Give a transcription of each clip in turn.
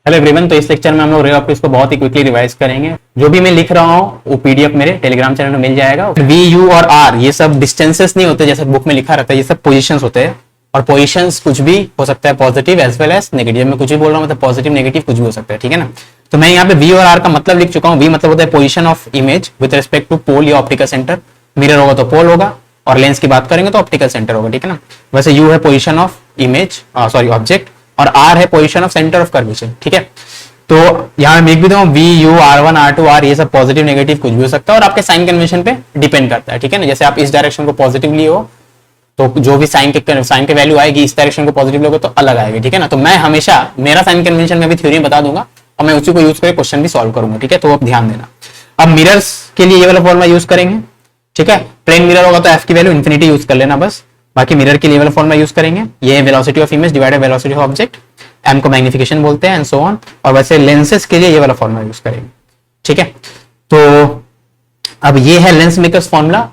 Hello everyone, तो इस lecture में हम लोग रे ऑप्टिक्स को बहुत ही क्विकली रिवाइज करेंगे। जो भी मैं लिख रहा हूँ वो पीडीएफ मेरे टेलीग्राम चैनल में मिल जाएगा। वी यू और आर ये सब डिस्टेंसेस नहीं होते जैसे बुक में लिखा रहता है, ये सब पोजीशंस होते हैं। और पोजीशंस कुछ भी हो सकता है, positive as well as negative. मैं कुछ भी बोल रहा हूँ मतलब पॉजिटिव नेगेटिव कुछ भी हो सकता है, ठीक है ना। तो मैं यहाँ पे वी और आर का मतलब लिख चुका हूँ। वी मतलब होता है position of image with respect to pole या ऑप्टिकल सेंटर। मिरर होगा तो पोल होगा, और लेंस की बात करेंगे तो ऑप्टिकल सेंटर होगा, ठीक है ना। वैसे यू है position of image sorry object, और आर है position of centre of curvature, ठीक है। तो यहाँ मैं लिख भी दूं we you R1 R2 R, ये सब पॉजिटिव नेगेटिव कुछ भी हो सकता है और आपके साइन कन्वेंशन पे डिपेंड करता है, ठीक है ना। जैसे आप इस डायरेक्शन को पॉजिटिवली हो तो जो भी साइन के वैल्यू आएगी इस डायरेक्शन को पॉजिटिव लोगे तो अलग आएगी, ठीक है ना। तो मैं हमेशा मेरा साइन कन्वेंशन में भी थ्योरी बता दूंगा और मैं उसी को यूज करके क्वेश्चन भी सॉल्व करूंगा, ठीक है। तो आप ध्यान देना। अब मिरर्स के लिए ये वाला फॉर्मूला यूज करेंगे, ठीक है। प्लेन मिरर होगा तो एफ की वैल्यू इन्फिनिटी यूज कर लेना बस। बाकी मिरर के लिए वाला फॉर्मूला यूज करेंगे, ये velocity of image divided velocity of object, M को मैग्निफिकेशन बोलते हैं एंड सो ऑन। और वैसे लेंसेज के लिए ये वाला फॉर्मूला यूज करेंगे, ठीक है। तो अब ये है लेंस मेकर्स फॉर्मूला।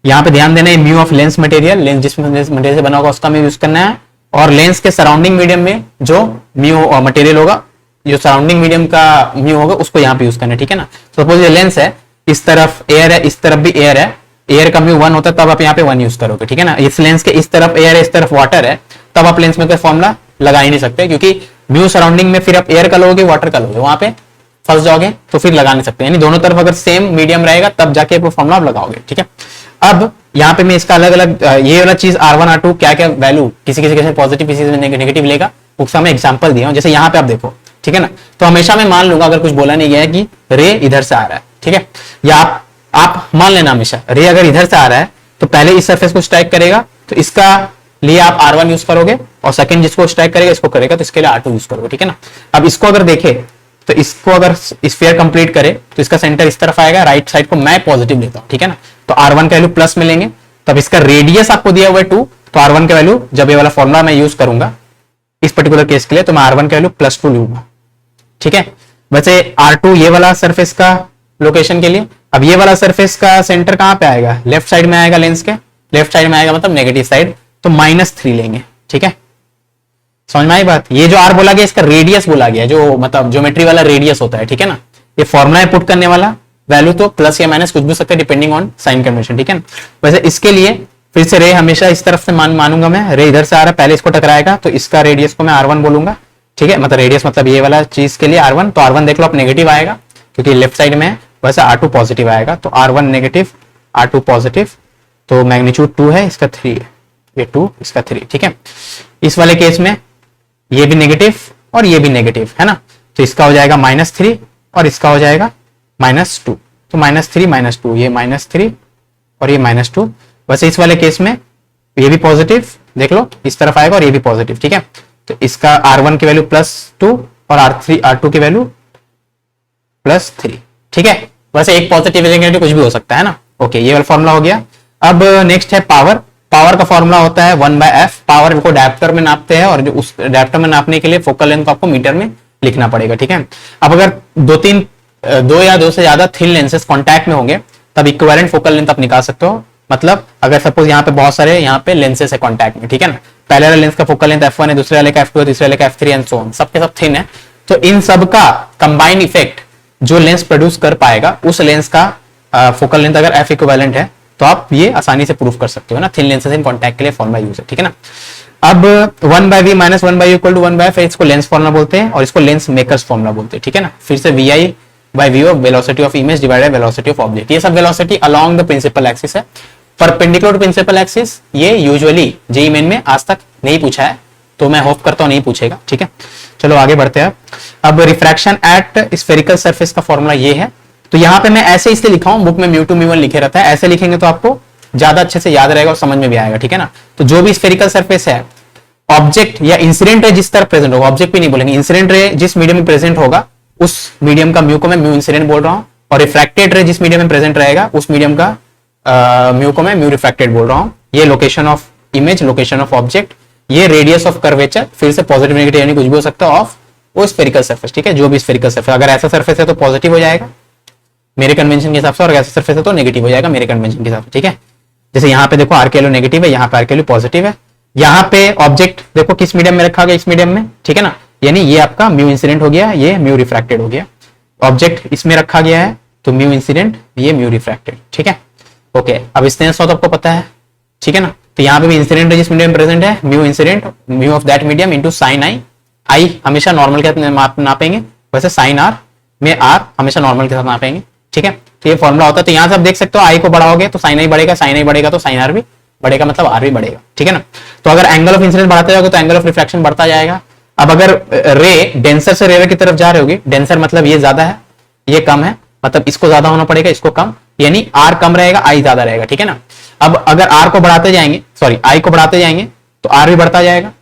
यहाँ पे ध्यान देना है mu of lens material, lens जिस मटेरियल से बना होगा उसका म्यू यूज करना है। और लेंस के सराउंडिंग मीडियम में जो म्यू मटेरियल होगा, जो सराउंडिंग मीडियम का म्यू होगा उसको यहाँ पे यूज करना है, ठीक है ना। सपोज ये लेंस है, इस तरफ एयर है, इस तरफ भी एयर है, एयर का म्यू 1 होता है तब आप यहाँ पे 1 यूज करोगे, ठीक है ना। इस लेंस के इस तरफ एयर है, इस तरफ वाटर है, तब आप लेंस मेकर फॉर्मूला लगा ही नहीं सकते, क्योंकि म्यू सराउंडिंग में फिर आप एयर का लोगे वाटर का लोगे, वहां पे फंस जाओगे, तो फिर लगा नहीं सकते। यानी दोनों तरफ अगर सेम मीडियम रहेगा तब जाके आप फॉर्मूला आप लगाओगे, ठीक है। अब यहाँ पे मैं इसका अलग अलग ये वाला चीज R1 R2 क्या क्या वैल्यू किसी किसी के पॉजिटिव किसी में नेगेटिव लेगा, उसका मैं एग्जांपल दिया हूं। जैसे यहाँ पे आप देखो, ठीक है ना। तो हमेशा मैं मान लूंगा, अगर कुछ बोला नहीं गया है, कि रे इधर से आ रहा है, ठीक है। या आप मान लेना हमेशा रे अगर इधर से आ रहा है तो पहले इस सरफेस को स्ट्राइक करेगा, तो इसका लिए आप R1 यूज करोगे, और सेकंड जिसको स्ट्राइक करेगा इसको करेगा तो इसके लिए R2 यूज करोगे, ठीक है ना। अब इसको अगर देखे तो इसको अगर स्फीयर कंप्लीट करे तो इसका सेंटर इस तरफ आएगा, राइट साइड को मैं पॉजिटिव लेता हूं, ठीक है ना। तो R1 का वैल्यू प्लस मिलेंगे, तब इसका रेडियस आपको दिया हुआ है 2, तो R1 का वैल्यू जब ये वाला फॉर्मूला मैं यूज करूंगा इस पर्टिकुलर केस के लिए तो मैं R1 का वैल्यू +2 लूंगा, ठीक है। वैसे R2 ये वाला सरफेस का लोकेशन के लिए, अब ये वाला सरफेस का सेंटर कहां पे आएगा, लेफ्ट साइड में आएगा, लेंस के लेफ्ट साइड में आएगा, मतलब नेगेटिव साइड, तो -3 लेंगे, ठीक है। समझ में आई बात। ये जो R बोला गया इसका रेडियस बोला गया, जो मतलब ज्योमेट्री वाला रेडियस होता है, ठीक है ना। ये फॉर्मूला पुट करने वाला वैल्यू तो प्लस या माइनस कुछ भी सकता है डिपेंडिंग ऑन साइन कन्वेंशन, ठीक है ना। वैसे इसके लिए फिर से रे हमेशा इस तरफ से मानूंगा मैं, रे इधर से आ रहा है, पहले इसको टकराएगा तो इसका रेडियस को मैं R1 बोलूंगा, ठीक है। मतलब रेडियस मतलब ये वाला चीज के लिए R1, तो R1 देख लो आप नेगेटिव आएगा क्योंकि लेफ्ट साइड में है, वैसे R2 पॉजिटिव आएगा, तो R1 नेगेटिव R2 पॉजिटिव, तो मैग्नीट्यूड 2 है, इसका 3 है, ये 2 इसका 3, ठीक है। इस वाले केस में ये भी नेगेटिव और ये भी नेगेटिव है ना, तो इसका हो जाएगा -3 और इसका हो जाएगा -2, तो -3 -2, ये -3 और ये -2। वैसे इस वाले केस में ये भी पॉजिटिव देख लो इस तरफ आएगा और ये भी पॉजिटिव, ठीक है। तो इसका R1 की वैल्यू +2 और R2 की वैल्यू +3, ठीक है। वैसे एक पॉजिटिव नेगेटिव कुछ भी हो सकता है ना। ओके, ये वाला फॉर्मूला हो गया। अब नेक्स्ट है पावर। पावर का फॉर्मूला होता है 1/f। पावर को डायप्टर में नापते हैं और जो उस डायप्टर में नापने के लिए फोकल लेंथ को आपको मीटर में लिखना पड़ेगा, ठीक है। अब अगर दो या दो से ज्यादा थिन लेंसेस कांटेक्ट में होंगे तब इक्विवेलेंट फोकल लेंथ आप निकाल सकते हो। मतलब अगर सपोज यहाँ पे बहुत सारे यहाँ पे लेंसेस है कांटेक्ट में, ठीक है ना। पहले वाले लेंस का फोकल लेंथ f1 है, दूसरे वाले का f2 है, तीसरे वाले का f3 एंड सो ऑन, सबके सब थिन है, तो इन सब का कंबाइंड इफेक्ट जो लेंस प्रोड्यूस कर पाएगा उस लेंस का फोकल लेंथ अगर f इक्विवेलेंट है तो आप ये आसानी से प्रूफ कर सकते हो ना। थिन लेंसेस इन कांटेक्ट के लिए फॉर्मूला यूज है, ठीक है ना। अब 1/v - 1/u = 1/f, इसको लेंस फॉर्मूला बोलते हैं और इसको लेंस मेकर्स फॉर्मूला बोलते हैं, ठीक है ना। फिर से vi/v of velocity of image divided velocity of object, ये सब velocity along the principal axis है, परपेंडिकुलर टू प्रिंसिपल एक्सिस। ये यूजुअली जेईई मेन में आज तक नहीं पूछा है, तो मैं होप करता हूं नहीं पूछेगा, ठीक है। चलो आगे बढ़ते हैं। अब रिफ्रैक्शन एट स्फेरिकल सरफेस का फॉर्मूला ये है। तो यहाँ पे मैं ऐसे इसलिए लिखा हूं, बुक में μ2 μ1 लिखे रहता है, ऐसे लिखेंगे तो आपको ज्यादा अच्छे से याद रहेगा और समझ में भी आएगा, ठीक है ना। तो जो भी स्फेरिकल सरफेस है, ऑब्जेक्ट या इंसिडेंट रे जिस तरफ प्रेजेंट होगा, ऑब्जेक्ट भी नहीं बोलेंगे, इंसिडेंट रे जिस मीडियम में प्रेजेंट होगा उस मीडियम का म्यू को मैं म्यू इंसिडेंट बोल रहा हूं, और रिफ्रैक्टेड रे जिस मीडियम में प्रेजेंट रहेगा उस मीडियम का म्यू को मैं म्यू रिफ्रैक्टेड बोल रहा हूं। ये location of image, location of object, ये रेडियस ऑफ कर्वेचर, फिर से पॉजिटिव नेगेटिव यानी कुछ भी हो सकता है, ऑफ वो स्फेरिकल सरफेस, ठीक है। जो भी स्फेरिकल सरफेस, अगर ऐसा सरफेस है तो पॉजिटिव हो जाएगा मेरे कन्वेंशन के हिसाब से, और ऐसा सरफेस है तो नेगेटिव हो जाएगा मेरे कन्वेंशन के हिसाब से, ठीक है। जैसे यहाँ पे देखो R के वैल्यू नेगेटिव है, यहाँ पे R के वैल्यू पॉजिटिव है। यहाँ पे ऑब्जेक्ट देखो किस मीडियम में रखा गया, इस मीडियम में, ठीक है ना। यानी ये आपका म्यू इंसिडेंट हो गया, ये म्यू रिफ्रैक्टेड हो गया। ऑब्जेक्ट इसमें रखा गया है तो म्यू इंसिडेंट, ये म्यू रिफ्रैक्टेड, ठीक है। ओके, अब स्नेल्स लॉ तो आपको पता है, ठीक है ना। तो यहाँ पे भी इंसिडेंट जिस मीडियम प्रेजेंट है, mu incident mu of that medium into sine i. I हमेशा नॉर्मल के साथ नापेंगे, वैसे साइन आर में आर हमेशा नॉर्मल के साथ नापेंगे, ठीक है। तो ये फॉर्मुला होता है। तो यहाँ से आप देख सकते हो आई को बढ़ाओगे तो साइन आई बढ़ेगा, साइन आई बढ़ेगा तो साइन आर भी बढ़ेगा, मतलब आर भी बढ़ेगा, ठीक है ना। तो अगर एंगल ऑफ इंसिडेंट बढ़ाते जाओगे तो एंगल ऑफ रिफ्रैक्शन बढ़ता जाएगा। अब अगर रे डेंसर से रेयर की तरफ जा रहे होगी, डेंसर मतलब ये ज्यादा है ये कम है, मतलब इसको ज्यादा होना पड़ेगा इसको कम, यानी आर कम रहेगा आई ज्यादा रहेगा, ठीक है ना। अब अगर आर को बढ़ाते जाएंगे, सॉरी आई को बढ़ाते जाएंगे तो आर भी बढ़ता जाएगा,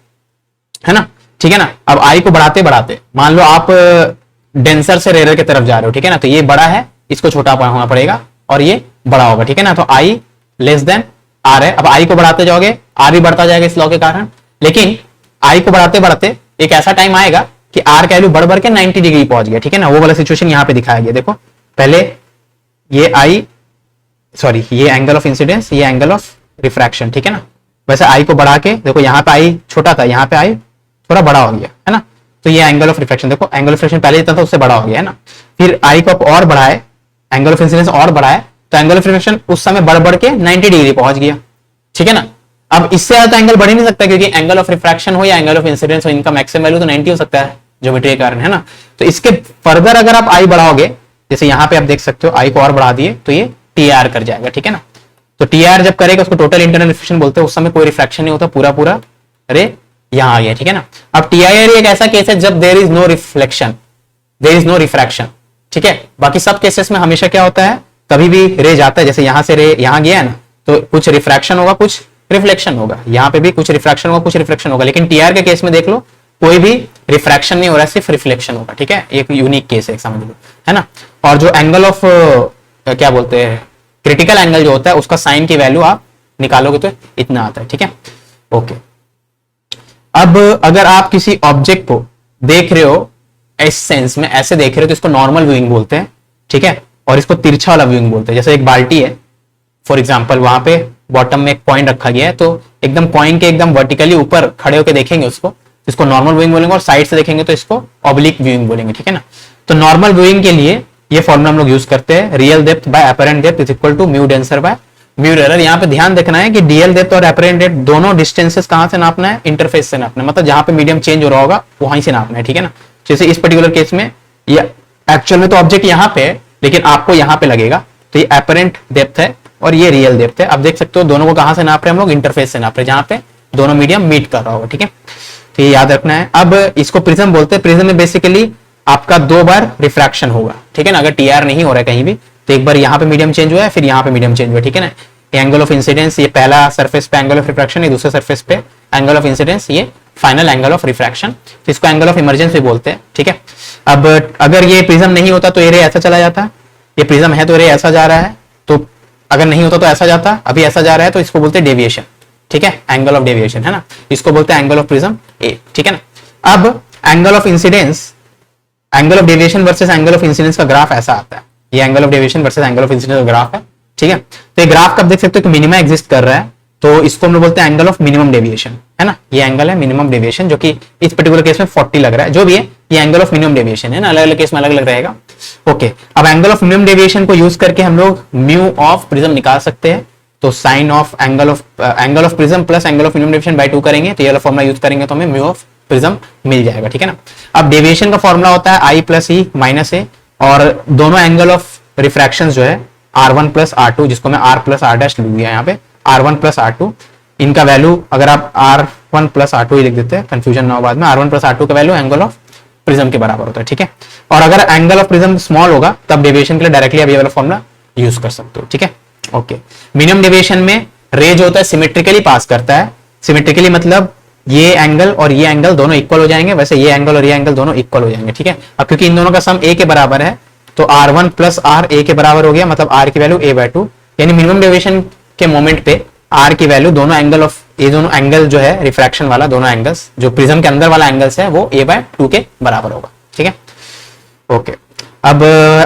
है ना, ठीक है ना। अब आई को बढ़ाते बढ़ाते मान लो आप डेंसर से रेयर की तरफ जा रहे हो, ठीक है ना, तो ये बड़ा है इसको छोटा होना पड़ेगा और ये बड़ा होगा, ठीक है ना। तो आई लेस देन आर है। अब आई को बढ़ाते जाओगे आर भी बढ़ता जाएगा इस लॉ के कारण, लेकिन आई को बढ़ाते बढ़ते एक ऐसा टाइम आएगा कि आर का वैल्यू बढ़ बढ़ के 90 डिग्री पहुंच गया, ठीक है ना। वो वाला सिचुएशन यहाँ पे दिखाया गया, देखो पहले ये आई, सॉरी ये एंगल ऑफ इंसिडेंस, ये एंगल ऑफ रिफ्रैक्शन, ठीक है ना। वैसे आई को बढ़ा के देखो, यहाँ पे आई छोटा था, यहाँ पे आई थोड़ा बड़ा हो गया, है ना। तो ये एंगल ऑफ रिफ्रैक्शन, देखो एंगल ऑफ रिफ्रैक्शन पहले जितना था उससे बड़ा हो गया, है ना। फिर आई को आप और बढ़ाए, एंगल ऑफ इंसिडेंस और बढ़ाए तो एंगल ऑफ रिफ्रैक्शन उस समय बढ़ बढ़ के 90 डिग्री पहुंच गया, ठीक है ना। अब इससे ज्यादा एंगल बढ़ ही नहीं सकता, क्योंकि एंगल ऑफ रिफ्रैक्शन हो या एंगल ऑफ इंसिडेंस हो, इनका मैक्सिमम वैल्यू तो 90 हो सकता है ज्योमेट्री के कारण, है ना। तो इसके फर्दर अगर आप आई बढ़ाओगे, जैसे यहाँ पे आप देख सकते हो आई को और बढ़ा दिए तो ये टी आर कर जाएगा, ठीक है ना। तो टी आर जब करेगा उसको टोटल इंटरनल रिफ्लेक्शन बोलते हैं, उस समय कोई रिफ्रैक्शन नहीं होता, पूरा पूरा अरे यहाँ आ गया, ठीक है ना। अब टी आई आर एक ऐसा केस है जब there is no reflection, there is no refraction, ठीक है। बाकी सब केसेस में हमेशा क्या होता है, कभी भी रे जाता है, जैसे यहां से रे यहां गया है ना, तो कुछ रिफ्रैक्शन होगा कुछ रिफ्लेक्शन होगा, यहाँ पे भी कुछ रिफ्रैक्शन होगा कुछ रिफ्लेक्शन होगा, लेकिन टीआर के केस में देख लो कोई भी रिफ्रैक्शन नहीं हो रहा है, सिर्फ रिफ्लेक्शन होगा, ठीक है। एक यूनिक केस है समझ लो, है ना। और जो एंगल ऑफ क्या बोलते हैं क्रिटिकल एंगल जो होता है उसका साइन की वैल्यू आप निकालोगे तो इतना आता है, ठीक है। ओके, अब अगर आप किसी ऑब्जेक्ट को देख रहे हो इस सेंस में ऐसे देख रहे हो तो इसको नॉर्मल व्यूइंग बोलते हैं, ठीक है। और इसको तिरछा वाला व्यूइंग बोलते हैं। जैसे एक बाल्टी है फॉर एग्जांपल, वहां पे बॉटम में एक कॉइन रखा गया है, तो एकदम कॉइन के एकदम वर्टिकली ऊपर खड़े होकर देखेंगे उसको, इसको नॉर्मल व्यूइंग बोलेंगे, और साइड से देखेंगे तो इसको ऑब्लिक व्यूइंग बोलेंगे, ठीक है ना। तो नॉर्मल व्यूइंग के लिए ये फॉर्मूला हम लोग यूज करते हैं, real depth by apparent depth is equal to mu denser by mu rarer. यहाँ पे ध्यान रखना है कि डीएल डेप्थ और अपरेंट डेप्थ दोनों डिस्टेंसेस कहां से नापना है, इंटरफेस से नापना है, मतलब जहां पे मीडियम चेंज हो रहा होगा वहीं से नापना है, ठीक है ना। जैसे इस पर्टिकुलर केस में ये एक्चुअल में तो ऑब्जेक्ट यहाँ पे है, लेकिन आपको यहाँ पे लगेगा, तो ये अपरेंट डेप्थ है और ये रियल डेप्थ है। आप देख सकते हो दोनों को कहां से नाप रहे हैं हम लोग, इंटरफेस से नाप रहे हैं, जहां पे दोनों मीडियम मीट कर रहा होगा, ठीक है। तो ये याद रखना है। अब इसको प्रिज्म बोलते हैं। प्रिज्म में बेसिकली आपका 2 बार रिफ्रैक्शन होगा, ठीक है ना। अगर टीआर नहीं हो रहा है कहीं भी तो एक बार यहाँ पे मीडियम चेंज हुआ है, फिर यहाँ पे मीडियम चेंज हुआ है, ठीक है ना। एंगल ऑफ इंसिडेंस, ये पहला सरफेस पे एंगल ऑफ रिफ्रैक्शन, ये दूसरे सरफेस पे एंगल ऑफ इंसिडेंस, ये फाइनल एंगल ऑफ रिफ्रैक्शन, तो इसको एंगल ऑफ इमर्जेंस भी बोलते हैं, ठीक है। अब अगर ये प्रिज्म नहीं होता तो ये रे ऐसा चला जाता, ये प्रिज्म है तो रे ऐसा जा रहा है, तो अगर नहीं होता तो ऐसा जाता, अभी ऐसा जा रहा है तो इसको बोलते हैं डेविएशन, ठीक है, एंगल ऑफ डेविएशन, है ना। इसको बोलते हैं एंगल ऑफ प्रिज्म ए, ठीक है ना। अब angle of incidence, angle of deviation versus angle of incidence का ग्राफ ऐसा आता है, ये angle of deviation versus angle of incidence का ग्राफ है, ठीक है। तो ये ग्राफ कब देख सकते हो कि मिनिमा एग्जिस्ट कर रहा है, तो इसको हम लोग बोलते हैं एंगल ऑफ मिनिमम डेविएशन, है ना। ये एंगल है मिनिमम डेविएशन, जो कि इस पर्टिकुलर केस में 40 लग रहा है, जो भी है ये एंगल ऑफ मिनिमम डेविएशन है ना, अलग अलग केस में अलग अलग रहेगा। ओके, अब एंगल ऑफ मिनिमम डेविएशन को यूज करके हम लोग म्यू ऑफ प्रिज्म निकाल सकते हैं। तो sine of angle of prism plus angle of minimum deviation by 2 करेंगे, तो ये वाला फॉर्मूला यूज करेंगे तो हमें म्यू ऑफ प्रिज्म मिल जाएगा, ठीक है ना। अब डेविएशन का फॉर्मूला होता है आई प्लस ई माइनस ए, और दोनों एंगल ऑफ रिफ्रैक्शन जो है R1 प्लस R2, जिसको मैं R प्लस R डैश लिख दिया यहाँ पे, R1 प्लस R2, इनका वैल्यू अगर आप R1 प्लस R2 ही लिख देते हैं, कंफ्यूजन ना हो बाद में, R1 प्लस R2 का वैल्यू एंगल ऑफ प्रिज्म के बराबर होता है, ठीक है। और अगर एंगल ऑफ प्रिज्म स्मॉल होगा तब डेविएशन के लिए डायरेक्टली आप ये वाला फॉर्मूला यूज कर सकते हो, ठीक है। ओके, मिनिमम डेविएशन में रे जो होता है सिमेट्रिकली पास करता है। सिमेट्रिकली मतलब ये एंगल और ये एंगल दोनों इक्वल हो जाएंगे, वैसे ये एंगल और ये एंगल दोनों इक्वल हो जाएंगे, ठीक है। अब क्योंकि इन दोनों का सम a के बराबर है तो R1 प्लस R a के बराबर हो गया, मतलब R की वैल्यू a/2, यानी मिनिमम डेविएशन के मोमेंट पे R की वैल्यू दोनों एंगल ऑफ ये दोनों एंगल जो है रिफ्रैक्शन वाला, दोनों एंगल्स जो प्रिज्म के अंदर वाला एंगल्स है वो a/2 के बराबर होगा, ठीक है। ओके, अब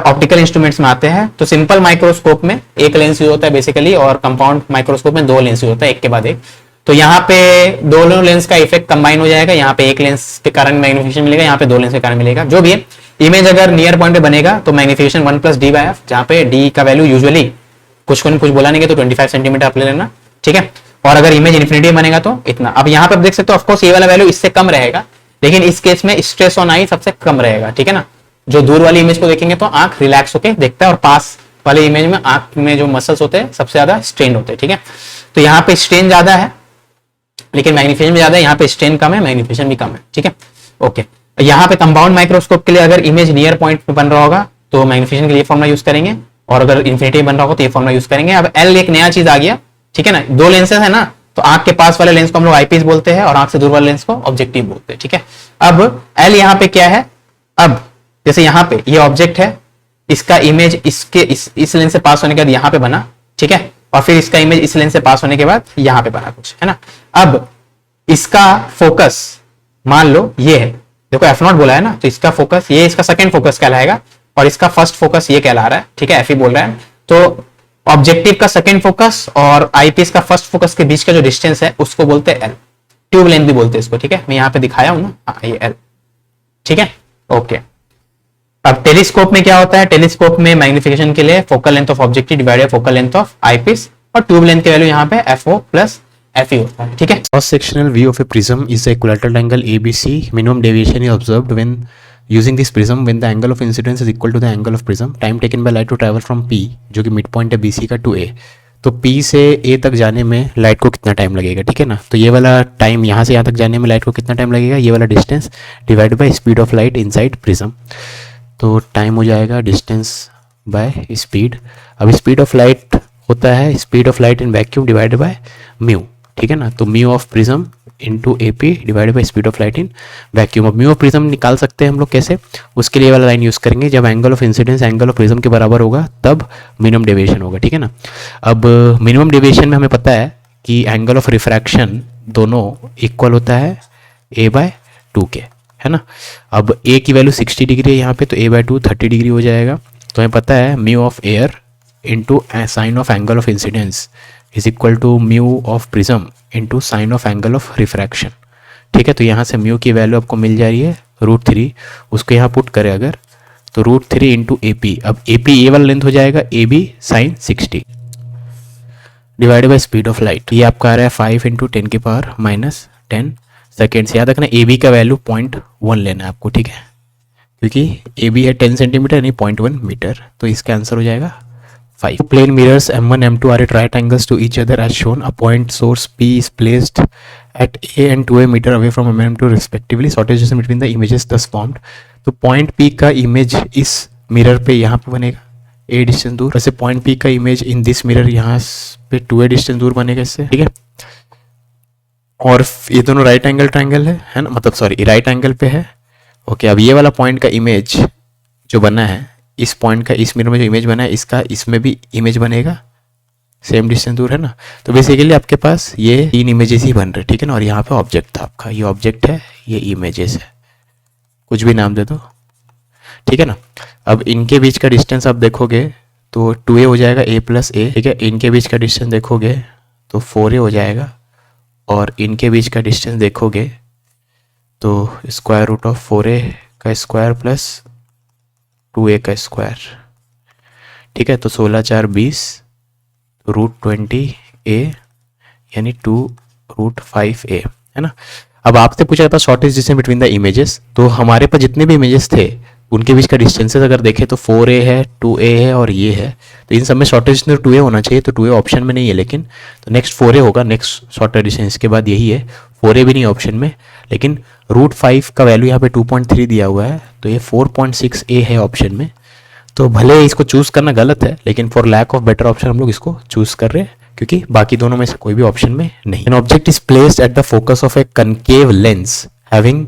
ऑप्टिकल इंस्ट्रूमेंट्स में आते हैं। तो सिंपल माइक्रोस्कोप में एक लेंस यूज होता है बेसिकली, और कंपाउंड माइक्रोस्कोप में 2 लेंस यूज होता है, एक के बाद एक। तो यहाँ पे दोनों लेंस का इफेक्ट कंबाइन हो जाएगा, यहाँ पे एक लेंस के कारण मैग्निफिकेशन मिलेगा, यहाँ पे दो लेंस के कारण मिलेगा, जो भी है। इमेज अगर नियर पॉइंट पे बनेगा तो मैग्निफिकेशन 1+d/f, जहाँ पे d का वैल्यू यूजुअली कुछ बोला नहीं तो 25 सेंटीमीटर आप ले लेना, ठीक है। और अगर इमेज इन्फिनिटी बनेगा तो इतना। अब यहाँ पे आप देख सकते हो ऑफकोर्स ये वाला वैल्यू इससे कम रहेगा, लेकिन इस केस में स्ट्रेस ऑन आई सबसे कम रहेगा, ठीक है ना। जो दूर वाली इमेज को देखेंगे तो आंख रिलैक्स होकर देखता है, और पास वाले इमेज में आंख में जो मसल्स होते हैं सबसे ज्यादा स्ट्रेन होते हैं, ठीक है। तो यहाँ पे स्ट्रेन ज्यादा है लेकिन मैग्निफिकेशन भी ज्यादा है, यहाँ पे स्ट्रेन कम है, मैग्निफिकेशन भी कम है, ठीक है। ओके, यहाँ पे कंपाउंड माइक्रोस्कोप के लिए अगर इमेज नियर पॉइंट पे बन रहा होगा तो मैग्निफिकेशन के लिए फॉर्मुला यूज करेंगे, और अगर इन्फिनिटी बन रहा होगा तो ये फॉर्मुला यूज करेंगे। अब एल एक नया चीज आ गया, ठीक है ना। दो लेंसेज है ना, तो आंख के पास वाले लेंस को हम लोग आईपीस बोलते हैं और आंख से दूर वाले लेंस को ऑब्जेक्टिव बोलते हैं, ठीक है। अब एल यहाँ पे क्या है, अब जैसे यहाँ पे ये ऑब्जेक्ट है, इसका इमेज इसके इस लेंस से पास होने के बाद यहाँ पे बना, ठीक है, और फिर इसका इमेज इस लेंस से पास होने के बाद यहाँ पे बना कुछ, है ना। अब इसका फोकस मान लो ये है, देखो F0 बोला है ना, तो इसका फोकस ये इसका सेकंड फोकस कहलाएगा और इसका फर्स्ट फोकस ये कहला रहा है, ठीक है, F बोल रहा है। तो ऑब्जेक्टिव का सेकंड फोकस और आईपीस का फर्स्ट फोकस के बीच का जो डिस्टेंस है उसको बोलते हैं एल, ट्यूब लेंथ भी बोलते हैं इसको, ठीक है। मैं यहाँ पे दिखाया हूं ना, हाँ ये एल, ठीक है। ओके, अब टेलीस्कोप में क्या होता है, टेलीस्कोप में मैग्निफिकेशन के लिए focal length of objective divided focal length of eyepiece, और ट्यूब लेंथ की वैल्यू यहाँ पे FO प्लस FE होता है, ठीक है। Cross sectional view of a prism is the equilateral angle ABC. Minimum deviation is observed when using this prism when the angle of incidence is equal to the angle of prism. Time taken by light to travel from P, जो कि mid point है BC का, to A. तो P से A तक जाने में light को कितना टाइम लगेगा, ठीक है ना। तो ये वाला टाइम, यहाँ से यहाँ तक जाने में लाइट को कितना टाइम लगेगा, ये वाला distance divide by speed of light inside prism. तो टाइम हो जाएगा डिस्टेंस बाय स्पीड। अब स्पीड ऑफ लाइट होता है speed of light in vacuum divided by mu, ठीक है ना। तो mu of prism into AP divided by speed of light in vacuum. अब म्यू ऑफ प्रिज्म निकाल सकते हैं हम लोग कैसे, उसके लिए वाला लाइन यूज़ करेंगे, जब angle of incidence angle of prism के बराबर होगा तब मिनिमम डेविएशन होगा, ठीक है ना। अब मिनिमम डेविएशन में हमें पता है कि एंगल ऑफ रिफ्रैक्शन दोनों इक्वल होता है A/2 के, है ना। अब A की वैल्यू 60 डिग्री है यहाँ पे, तो A/2 30 डिग्री हो जाएगा। तो हमें पता है mu of air into sine of angle of incidence is equal to mu of prism into sine of angle of refraction, ठीक है। तो यहाँ से म्यू की वैल्यू आपको मिल जा रही है √3, उसको यहाँ पुट करें अगर तो √3 इंटू AP। अब AP ये वाला लेंथ हो जाएगा AB sine 60 divided by speed of light, ये आपका आ रहा है 5 × 10⁻10 सेकेंड्स। याद रखना AB का वैल्यू 0.1 लेना है आपको, ठीक है, क्योंकि AB है 10 सेंटीमीटर यानी 0.1 मीटर, तो इसका आंसर हो जाएगा 5. Plane mirrors M1 M2 are at right angles to each other as shown. A point source P is placed at A and 2A meter away from M1 M2 respectively. Shortage distance between the images thus formed. तो point P का image इस mirror पे यहाँ पे बनेगा A distance दूर, वैसे point P का इमेज इन दिस मिरर यहाँ पे 2A डिस्टेंस दूर बनेगा इससे, ठीक है। और ये दोनों राइट एंगल ट्रायंगल है ना, मतलब सॉरी राइट एंगल पे है। ओके, अब ये वाला पॉइंट का इमेज जो बना है, इस पॉइंट का इस मिरर में जो इमेज बना है इसका इसमें भी इमेज बनेगा, सेम डिस्टेंस दूर है ना। तो बेसिकली आपके पास ये 3 इमेजेस ही बन रहे, ठीक है ना। और यहाँ पे ऑब्जेक्ट था आपका, ये ऑब्जेक्ट है, ये इमेजेस है, कुछ भी नाम दे दो, ठीक है ना। अब इनके बीच का डिस्टेंस आप देखोगे तो 2A हो जाएगा A + A, ठीक है। इनके बीच का डिस्टेंस देखोगे तो 4A हो जाएगा, और इनके बीच का डिस्टेंस देखोगे तो √4A का स्क्वायर प्लस 2A का स्क्वायर, ठीक है। तो 16 4 20 √20A यानी 2√5A, है ना। अब आपसे पूछा जाता है shortage distance between the images, तो हमारे पास जितने भी इमेजेस थे उनके बीच का डिस्टेंसेस अगर देखें तो 4A है, 2A है और ये है। तो इन सब में शॉर्टेज डिस्टेंस 2A होना चाहिए, तो 2A ऑप्शन में नहीं है, लेकिन तो नेक्स्ट 4A होगा, नेक्स्ट शॉर्टेज डिस्टेंस के बाद यही है। 4A भी नहीं ऑप्शन में, लेकिन √5 का वैल्यू यहाँ पे 2.3 दिया हुआ है, तो ये 4.6A है ऑप्शन में। तो भले इसको चूज़ करना गलत है, लेकिन for lack of better option हम लोग इसको चूज़ कर रहे हैं, क्योंकि बाकी दोनों में से कोई भी ऑप्शन में नहीं। N object is placed at the focus of A concave lens having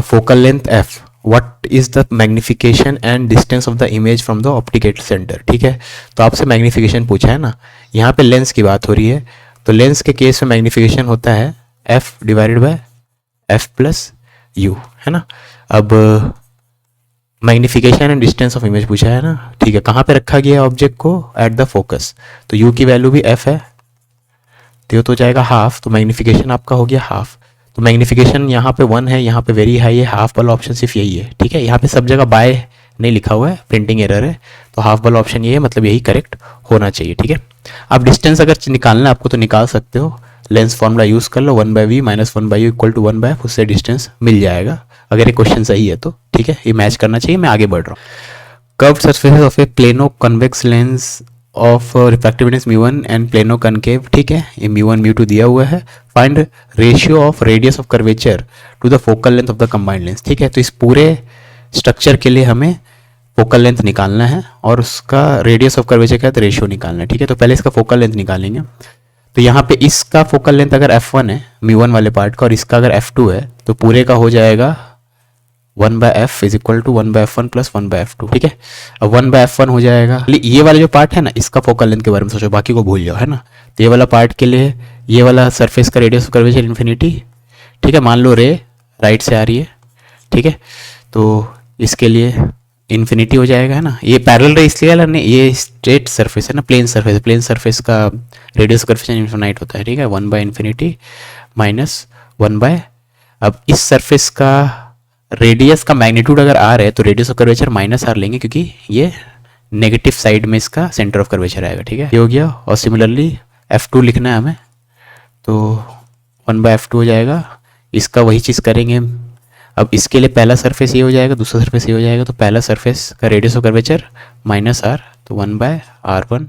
focal length f. What is the magnification and distance of the image from the optical centre, ठीक है। तो आपसे मैग्निफिकेशन पूछा है ना, यहाँ पे लेंस की बात हो रही है, तो लेंस के केस में मैग्निफिकेशन होता है f divided by f + u, है ना। अब magnification and distance of image पूछा है ना, ठीक है। कहाँ पे रखा गया है ऑब्जेक्ट को, एट द फोकस, तो u की वैल्यू भी f है, तो ये तो हो जाएगा हाफ, तो मैग्नीफिकेशन आपका हो गया हाफ। तो मैग्नीफिकेशन यहाँ पे 1 है, यहाँ पे वेरी हाई है, हाफ वाला ऑप्शन सिर्फ यही है, ठीक है। यहाँ पे सब जगह बाय नहीं लिखा हुआ है, प्रिंटिंग एरर है, तो हाफ वाला ऑप्शन ये है, मतलब यही करेक्ट होना चाहिए, ठीक है। अब डिस्टेंस अगर निकालना है आपको तो निकाल सकते हो, लेंस फॉर्मूला यूज़ कर लो, 1/v minus 1/u equal to 1/f, उससे डिस्टेंस मिल जाएगा अगर ये क्वेश्चन सही है तो, ठीक है। ये मैच करना चाहिए, मैं आगे बढ़ रहा हूँ। Curved surface of a plano convex lens of refractive index μ1 and plano concave, ठीक है, ये μ1 μ2 दिया हुआ है। Find ratio of radius of curvature to the focal length of the combined lens, ठीक है। तो इस पूरे स्ट्रक्चर के लिए हमें फोकल लेंथ निकालना है और उसका रेडियस ऑफ कर्वेचर का रेशियो निकालना है, ठीक है। तो पहले इसका फोकल लेंथ निकालेंगे। तो यहाँ पे इसका फोकल लेंथ अगर f1 है μ1 वाले पार्ट का और इसका अगर f2 है तो पूरे का हो जाएगा 1/f is equal to 1/f1 plus 1/f2, ठीक है। अब 1/f1 हो जाएगा, ये वाला जो पार्ट है ना इसका फोकल लेंथ के बारे में सोचो, बाकी को भूल जाओ, है ना। तो ये वाला पार्ट के लिए ये वाला सरफेस का रेडियस ऑफ कर्वेचर इन्फिनिटी, ठीक है। मान लो रे राइट से आ रही है, ठीक है, तो इसके लिए इन्फिनिटी हो जाएगा, है ना। ये पैरेलल रे इसलिए है ना, ये स्ट्रेट सरफेस है ना, प्लेन सरफेस का रेडियस ऑफ कर्वेचर इन्फिनाइट होता है, ठीक है। 1/∞ माइनस 1/, अब इस सरफेस का रेडियस का मैग्नीट्यूड अगर आर है तो radius of curvature minus R लेंगे क्योंकि ये नेगेटिव साइड में इसका सेंटर ऑफ कर्वेचर आएगा, ठीक है। ये हो गया। और सिमिलरली f2 लिखना है हमें, तो 1/f2 हो जाएगा। इसका वही चीज़ करेंगे। अब इसके लिए पहला सरफेस ये हो जाएगा, दूसरा सरफेस ये हो जाएगा, तो पहला सरफेस का radius of curvature minus R, तो 1/r1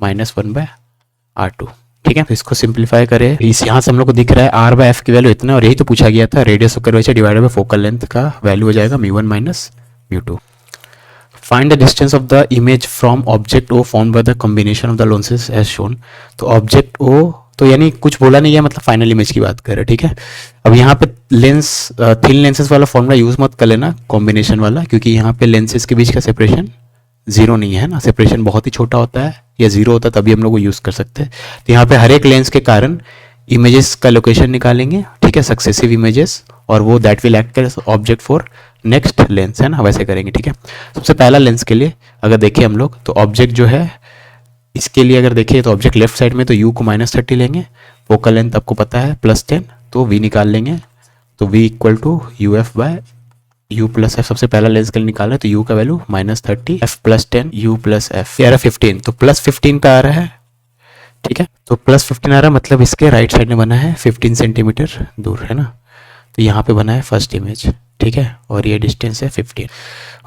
माइनस 1/r2, ठीक है। तो इसको सिंप्लीफाई करें, इस यहाँ से हम लोग को दिख रहा है r/f की वैल्यू इतना, और यही तो पूछा गया था, radius of curvature divided by focal length का वैल्यू हो जाएगा μ1 minus μ2। Find the distance of the image from object O form by the combination of the lenses as shown. तो ऑब्जेक्ट ओ तो यानी कुछ बोला नहीं है, मतलब फाइनल इमेज की बात कर रहे हैं, ठीक है। अब यहाँ पे लेंस थिन लेंसेज वाला फॉर्मूला यूज मत कर लेना, कॉम्बिनेशन वाला, क्योंकि यहाँ पे लेंसेज के बीच का सेपरेशन 0 नहीं है ना, सेपरेशन बहुत ही छोटा होता है या 0 होता है तभी हम लोग को यूज़ कर सकते हैं। तो यहाँ पे हर एक लेंस के कारण इमेजेस का लोकेशन निकालेंगे, ठीक है, सक्सेसिव इमेजेस, और वो that will act as object for next lens, है ना, वैसे करेंगे, ठीक है। सबसे पहला लेंस के लिए अगर देखें हम लोग तो ऑब्जेक्ट जो है इसके लिए अगर देखें तो ऑब्जेक्ट लेफ्ट साइड में तो u को -30 लेंगे, फोकल लेंथ आपको पता है +10, तो v निकाल लेंगे, तो v equal to uf by u plus F. सबसे पहला लेंस के लिए निकाला है तो u का value -30, f +10, u plus F, ये आ रहा 15, तो +15 का आ रहा है, ठीक है। तो +15 आ रहा है, मतलब इसके राइट साइड में बना है 15 सेंटीमीटर दूर, है ना। तो यहाँ पे बना है फर्स्ट इमेज, ठीक है, और ये डिस्टेंस है 15,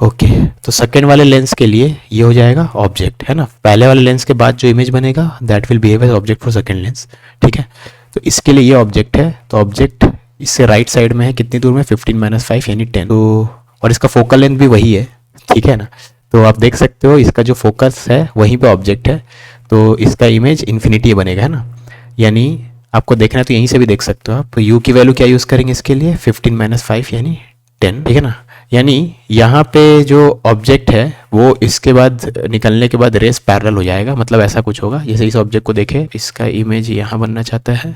ओके। तो सेकेंड वाले लेंस के लिए ये हो जाएगा ऑब्जेक्ट, है ना। पहले वाले लेंस के बाद जो इमेज बनेगा that will behave as object for second lens, ठीक है। तो इसके लिए ये ऑब्जेक्ट है, तो ऑब्जेक्ट इससे राइट साइड में है, कितनी दूर में, 15 - 5 यानी 10, तो और इसका फोकल लेंथ भी वही है, ठीक है ना। तो आप देख सकते हो इसका जो फोकस है वहीं पे ऑब्जेक्ट है, तो इसका इमेज इन्फिनिटी बनेगा, है ना। यानी आपको देखना है तो यहीं से भी देख सकते हो आप। तो u की वैल्यू क्या यूज़ करेंगे इसके लिए, 15 - 5 यानी 10, ठीक है ना। यानी यहाँ पे जो ऑब्जेक्ट है वो इसके बाद निकलने के बाद रेस पैरेलल हो जाएगा, मतलब ऐसा कुछ होगा जैसे इस ऑब्जेक्ट को देखें, इसका इमेज यहाँ बनना चाहता है,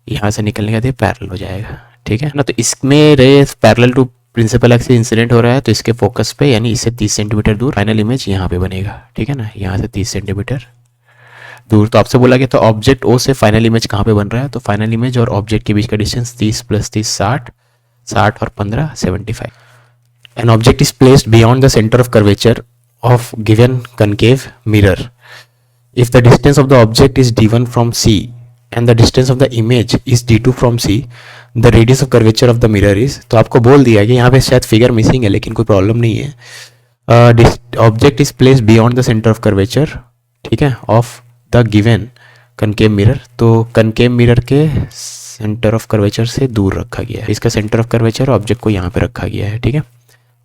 यहाँ से निकलने के बाद ये पैरेलल हो जाएगा, ठीक है ना। तो इसमें rays parallel to principal axis incident हो रहा है, तो इसके फोकस पे यानी इससे 30 सेंटीमीटर दूर फाइनल इमेज यहाँ पे बनेगा, ठीक है ना, यहाँ से 30 सेंटीमीटर दूर। तो आपसे बोला गया तो ऑब्जेक्ट ओ से फाइनल इमेज कहाँ पे बन रहा है, तो फाइनल इमेज और ऑब्जेक्ट के बीच का डिस्टेंस 30 + 30 60, 60 और 15 75। An object is placed beyond the center of curvature of given concave mirror. If the distance of the object is d1 from C and the distance of the image is d2 from C, the radius of curvature of the mirror is, तो आपको बोल दिया कि यहाँ पे शायद figure missing है लेकिन कोई प्रॉब्लम नहीं है। Object is placed beyond the centre of curvature, ठीक है, of the given concave mirror, तो कनकेव मिरर के सेंटर ऑफ कर्वेचर से दूर रखा गया है, इसका सेंटर ऑफ कर्वेचर ऑब्जेक्ट को यहाँ पे रखा गया है, ठीक है।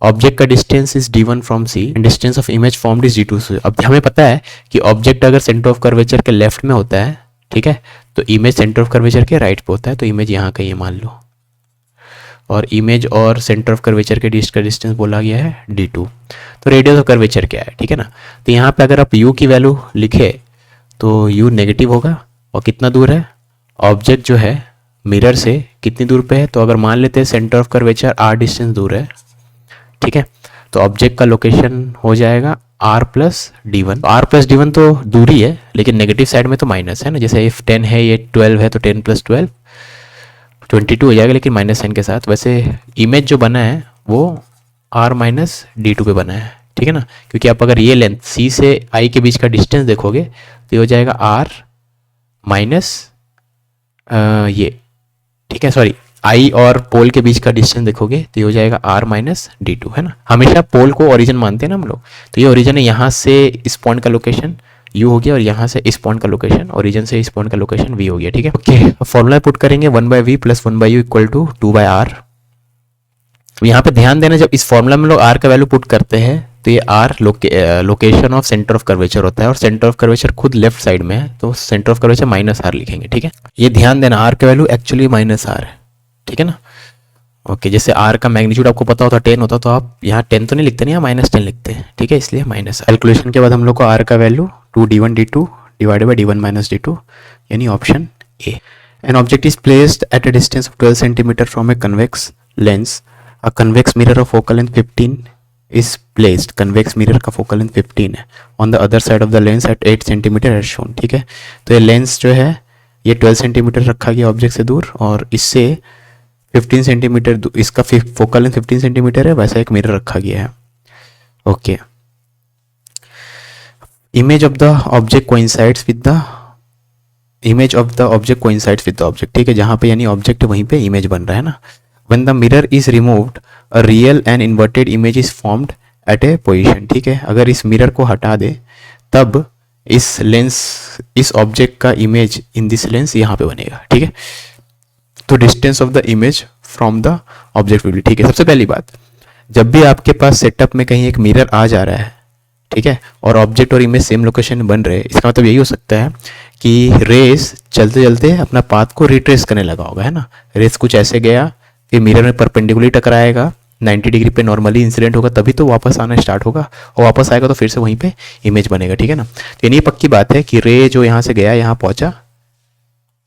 ऑब्जेक्ट का distance is d1 from C and distance of image formed is d2। अब हमें पता है कि ऑब्जेक्ट अगर सेंटर ऑफ कर्वेचर के लेफ्ट में होता है, ठीक है, तो इमेज सेंटर ऑफ कर्वेचर के राइट पे होता है, तो इमेज यहाँ का ये मान लो, और इमेज और सेंटर ऑफ कर्वेचर के बीच का डिस्टेंस बोला गया है d2। तो रेडियस ऑफ कर्वेचर क्या है, ठीक है ना। तो यहाँ पे अगर आप u की वैल्यू लिखे तो u नेगेटिव होगा, और कितना दूर है ऑब्जेक्ट जो है मिरर से कितनी दूर पे है, तो अगर मान लेते हैं centre of curvature r distance दूर है, ठीक है, तो ऑब्जेक्ट का लोकेशन हो जाएगा R plus D one. R plus D one तो दूरी है, लेकिन नेगेटिव साइड में तो माइनस है ना, जैसे इफ 10 है ये 12 है तो 10 प्लस 12 22 हो जाएगा, लेकिन माइनस साइन के साथ। वैसे इमेज जो बना है वो आर माइनस डी टू पे बना है, ठीक है ना, क्योंकि आप अगर ये लेंथ सी से आई के बीच का डिस्टेंस देखोगे तो ये हो जाएगा आर माइनस ये, ठीक है, सॉरी आई और पोल के बीच का डिस्टेंस देखोगे तो ये हो जाएगा आर माइनस डी टू, है ना। हमेशा पोल को ओरिजिन मानते हैं ना हम लोग, तो ये ओरिजिन है, यहाँ से इस पॉइंट का लोकेशन यू हो गया और यहाँ से इस पॉइंट का लोकेशन, ओरिजिन से इस पॉइंट का लोकेशन वी हो गया, ठीक है। ओके, फॉर्मूला पुट करेंगे 1/v plus 1/u equal to 2/r। यहाँ पे ध्यान देना, जब इस फॉर्मूला में लोग आर का वैल्यू पुट करते हैं तो ये R location of centre of curvature होता है, और सेंटर ऑफ कर्वेचर खुद लेफ्ट साइड में है, तो centre of curvature minus R लिखेंगे, ठीक है। ये ध्यान देना, आर का वैल्यू एक्चुअली माइनस आर है, ठीक है ना। ओके, जैसे आर का मैग्नीट्यूड आपको पता होता 10 होता, तो आप यहाँ 10 तो नहीं लिखते नहीं, यहाँ -10 लिखते हैं, ठीक है, इसलिए माइनस। कैलकुलेशन के बाद हम लोग को आर का value 2d1d2 divided by d1 minus d2, यानी option A. An object is placed at a distance of 12 centimetre from a convex lens, a convex mirror of focal length 15 is placed, convex mirror का focal length 15 है, on the other side of the lens at 8 centimetre as shown, ठीक है। तो ये lens जो है ये 12 centimetre रखा गया ऑब्जेक्ट से दूर, और इससे 15 सेंटीमीटर इसका फोकल लेंथ 15 सेंटीमीटर है, वैसा एक मिरर रखा गया है। Okay, image of the object coincides with the image of the object coincides with the object, ठीक है, जहाँ पे यानी ऑब्जेक्ट वहीं पे इमेज बन रहा है ना। When the mirror is removed a real and inverted image is formed eight A position, ठीक है। अगर इस मिरर को हटा दे तब इस लेंस, इस ऑब्जेक्ट का इमेज इन दिस लेंस यहाँ पे बनेगा, ठीक है। तो distance of the image from the object will be, ठीक है। सबसे पहली बात, जब भी आपके पास सेटअप में कहीं एक मिरर आ जा रहा है, ठीक है, और ऑब्जेक्ट और इमेज सेम लोकेशन में बन रहे हैं, इसका मतलब यही हो सकता है कि रेस चलते चलते अपना पाथ को रिट्रेस करने लगा होगा, है ना। रेस कुछ ऐसे गया कि मिरर में परपेंडिकुलर टकराएगा, 90 डिग्री पे नॉर्मली इंसिडेंट होगा, तभी तो वापस आना स्टार्ट होगा, और वापस आएगा तो फिर से वहीं पे इमेज बनेगा, ठीक है ना। तो यानी पक्की बात है कि रे जो यहाँ से गया यहाँ पहुंचा,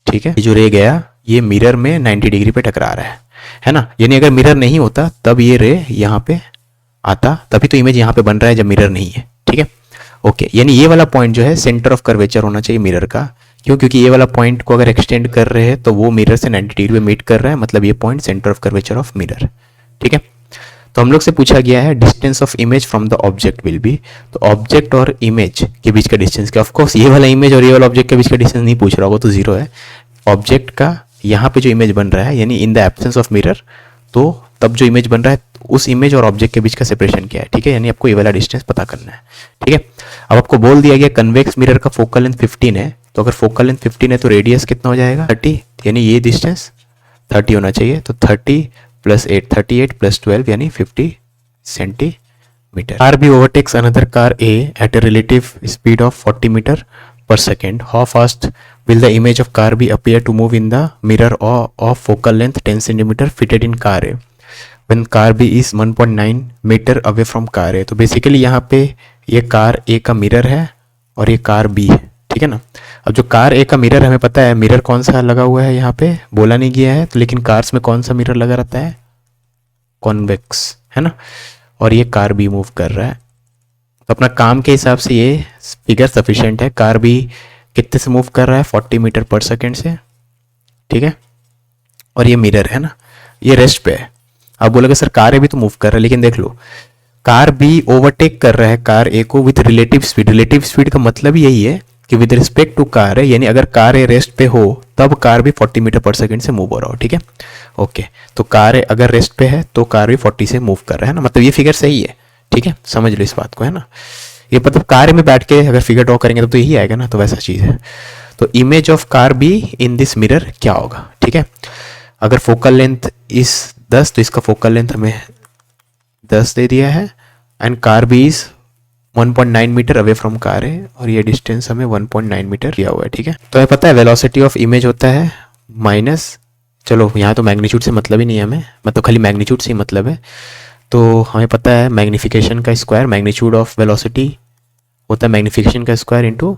ठीक है, ये जो रे गया ये मिरर में 90 डिग्री पे टकरा रहा है ना। यानी अगर मिरर नहीं होता तब ये रे यहाँ पे आता, तभी तो इमेज यहाँ पे बन रहा है जब मिरर नहीं है, ठीक है। ओके, यानी ये वाला पॉइंट जो है सेंटर ऑफ कर्वेचर होना चाहिए मिरर का, क्यों, क्योंकि ये वाला पॉइंट को अगर एक्सटेंड कर रहे हैं तो वो मिरर से 90 डिग्री में मीट कर रहा है, मतलब ये point centre of curvature of mirror, ठीक है। तो हम लोग से पूछा गया है distance of image from the object will be, तो ऑब्जेक्ट और इमेज के बीच का डिस्टेंस क्या, ऑफकोर्स ये वाला इमेज और ये वाला ऑब्जेक्ट के बीच का डिस्टेंस नहीं पूछ रहा होगा, तो 0 है। ऑब्जेक्ट का यहाँ पे जो इमेज बन रहा है, यानी in the absence of mirror, तो तब जो इमेज बन रहा है उस इमेज और ऑब्जेक्ट के बीच का सेपरेशन क्या है, ठीक है, यानी आपको ये वाला डिस्टेंस पता करना है, ठीक है। अब आपको बोल दिया गया कन्वेक्स मिरर का फोकल लेंथ 15 है, तो अगर फोकल लेंथ 15 है तो रेडियस कितना हो जाएगा 30, यानी ये डिस्टेंस 30 होना चाहिए, तो 30 प्लस 8 38 प्लस 12 यानी 50 centimetre. Car B overtakes another car A at a relative speed of 40 metre per second. How fast will the image of car B appear to move in the mirror of focal length 10 cm fitted in car A when car B is 1.9 meter away from car A? तो basically यहाँ पे ये car A का mirror है और ये car B है, ठीक है ना। अब जो कार A का मिरर हमें पता है मिरर कौन सा लगा हुआ है, यहाँ पे बोला नहीं गया है, तो लेकिन कार्स में कौन सा मिरर लगा रहता है, कॉन्वेक्स, है ना। और ये कार B मूव कर रहा है, तो अपना काम के हिसाब से ये फिगर सफिशिएंट है। कार भी कितने से मूव कर रहा है 40 मीटर पर सेकेंड से, ठीक है, और ये मिरर है ना, ये रेस्ट पे है। अब बोलोगे सर कार ए भी तो मूव कर रहा है, लेकिन देख लो कार बी ओवरटेक कर रहा है कार ए को with relative speed. Relative speed का मतलब यही है कि विद रिस्पेक्ट टू कार है, यानी अगर कार ए रेस्ट पे हो तब कार भी 40 मीटर पर सेकेंड से मूव हो रहा हो, ठीक है। ओके, तो कार ए अगर रेस्ट पे है तो कार भी 40 से मूव कर रहा है ना, मतलब ये फिगर सही है, ठीक है, समझ लो इस बात को, है ना। ये मतलब कार में बैठ के अगर फिगर ड्रॉ करेंगे तो यही आएगा ना, तो वैसा चीज़ है। तो image of car be in this mirror क्या होगा, ठीक है। अगर फोकल लेंथ इस 10 तो इसका फोकल लेंथ हमें 10 दे दिया है, and car B is 1.9 metre away from car है, और ये डिस्टेंस हमें 1.9 मीटर दिया हुआ है, ठीक है। तो हमें पता है वेलोसिटी ऑफ इमेज होता है माइनस, चलो यहाँ तो मैग्नीट्यूड से मतलब ही नहीं है हमें, मतलब खाली मैग्नीट्यूड से ही मतलब है। तो हमें पता है मैग्निफिकेशन का स्क्वायर, मैग्नीट्यूड ऑफ वेलोसिटी होता है मैग्निफिकेशन का square into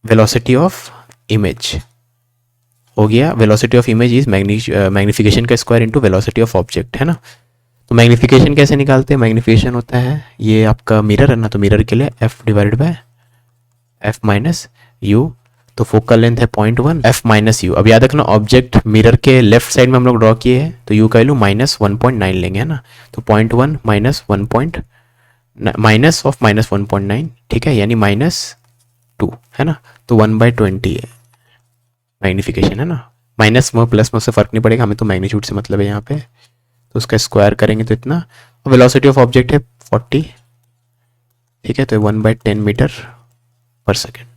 velocity of image हो गया। Velocity of image is magnification का square into velocity of object, है ना। तो मैग्नीफिकेशन कैसे निकालते हैं? मैग्नीफिकेशन होता है ये आपका मिरर है ना, तो मिरर के लिए f divided by f minus you, तो फोकल लेंथ है 0.1 f माइनस यू। अब याद रखना ऑब्जेक्ट मिरर के लेफ्ट साइड में हम लोग ड्रॉ किए हैं, तो u का वैल्यू -1.9 लेंगे है ना, तो 0.1 माइनस 1. माइनस ऑफ -1.9, ठीक है, यानी -2 है ना, तो 1/20 है मैग्नीफिकेशन है ना। माइनस में प्लस में से फर्क नहीं पड़ेगा, हमें तो मैग्नीट्यूड से मतलब है यहाँ पे, तो उसका स्क्वायर करेंगे तो इतना। वेलोसिटी ऑफ ऑब्जेक्ट है 40, ठीक है, तो 1/10 मीटर पर सेकेंड,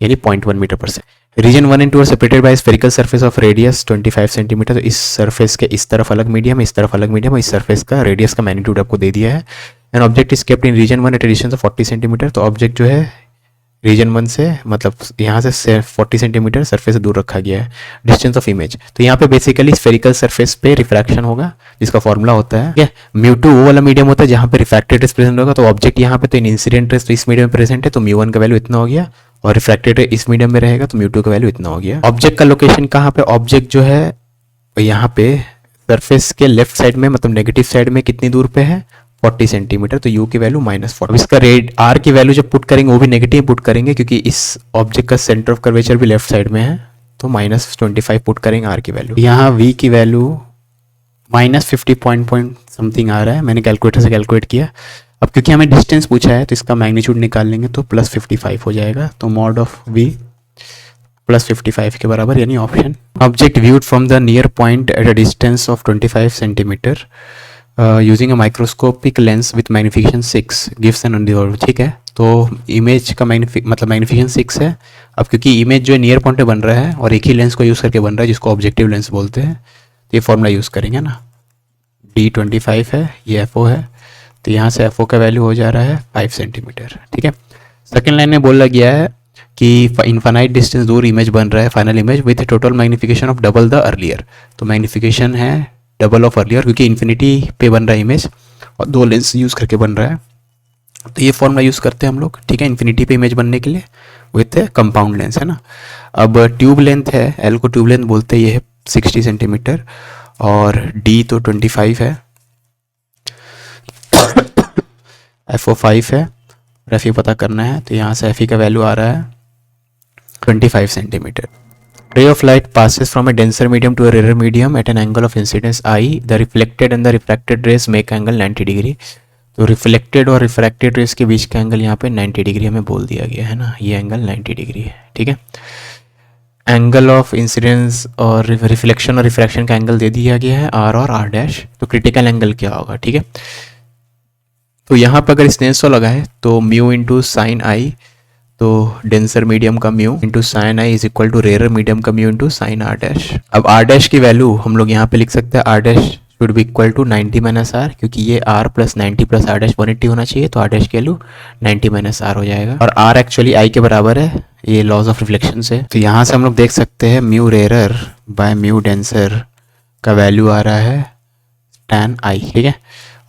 यानी 0.1 मीटर पर second. Region 1 and 2 are separated by spherical surface of radius 25 centimetre. तो इस सरफेस के इस तरफ अलग मीडियम है, इस तरफ अलग मीडियम है, इस सरफेस का रेडियस का मैग्नीट्यूड आपको दे दिया है। And object is kept in region 1 at distance of 40 centimetre. तो ऑब्जेक्ट जो है रीजन 1 से मतलब यहाँ से 40 सेंटीमीटर सरफेस से दूर रखा गया है। डिस्टेंस ऑफ इमेज, तो यहाँ पे बेसिकली स्फेरिकल सरफेस पे रिफ्रैक्शन होगा, जिसका फॉर्मूला होता है ठीक है, μ2 वो वाला मीडियम होता है जहाँ पे रिफ्रैक्टेड रेस प्रेजेंट होगा। तो ऑब्जेक्ट यहाँ पे तो इन इंसिडेंट रेस तो इस मीडियम में प्रेजेंट है, तो μ1 का वैल्यू इतना हो गया, और रिफ्रैक्टेड रे इस मीडियम में रहेगा तो μ2 का वैल्यू इतना हो गया। ऑब्जेक्ट का लोकेशन कहाँ पे? ऑब्जेक्ट जो है यहाँ पे सरफेस के लेफ्ट साइड में, मतलब नेगेटिव साइड में कितनी दूर पे है? 40 सेंटीमीटर, तो u की वैल्यू -40। इसका रेड r की वैल्यू जब पुट करेंगे वो भी नेगेटिव पुट करेंगे, क्योंकि इस ऑब्जेक्ट का सेंटर ऑफ कर्वेचर भी लेफ्ट साइड में है, तो -25 पुट करेंगे r की वैल्यू। यहाँ v की वैल्यू -50 पॉइंट समथिंग आ रहा है, मैंने कैलकुलेटर से कैलकुलेट किया। अब क्योंकि हमें डिस्टेंस पूछा है तो इसका मैग्नीट्यूड निकाल लेंगे, तो +55 हो जाएगा, तो मॉड ऑफ v +55 के बराबर, यानी option. Object viewed from the near point at a distance of 25 centimetre using a microscopic lens with magnification 6 gives an undivided, ठीक है। तो इमेज का मैग्नीफिकेशन 6 है। अब क्योंकि इमेज जो है नियर पॉइंट पे बन रहा है और एक ही लेंस को यूज़ करके बन रहा है जिसको ऑब्जेक्टिव लेंस बोलते हैं, तो ये फॉर्मूला यूज़ करेंगे ना, D25 है, ये FO है, तो यहाँ से FO का वैल्यू हो जा रहा है 5 सेंटीमीटर, ठीक है। सेकेंड लाइन में बोला गया है कि इन्फानाइट डिस्टेंस दूर इमेज बन रहा है, final image with total magnification of double the earlier. तो मैग्नीफिकेशन है डबल ऑफ अर्लियर, क्योंकि इन्फिनिटी पे बन रहा है इमेज और दो लेंस यूज़ करके बन रहा है, तो ये फॉर्मूला यूज़ करते हैं हम लोग, ठीक है, इन्फिनिटी पे इमेज बनने के लिए विथ कंपाउंड लेंस है ना। अब ट्यूब लेंथ है, एल को ट्यूब लेंथ बोलते हैं, ये है 60 सेंटीमीटर, और डी तो 25 है, FO 5 है, एफ पता करना है, तो यहाँ से एफ का वैल्यू आ रहा है 25 centimetre. Ray of light passes from a denser medium to a rarer medium at an angle of incidence I. The reflected and the refracted rays make angle 90 degree. तो रिफ्लेक्टेड और refracted race के बीच का angle यहाँ पे 90 degree हमें बोल दिया गया है ना, ये एंगल 90 डिग्री है, ठीक है। एंगल ऑफ इंसिडेंस और रिफ्लेक्शन और रिफ्रैक्शन का एंगल दे दिया गया है R और R', तो क्रिटिकल एंगल क्या होगा, ठीक है। तो यहाँ पर अगर स्नेल्स लॉ लगाए तो म्यू इंटू साइन आई, तो डेंसर मीडियम का mu into sine I is equal to rarer medium का म्यू इंटू साइन R'। अब R' की वैल्यू हम लोग यहाँ पे लिख सकते हैं, R' should be equal to 90 - R, क्योंकि ये R + 90 + R' 180 होना चाहिए, तो R' की वैल्यू 90 - R हो जाएगा, और R एक्चुअली I के बराबर है, ये लॉज ऑफ रिफ्लेक्शन से। तो यहाँ से हम लोग देख सकते हैं mu rarer by mu denser का वैल्यू आ रहा है tan I, ठीक है,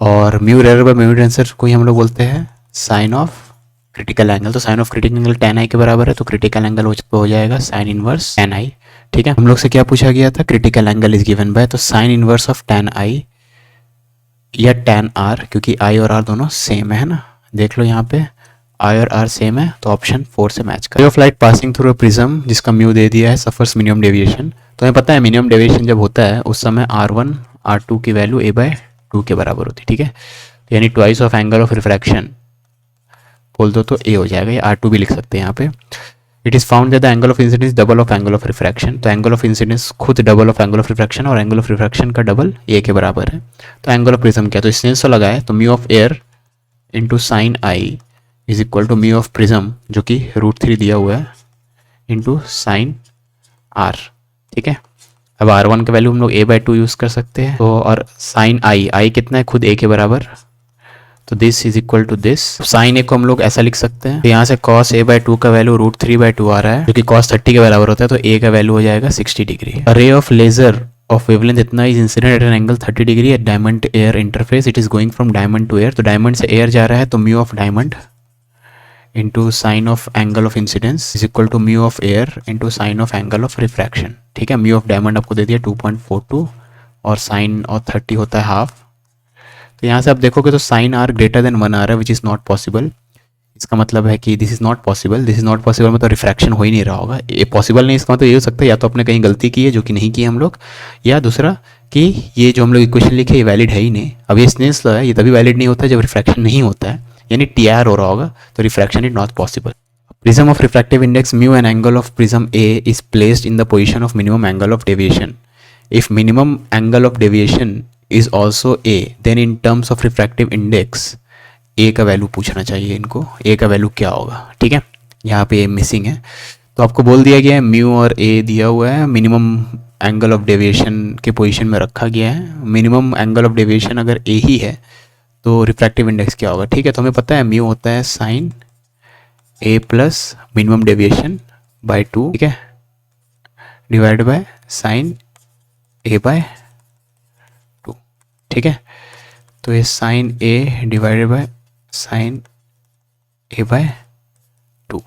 और mu rarer by mu denser को ही हम लोग बोलते हैं साइन ऑफ क्रिटिकल एंगल। तो sine of critical angle tan I के बराबर है, तो क्रिटिकल एंगल हो जाएगा साइन इनवर्स tan I, ठीक है। हम लोग से क्या पूछा गया था, critical angle is given by, तो sine inverse of tan I या tan R, क्योंकि I और R दोनों सेम है ना, देख लो यहाँ पे I और R सेम है, तो ऑप्शन 4 से मैच कर। रे of light passing through a prism जिसका म्यू दे दिया है सफर्स मिनिमम डेविएशन। तो हमें पता है मिनिमम डेविएशन जब होता है उस समय R1 R2 की वैल्यू a/2 के बराबर होती है, ठीक है, यानी twice of angle of refraction बोल दो तो a हो जाएगा, या R2 भी लिख सकते हैं यहाँ पे। It is found that the angle of incidence double of angle of refraction. तो एंगल ऑफ इंसिडेंस खुद double of angle of refraction, और एंगल ऑफ रिफ्रैक्शन का डबल a के बराबर है। तो एंगल ऑफ प्रिज्म क्या, तो स्नेल्स लॉ लगाए तो mu of air into sine I is equal to mu of prism, जो कि √3 दिया हुआ है, इंटू साइन R, ठीक है। अब R1 का वैल्यू हम लोग a/2 यूज़ कर सकते हैं, तो और साइन आई कितना है, खुद a के बराबर, तो this is equal to this. Sine a को हम लोग ऐसा लिख सकते हैं, तो यहाँ से cos a/2 का वैल्यू √3/2 आ रहा है, जो कि cos 30 के बराबर होता है, तो a का वैल्यू हो जाएगा 60 degree. Ray of laser of wavelength इतना is incident at an angle 30 degree at diamond air interface. It is going from diamond to air, तो डायमंड से एयर जा रहा है, तो mu of diamond into sine of angle of incidence is equal to mu of air into sine of angle of refraction, ठीक है। Mu of diamond आपको दे दिया 2.42 और साइन और 30 होता है हाफ। तो यहाँ से आप देखोगे तो साइन आर ग्रेटर देन 1 आ रहा है, विच इज़ नॉट पॉसिबल। इसका मतलब है कि this is not possible, this is not possible मतलब रिफ्रैक्शन हो ही नहीं रहा होगा। ये पॉसिबल नहीं, इसका मतलब ये हो सकता है या तो आपने कहीं गलती की है जो कि नहीं की हम लोग, या दूसरा कि ये जो हम लोग इक्वेशन लिखे ये वैलिड है ही नहीं। अब ये स्नेल्स लॉ है, ये तभी वैलिड नहीं होता है जब रिफ्रैक्शन नहीं होता है, यानी टी आर हो रहा होगा, तो refraction is not possible. Prism of refractive index mu and angle of prism A is placed in the position of minimum angle of deviation. If minimum angle of deviation is also A, then in terms of refractive index A का value पूछना चाहिए इनको, A का value क्या होगा। ठीक है, यहाँ पे A मिसिंग है, तो आपको बोल दिया गया है म्यू और A दिया हुआ है, मिनिमम एंगल ऑफ डेविएशन के पोजीशन में रखा गया है। मिनिमम एंगल ऑफ डेविएशन अगर A ही है तो रिफ्रैक्टिव इंडेक्स क्या होगा। ठीक है, तो हमें पता है म्यू होता है sine A plus minimum deviation by 2, ठीक है, divide by sine A by 2। ठीक है, तो ये sine A divided by sine A by 2।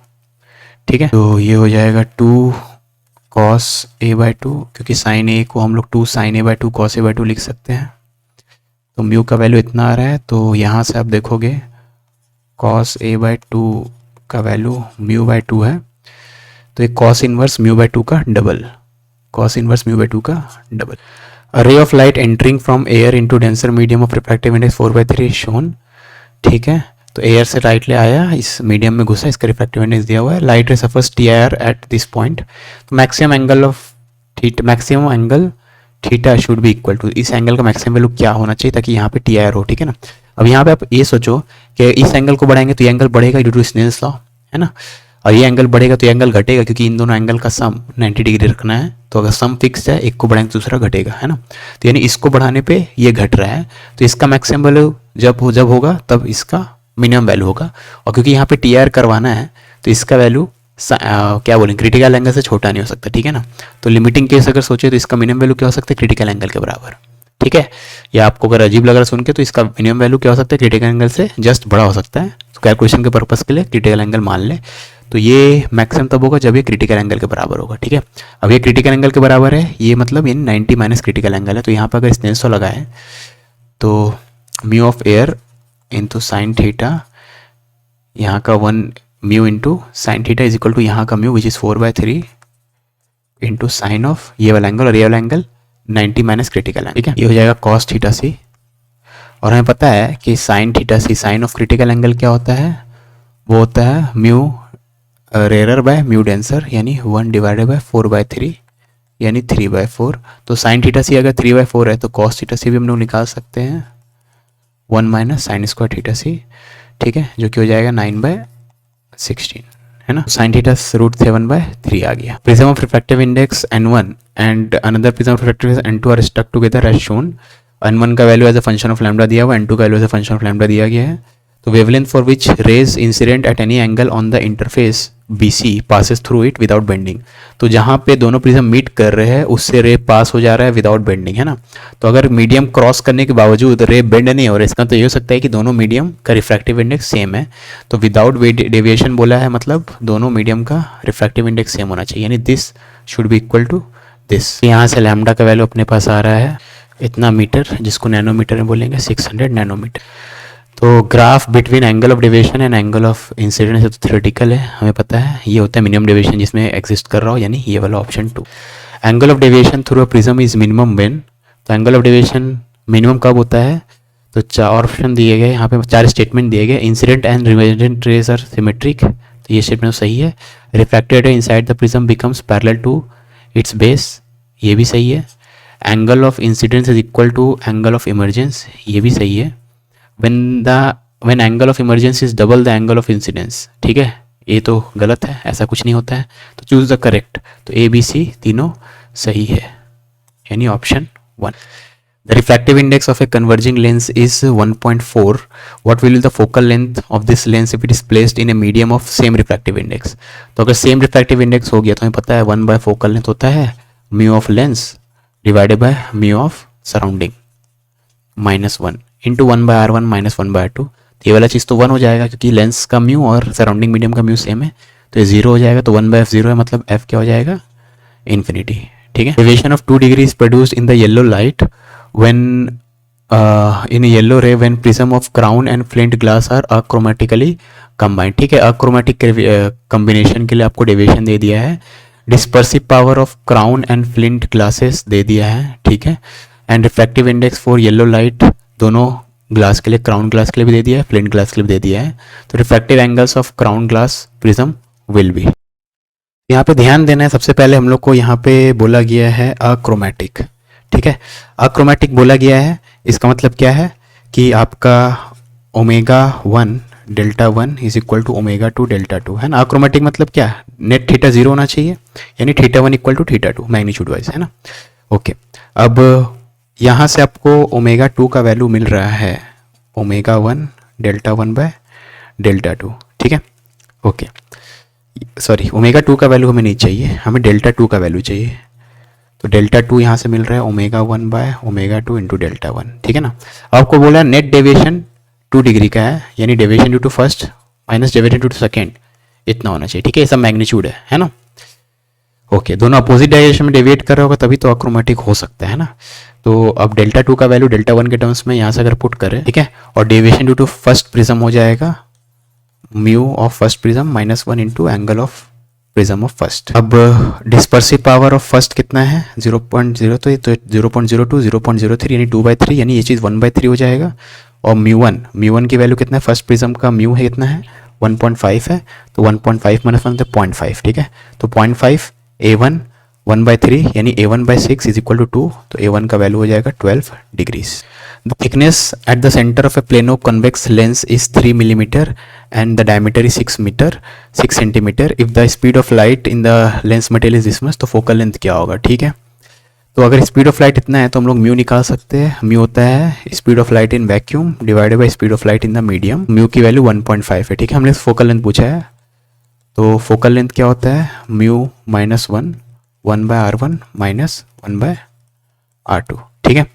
ठीक है, तो ये हो जाएगा 2 कॉस A बाय 2, क्योंकि साइन A को हम लोग 2 sine A by 2 cos A by 2 लिख सकते हैं। तो म्यू का वैल्यू इतना आ रहा है, तो यहाँ से आप देखोगे कॉस A बाय 2 का वैल्यू म्यू बाय 2 है, तो एक कॉस इनवर्स म्यू बाय 2 का double, cos inverse mu by 2 का डबल। अ रे of light entering from air into denser medium of refractive index 4/3 shown. ठीक है, तो एयर से लाइट ले आया, इस मीडियम में घुसा, इसका रिफ्रैक्टिव इंडेक्स दिया हुआ है। Light ray suffers T I R at this point, तो maximum angle theta should be equal to, इस एंगल का मैक्सिमम वैल्यू क्या होना चाहिए ताकि यहाँ पे टी आई आर हो। ठीक है ना, अब यहाँ पे आप ये सोचो कि इस एंगल को बढ़ाएंगे तो ये एंगल बढ़ेगा ड्यू टू स्नेल्स लॉ, है ना, और ये एंगल बढ़ेगा तो ये एंगल घटेगा, क्योंकि इन दोनों एंगल का सम 90 डिग्री रखना है। तो अगर सम फिक्स है, एक को बढ़ाएंगे तो दूसरा घटेगा, है ना, तो यानी इसको बढ़ाने पे ये घट रहा है, तो इसका मैक्सिमम वैल्यू जब होगा तब इसका मिनिमम वैल्यू होगा। और क्योंकि यहाँ पे टी आर करवाना है तो इसका वैल्यू क्या बोलेंगे, क्रिटिकल एंगल से छोटा नहीं हो सकता। ठीक है ना, तो लिमिटिंग केस अगर सोचे तो इसका मिनिमम वैल्यू क्या हो सकता है, क्रिटिकल एंगल के बराबर। ठीक है, या आपको अगर अजीब लग रहा है सुन के, तो इसका मिनिमम वैल्यू क्या हो सकता है, क्रिटिकल एंगल से जस्ट बड़ा हो सकता है। तो कैलकुलेशन के पर्पस के लिए क्रिटिकल एंगल मान ले, तो ये मैक्सिमम तब होगा जब ये क्रिटिकल एंगल के बराबर होगा। ठीक है, अब ये क्रिटिकल एंगल के बराबर है, ये मतलब ये 90 माइनस क्रिटिकल एंगल है। तो यहाँ पर अगर स्नेल्स लॉ लगाए तो mu of air into sine theta, यहाँ का 1 mu into sine theta is equal to यहाँ का mu which is 4/3 into sine of ये वाला एंगल, और ये वाला एंगल 90 माइनस क्रिटिकल एंगल। ठीक है, ये हो जाएगा कॉस थीटा सी, और हमें पता है कि sine theta C, sine of critical angle क्या होता है, वो होता है mu rarer by mu denser, यानी 1 डिवाइडेड बाय 4/3 यानी 3/4। तो साइन थीटा सी अगर 3/4 है तो कॉस थीटा सी भी हम लोग निकाल सकते हैं, 1 माइनस साइन स्क्वायर थीटा सी। ठीक है, जो कि हो जाएगा 9/16, है ना, साइन थीटा √7/3 आ गया। Prism of refractive index n1 and another prism of refractive index n2 are stuck together as shown. n1 का value as a function of lambda दिया हुआ है, n2 का value as a function of lambda दिया गया है। तो wavelength for which rays incident at any angle on the interface BC passes through it without bending, तो जहाँ पे दोनों प्रिज्म मीट कर रहे हैं उससे रे पास हो जा रहा है विदाउट बेंडिंग, है ना। तो अगर मीडियम क्रॉस करने के बावजूद रे बेंड नहीं हो रहा है, इसका तो ये हो सकता है कि दोनों मीडियम का रिफ्रैक्टिव इंडेक्स सेम है। तो विदाउट डेविएशन बोला है, मतलब दोनों मीडियम का रिफ्रैक्टिव इंडेक्स सेम होना चाहिए, यानी this should be equal to this. यहाँ से लैम्डा का वैल्यू अपने पास आ रहा है इतना मीटर, जिसको नैनोमीटर में बोलेंगे 600 नैनोमीटर। तो graph between angle of deviation and angle of incidence है, तो थ्योरेटिकल है, हमें पता है ये होता है मिनिमम डेविएशन जिसमें एग्जिस्ट कर रहा हो, यानी ये वाला option 2। Angle of deviation through a prism is minimum when, तो एंगल ऑफ डेविएशन मिनिमम कब होता है, तो 4 ऑप्शन दिए गए यहाँ पे, 4 स्टेटमेंट दिए गए। Incident and emergent rays are symmetric, तो ये स्टेटमेंट सही है। Refracted inside the prism becomes parallel to its base, ये भी सही है। Angle of incidence is equal to angle of emergence, ये भी सही है। when angle of emergence is double the angle of incidence, ठीक है, ये तो गलत है, ऐसा कुछ नहीं होता है। तो चूज द करेक्ट, तो A B C तीनों सही है, यानी option 1। The refractive index of a converging lens is 1.4. What will be the focal length of this lens if it is placed in a medium of same refractive index? तो अगर same refractive index हो गया तो हमें पता है 1/फोकल length होता है mu of lens divided by mu of surrounding -1 into 1/r1 -1/r2। ये वाला चीज़ तो 1 हो जाएगा क्योंकि लेंस का म्यू और सराउंडिंग मीडियम का म्यू सेम है, तो ये 0 हो जाएगा। तो 1/f 0 है, मतलब f क्या हो जाएगा, इन्फिनिटी। ठीक है। Deviation of 2 degree is produced in the yellow light when in yellow ray when prism of crown and flint glass are achromatically combined. ठीक है, अक्रोमेटिक कॉम्बिनेशन के लिए आपको डेविएशन दे दिया है। Dispersive power of crown and flint glasses दे दिया है। ठीक है, and refractive index for yellow light दोनों ग्लास के लिए, क्राउन ग्लास के लिए भी दे दिया है, फ्लिंट ग्लास के लिए भी दे दिया है। तो refractive angles of crown glass prism will be, यहाँ पे ध्यान देना है। सबसे पहले हम लोग को यहाँ पे बोला गया है अक्रोमेटिक। ठीक है, अक्रोमेटिक बोला गया है, इसका मतलब क्या है कि आपका omega 1 delta 1 is equal to omega 2 delta 2 है ना। अक्रोमेटिक मतलब क्या, नेट थीटा 0 होना चाहिए, यानी theta 1 equal to theta 2 magnitude wise, है ना। ओके, अब यहाँ से आपको ओमेगा 2 का वैल्यू मिल रहा है ओमेगा 1 डेल्टा 1 बाय डेल्टा 2। ठीक है, ओके, सॉरी ओमेगा 2 का वैल्यू हमें नहीं चाहिए, हमें डेल्टा 2 का वैल्यू चाहिए। तो डेल्टा 2 यहाँ से मिल रहा है omega 1 by omega 2 into delta 1। ठीक है ना। आपको बोला नेट डेविएशन 2 डिग्री का है, यानी deviation due to first minus deviation due to second इतना होना चाहिए। ठीक है, ये सब मैग्नीट्यूड है ना। ओके, दोनों अपोजिट डायरेक्शन में डेविएट कर रहा होगा तभी तो अक्रोमेटिक हो सकता है ना। तो अब डेल्टा 2 का वैल्यू डेल्टा 1 के टर्म्स में यहाँ से अगर पुट करें, ठीक है, और deviation due to first prism हो जाएगा mu of first prism -1 into angle of prism of first. अब डिस्पर्सिव पावर ऑफ फर्स्ट कितना है 0.0, तो 0.02 0.03 यानी 2/3, यानी ये चीज़ 1/3 हो जाएगा। और म्यू वन की वैल्यू कितना है, फर्स्ट प्रिज्म का म्यू है कितना है 1.5 है, तो 1.5 माइनस 1 तो 0.5। ठीक है, तो 0.5 A1 1/3 यानी A1/6 इज इक्वल टू 2, तो A1 का वैल्यू हो जाएगा 12 degrees. The thickness at the centre of a plano convex lens is 3 millimetre and the diameter is 6 centimetre. If the speed of light in the lens material is this much, तो focal length क्या होगा। ठीक है, तो अगर speed of light इतना है तो हम लोग म्यू निकाल सकते हैं। म्यू होता है speed of light in vacuum divided by speed of light in the medium. Mu की वैल्यू 1.5 है। ठीक है, हमने फोकल लेंथ पूछा है, तो फोकल लेंथ क्या होता है म्यू -1 माइनस 1/r2। ठीक है,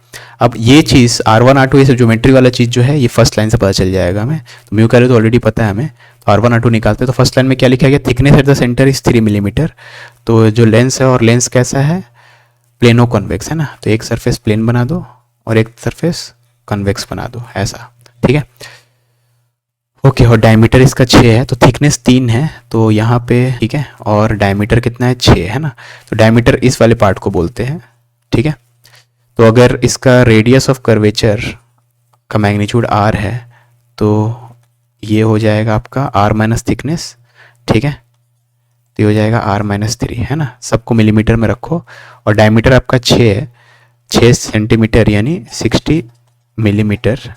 अब ये चीज़ R1 R2 ये सब ज्योमेट्री वाला चीज़ जो है ये फर्स्ट लाइन से पता चल जाएगा हमें। तो म्यू का तो ऑलरेडी पता है हमें, तो R1 R2 निकालते हैं। तो फर्स्ट लाइन में क्या लिखा गया, thickness at the centre is 3 millimetre. तो जो लेंस है, और लेंस कैसा है प्लेनो कॉन्वेक्स है ना, तो एक सरफेस प्लेन बना दो और एक सरफेस कॉन्वेक्स बना दो ऐसा। ठीक है, ओके, और डायमीटर इसका 6 है, तो थिकनेस 3 है तो यहाँ पे, ठीक है, और डायमीटर कितना है 6 है ना, तो डायमीटर इस वाले पार्ट को बोलते हैं। ठीक है, तो अगर इसका रेडियस ऑफ कर्वेचर का मैग्नीट्यूड r है तो ये हो जाएगा आपका r माइनस थिकनेस। ठीक है, तो ये हो जाएगा r-3 है ना, सबको मिलीमीटर में रखो, और डायमीटर आपका 6 है, 6 सेंटीमीटर यानी 60 मिलीमीटर। तो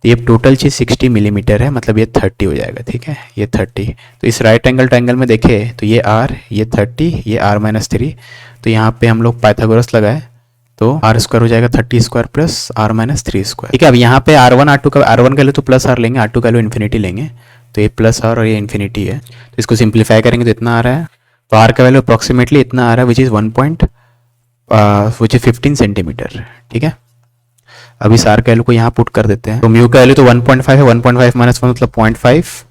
ये टोटल चीज़ 60 मिलीमीटर है, मतलब ये 30 हो जाएगा। ठीक है, ये 30, तो इस राइट एंगल ट्रायंगल में देखें तो ये r, ये 30, ये r-3, तो यहाँ पे हम लोग पाइथागोरस लगाए तो r² हो जाएगा 30² प्लस r-3²। ठीक है, अब यहाँ पे R1 R2 का R1 का लो तो प्लस r लेंगे, R2 का लो इन्फिनिटी लेंगे, तो ये प्लस r और ये इन्फिनिटी है, तो इसको सिंप्लीफाई करेंगे तो इतना आ रहा है। तो r का वैल्यू अप्रॉक्सीमेटली इतना आ रहा है विच इज 15 सेंटीमीटर। ठीक है, अब इस r का वैल्यू को यहाँ पुट कर देते हैं, तो म्यू का वैल्यू तो 1.5 है, 1.5 माइनस 1 मतलब 0.5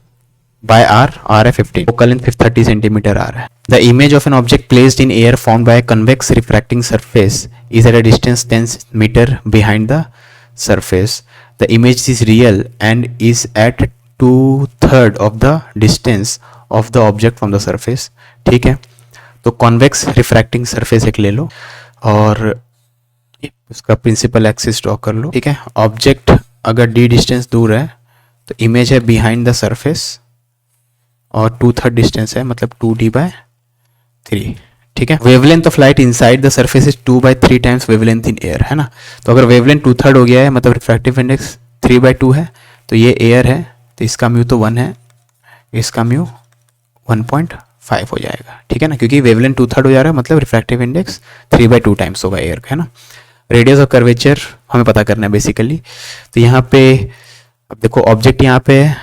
बाय r है 15, फोकल लेंथ 30 सेंटीमीटर आ रहा है। The image of an object placed in air found by convex refracting surface is at a distance 10 metre behind the surface. The image is real and is at 2/3 of the distance of the object from the surface. ठीक है, तो convex refracting surface एक ले लो और उसका principal axis draw कर लो। ठीक है, ऑब्जेक्ट अगर d डिस्टेंस दूर है तो इमेज है बिहाइंड द सरफेस, और 2/3 डिस्टेंस है मतलब 2d/3। ठीक है, wavelength of light inside the surface is 2/3 times wavelength in air है ना। तो अगर वेवलेंथ 2/3 हो गया है मतलब रिफ्रैक्टिव इंडेक्स 3/2 है, तो ये एयर है तो इसका म्यू तो 1 है, इसका म्यू 1.5 हो जाएगा। ठीक है ना, क्योंकि वेवलेंथ 2/3 हो जा रहा है मतलब रिफ्रैक्टिव इंडेक्स 3/2 टाइम्स होगा एयर का, है ना। रेडियस ऑफ कर्वेचर हमें पता करना है बेसिकली, तो यहाँ पे अब देखो ऑब्जेक्ट यहाँ पे है,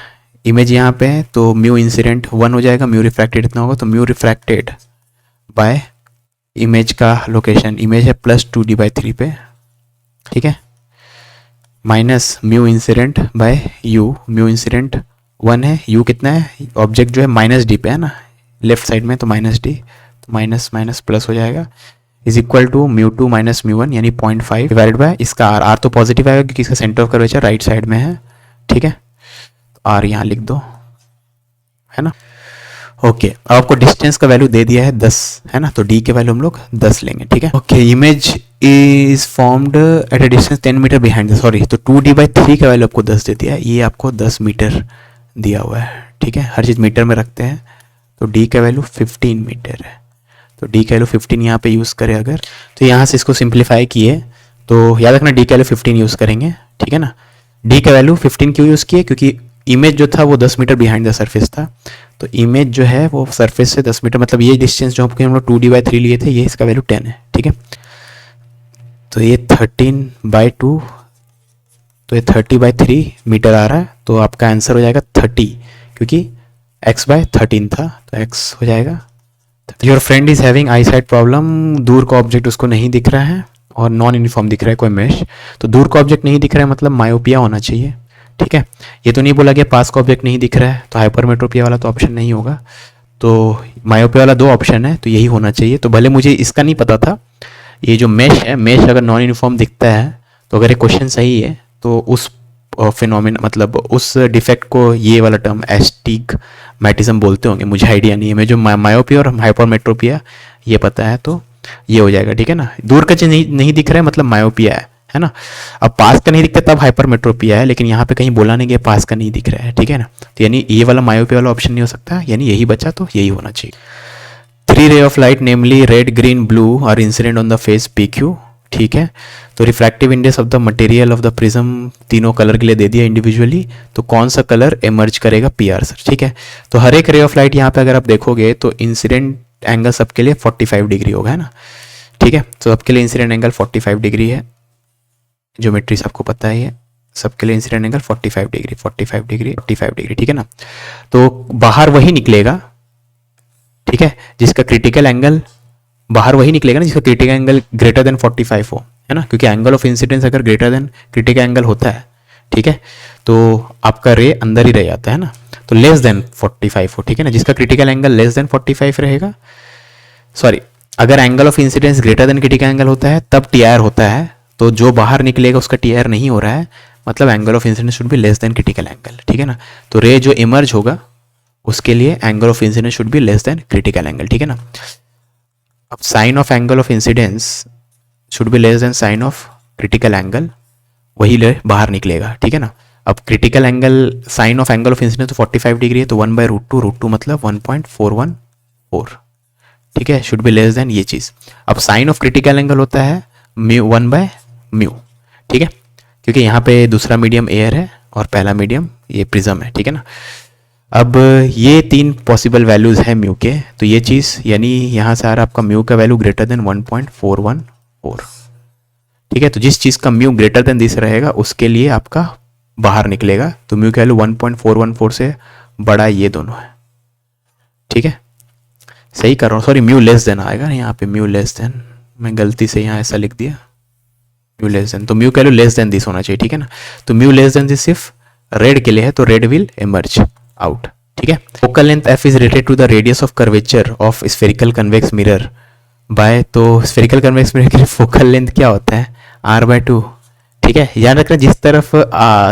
इमेज यहाँ पे है, तो म्यू इंसिडेंट 1 हो जाएगा, म्यू रिफ्रैक्टेड इतना होगा, तो म्यू रिफ्रैक्टेड बाय इमेज का लोकेशन, इमेज है प्लस 2d/3 पे। ठीक है, minus mu incident by u, mu incident 1 है, यू कितना है, ऑब्जेक्ट जो है -d पे है ना लेफ्ट साइड में, तो -d, तो माइनस माइनस प्लस हो जाएगा, इज इक्वल टू μ2 माइनस μ1 यानी 0.5 डिवाइडेड बाय इसका r तो पॉजिटिव आएगा क्योंकि इसका centre of curvature right side में है, ठीक है, r यहाँ लिख दो, है ना। ओके, अब आपको डिस्टेंस का वैल्यू दे दिया है 10, है ना, तो d के वैल्यू हम लोग 10 लेंगे, ठीक है। Okay, image is formed at a distance 10 metre behind, sorry, तो 2d/3 का वैल्यू आपको 10 दे दिया है, ये आपको 10 मीटर दिया हुआ है, ठीक है, हर चीज़ मीटर में रखते हैं, तो d का वैल्यू 15 मीटर है, तो d का वैल्यू 15 यहाँ पे यूज़ करें अगर, तो यहाँ से इसको सिंप्लीफाई किए तो याद रखना d का वैल्यू 15 यूज़ करेंगे, ठीक है ना। d का वैल्यू 15 क्यों यूज़ किए, क्योंकि इमेज जो था वो 10 मीटर बिहाइंड द सरफेस था, तो इमेज जो है वो सरफेस से 10 मीटर, मतलब ये डिस्टेंस जो हम लोग 2d/3 लिए थे, ये इसका वैल्यू 10 है, ठीक है। तो ये 13/2, तो ये 30/3 मीटर आ रहा है, तो आपका आंसर हो जाएगा 30, क्योंकि x/13 था, तो x हो जाएगा। Your friend is having I site problem, दूर का ऑब्जेक्ट उसको नहीं दिख रहा है और नॉन यूनिफॉर्म दिख रहा है कोई मेश, तो दूर का ऑब्जेक्ट नहीं दिख रहा है मतलब मायोपिया होना चाहिए, ठीक है। ये तो नहीं बोला गया पास का ऑब्जेक्ट नहीं दिख रहा है, तो हाइपरमेट्रोपिया वाला तो ऑप्शन नहीं होगा, तो मायोपिया वाला 2 ऑप्शन है, तो यही होना चाहिए। तो भले मुझे इसका नहीं पता था, ये जो मेश है, मेश अगर नॉन यूनिफॉर्म दिखता है तो अगर ये क्वेश्चन सही है तो उस फिनोमिना मतलब उस डिफेक्ट को ये वाला टर्म एस्टिग्मैटिज्म बोलते होंगे, मुझे आइडिया नहीं है। मैं जो मायोपिया और हाइपरमेट्रोपिया ये पता है, तो ये हो जाएगा, ठीक है ना। दूर का चीज नहीं दिख रहा है मतलब मायोपिया है ना। अब पास का नहीं दिखता तब हाइपरमेट्रोपिया है, लेकिन यहाँ पे कहीं बोला नहीं गया पास का नहीं दिख रहा है, ठीक है ना। तो यानी ये वाला मायोपिया वाला ऑप्शन नहीं हो सकता, यानी यही बचा, तो यही होना चाहिए। 3 ray of light namely red, green, blue are incident on the face PQ, ठीक है। तो refractive index of the material of the prism तीनों कलर के लिए दे दिया इंडिविजुअली, तो कौन सा कलर इमर्ज करेगा PR सर, ठीक है। तो हर एक रे ऑफ लाइट यहाँ पे अगर आप देखोगे तो इंसिडेंट एंगल सबके लिए 45 डिग्री होगा, है ना, ठीक है। तो सबके लिए इंसिडेंट एंगल 45 डिग्री है, ज्योमेट्री सबको पता है, ये सबके लिए incident angle 45 degree 45 degree 45 degree, ठीक है ना। तो बाहर वही निकलेगा, ठीक है, जिसका क्रिटिकल एंगल बाहर वही निकलेगा ना जिसका क्रिटिकल एंगल ग्रेटर देन 45 हो, है ना, क्योंकि एंगल ऑफ इंसिडेंस अगर ग्रेटर देन क्रिटिकल एंगल होता है, ठीक है, तो आपका रे अंदर ही रह जाता है ना, तो लेस देन 45 हो, ठीक है ना, जिसका क्रिटिकल एंगल लेस देन 45 रहेगा, सॉरी, अगर angle of incidence greater than critical angle होता है तब TR होता है, तो जो बाहर निकलेगा उसका TR नहीं हो रहा है, मतलब angle of incidence should be less than critical angle, ठीक है ना। तो रे जो इमर्ज होगा उसके लिए angle of incidence should be less than critical angle, ठीक है ना। अब sine of angle of incidence should be less than sine of critical angle, वही ले बाहर निकलेगा, ठीक है ना। अब critical angle sine of angle of incidence तो 45 डिग्री है, तो 1/√2, √2 मतलब 1.414, ठीक है, शुड बी लेस देन ये चीज़। अब साइन ऑफ क्रिटिकल एंगल होता है 1/μ, ठीक है, क्योंकि यहाँ पे दूसरा मीडियम एयर है और पहला मीडियम ये प्रिज्म है, ठीक है ना। अब ये 3 पॉसिबल वैल्यूज़ हैं म्यू के, तो ये चीज़ यानी यहाँ से आ रहा है आपका म्यू का वैल्यू ग्रेटर देन 1.414, ठीक है। तो जिस चीज़ का म्यू ग्रेटर देन दिस रहेगा उसके लिए आपका बाहर निकलेगा, तो म्यू का वैल्यू 1.414 से बड़ा ये दोनों है, ठीक है, सही कर रहा हूँ, सॉरी म्यू लेस देन आएगा ना यहाँ पे, म्यू लेस देन, मैं गलती से यहाँ ऐसा लिख दिया, म्यू लेस देन, तो म्यू का वैल्यू लेस देन दिस होना चाहिए, ठीक है ना। तो म्यू लेस देन दिस सिर्फ रेड के लिए है, तो रेड विल इमर्ज आउट, ठीक है। Focal length F is related to the radius of curvature of spherical convex mirror by, तो स्फेरिकल कन्वेक्स मिरर के लिए फोकल लेंथ क्या होता है R/2, ठीक है। याद रखना जिस तरफ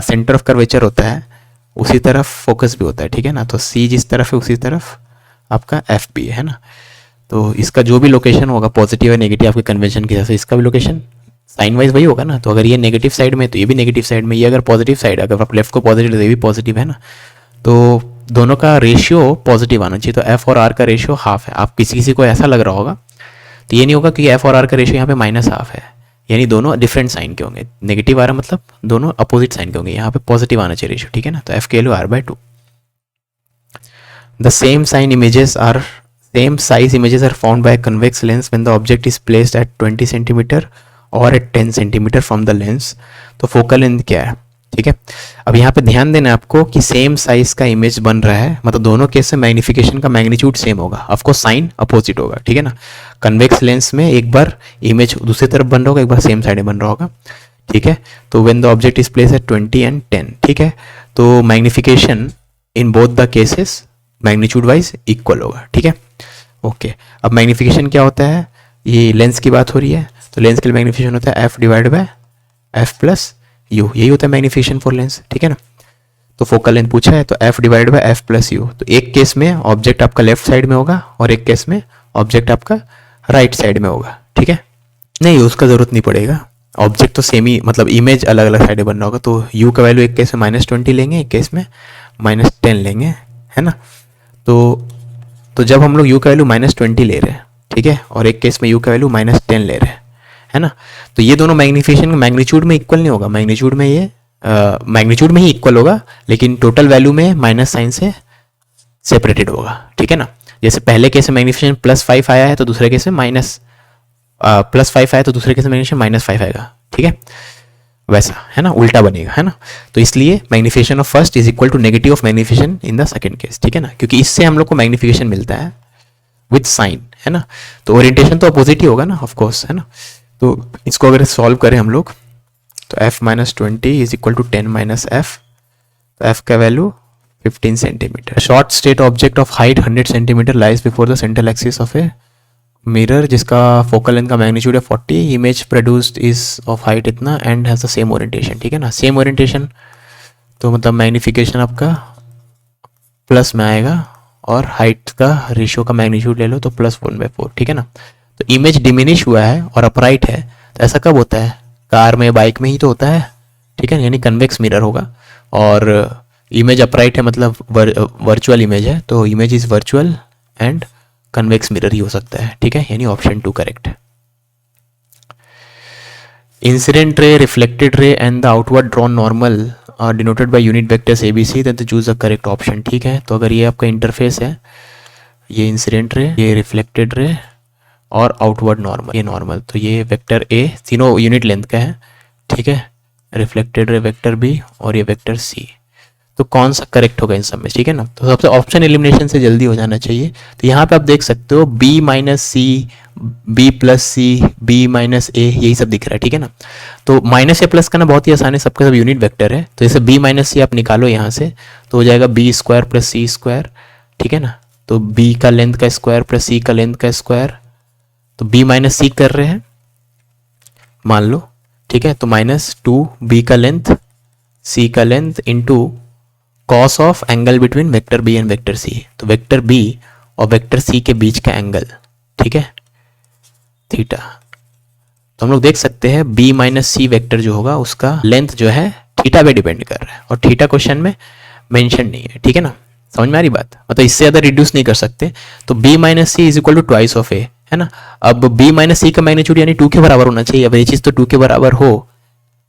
सेंटर ऑफ कर्वेचर होता है उसी तरफ फोकस भी होता है, ठीक है ना। तो C जिस तरफ है उसी तरफ आपका F भी है ना। तो इसका जो भी लोकेशन होगा पॉजिटिव या नेगेटिव आपके कन्वेंशन के हिसाब से इसका भी लोकेशन साइन वाइज वही होगा ना। तो अगर ये नेगेटिव साइड में तो ये भी नेगेटिव साइड में, ये अगर पॉजिटिव साइड अगर आप लेफ्ट को पॉजिटिव तो ये भी पॉजिटिव है ना, तो दोनों का रेशियो पॉजिटिव आना चाहिए। तो F और R का रेशियो हाफ है। आप किसी को ऐसा लग रहा होगा तो ये नहीं होगा क्योंकि F और R का रेशियो यहाँ पे -½ है, यानी दोनों डिफरेंट साइन के होंगे। नेगेटिव आ रहा मतलब दोनों अपोजिट साइन के होंगे, यहाँ पे पॉजिटिव आना चाहिए रेशियो, ठीक है ना। तो F के value R/2। The same size images are found by convex lens when the object is placed at 20 centimetre और at 10 centimetre from the lens. तो फोकल लेंथ क्या है, ठीक है। अब यहाँ पे ध्यान देना आपको कि सेम साइज का इमेज बन रहा है, मतलब दोनों केस में मैग्निफिकेशन का मैग्नीट्यूड सेम होगा, ऑफकोर्स साइन अपोजिट होगा, ठीक है ना। कन्वेक्स लेंस में एक बार इमेज दूसरी तरफ बन रहा होगा, एक बार सेम साइड में बन रहा होगा, ठीक है। तो when the object is placed at 20 and 10, ठीक है, तो magnification in both the cases magnitude wise equal होगा, ठीक है। ओके, अब मैग्निफिकेशन क्या होता है, ये लेंस की बात हो रही है, तो लेंस के लिए मैग्नीफिकेशन होता है F divide by F plus you, यही होता है मैग्नीफिकेशन फॉर लेंस, ठीक है ना। तो फोकल लेंथ पूछा है तो F divide by F plus you, तो एक केस में ऑब्जेक्ट आपका लेफ्ट साइड में होगा और एक केस में ऑब्जेक्ट आपका राइट साइड में होगा, ठीक है। नहीं, उसका ज़रूरत नहीं पड़ेगा, ऑब्जेक्ट तो सेम ही, मतलब इमेज अलग अलग साइड में बनना होगा। तो यू का वैल्यू एक केस में -20 लेंगे, एक केस में -10 लेंगे, है ना। तो जब हम लोग यू का वैल्यू -20 ले रहे हैं, ठीक है, और एक केस में यू का वैल्यू -10 ले रहे हैं, है ना, तो ये दोनों मैग्नीफिकेशन मैग्नीट्यूड में इक्वल नहीं होगा, मैग्नीट्यूड में ये मैग्नीट्यूड में ही इक्वल होगा, लेकिन टोटल वैल्यू में माइनस साइन से सेपरेटेड होगा, ठीक है ना। जैसे पहले केस में मैग्नीफिकेशन +5 आया है तो दूसरे केस में +5 आया तो दूसरे केस में मैग्नीफिकेशन -5 आएगा, ठीक है, वैसा, है ना, उल्टा बनेगा, है ना। तो इसलिए magnification of first is equal to negative of magnification in the second case, ठीक है ना, क्योंकि इससे हम लोग को मैग्नीफिकेशन मिलता है विद साइन, है ना। तो ओरिएंटेशन तो अपोजिट ही होगा ना, ऑफ कोर्स, है ना। तो इसको अगर सॉल्व करें हम लोग तो f -20 is equal to 10 - f, तो f का value 15 centimetre. Short straight object of height 100 centimetre lies before the central axis of a mirror जिसका फोकल लेंथ का मैग्नीट्यूड है 40, image produced is of height इतना and has the same orientation, ठीक है ना। Same orientation तो मतलब magnification आपका प्लस में आएगा और हाइट का रेशियो का मैग्नीट्यूड ले लो तो +1/4, ठीक है ना। तो इमेज डिमिनिश हुआ है और अपराइट है, तो ऐसा कब होता है, कार में बाइक में ही तो होता है, ठीक है, यानी कन्वेक्स मिरर होगा। और इमेज अपराइट है मतलब वर्चुअल इमेज है, तो image is virtual and convex mirror ही हो सकता है, ठीक है, यानी ऑप्शन 2 करेक्ट है। Incident ray, reflected ray and the outward drawn normal are denoted by unit vectors ABC, then choose the correct option, ठीक है। तो अगर ये आपका इंटरफेस है, ये इंसिडेंट रे, ये रिफ्लेक्टेड रे और आउटवर्ड नॉर्मल, ये नॉर्मल, तो ये वेक्टर A तीनों यूनिट लेंथ का है, ठीक है, रिफ्लेक्टेड रे वेक्टर B और ये वेक्टर C। तो कौन सा करेक्ट होगा इन सब में, ठीक है ना। तो सबसे ऑप्शन एलिमिनेशन से जल्दी हो जाना चाहिए। तो यहाँ पे आप देख सकते हो B - C, B + C, B - A, यही सब दिख रहा है, ठीक है ना। तो -A+ का ना बहुत ही आसान है, सबके सब यूनिट वेक्टर है, तो जैसे B - C आप निकालो यहाँ से तो हो जाएगा B² + C², ठीक है ना। तो B का लेंथ का स्क्वायर + C का लेंथ का स्क्वायर, तो B - C कर रहे हैं मान लो, ठीक है, तो -2 B का लेंथ C का length into cos of angle between vector B and vector C, तो वेक्टर B और वेक्टर C के बीच का एंगल, ठीक है, थीटा। तो हम लोग देख सकते हैं B - C वेक्टर जो होगा उसका लेंथ जो है थीटा पे डिपेंड कर रहा है और थीटा क्वेश्चन में मेंशन नहीं है, ठीक है ना। समझ में आ रही बात, मतलब इससे ज़्यादा रिड्यूस नहीं कर सकते। तो B - C is equal to twice of A, है ना। अब B - C का मैग्नीट्यूड यानी 2 के बराबर होना चाहिए। अब ये चीज़ तो 2 के बराबर हो,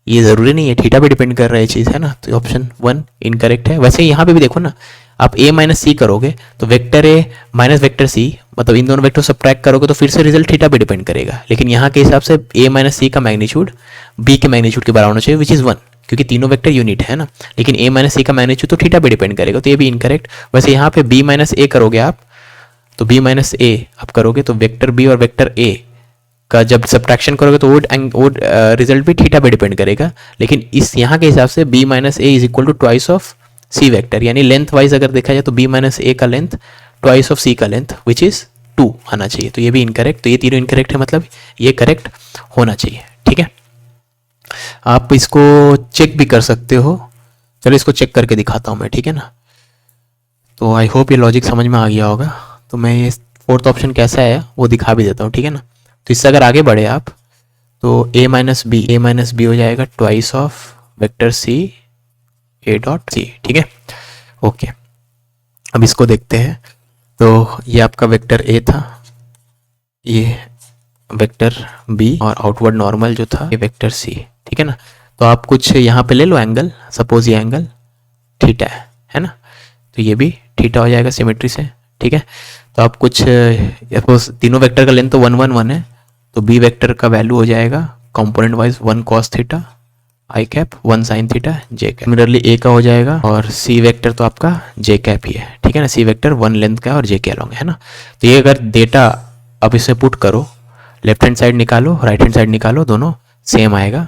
ये ज़रूरी नहीं है, थीटा पे डिपेंड कर रहा है चीज़, है ना। तो ऑप्शन 1 इनकरेक्ट है। वैसे यहाँ पे भी देखो ना, आप A - C करोगे तो vector A minus vector C, मतलब इन दोनों वेक्टर सब्ट्रैक्ट करोगे तो फिर से रिजल्ट थीटा पे डिपेंड करेगा। लेकिन यहाँ के हिसाब से A - C का मैग्नीट्यूड B के मैग्नीट्यूड के बराबर होना चाहिए, विच इज़ 1, क्योंकि तीनों वेक्टर यूनिट है ना। लेकिन A - C का मैग्नीट्यूड तो थीटा पे डिपेंड करेगा, तो ये भी इनकरेक्ट। वैसे यहाँ पे B - A करोगे आप, तो B - A आप करोगे तो वेक्टर B और वेक्टर A का जब सब्ट्रैक्शन करोगे तो वो रिजल्ट भी थीटा पे डिपेंड करेगा। लेकिन इस यहाँ के हिसाब से B - A is equal to twice of C vector, यानी लेंथ वाइज अगर देखा जाए तो B - A का लेंथ ट्वाइस ऑफ C का लेंथ विच इज़ 2 आना चाहिए। तो ये भी इनकरेक्ट, तो ये तीनों इनकरेक्ट है, मतलब ये करेक्ट होना चाहिए, ठीक है। आप इसको चेक भी कर सकते हो, चलो इसको चेक करके दिखाता हूँ मैं, ठीक है ना। तो आई होप ये लॉजिक समझ में आ गया होगा। तो मैं ये 4th ऑप्शन कैसा है वो दिखा भी देता हूँ, ठीक है ना। तो इससे अगर आगे बढ़े आप तो A - B हो जाएगा twice of vector C A.C, ठीक है, ओके। अब इसको देखते हैं। तो ये आपका वेक्टर A था, ये वेक्टर B और आउटवर्ड नॉर्मल जो था ये वेक्टर C, ठीक है ना। तो आप कुछ यहाँ पे ले लो एंगल, सपोज ये एंगल थीटा है ना, तो ये भी थीटा हो जाएगा सिमेट्री से, ठीक है। तो आप कुछ सपोज तीनों वेक्टर का लेंथ तो 1 1 1 है, तो B वेक्टर का वैल्यू हो जाएगा component wise 1 cos theta I cap 1 sin theta J cap. Similarly A का हो जाएगा और C वेक्टर तो आपका J कैप ही है, ठीक है ना। C वेक्टर 1 लेंथ का और J के अलॉन्ग है ना। तो ये अगर डेटा अब इसे पुट करो, लेफ्ट हैंड साइड निकालो राइट हैंड साइड निकालो, दोनों सेम आएगा।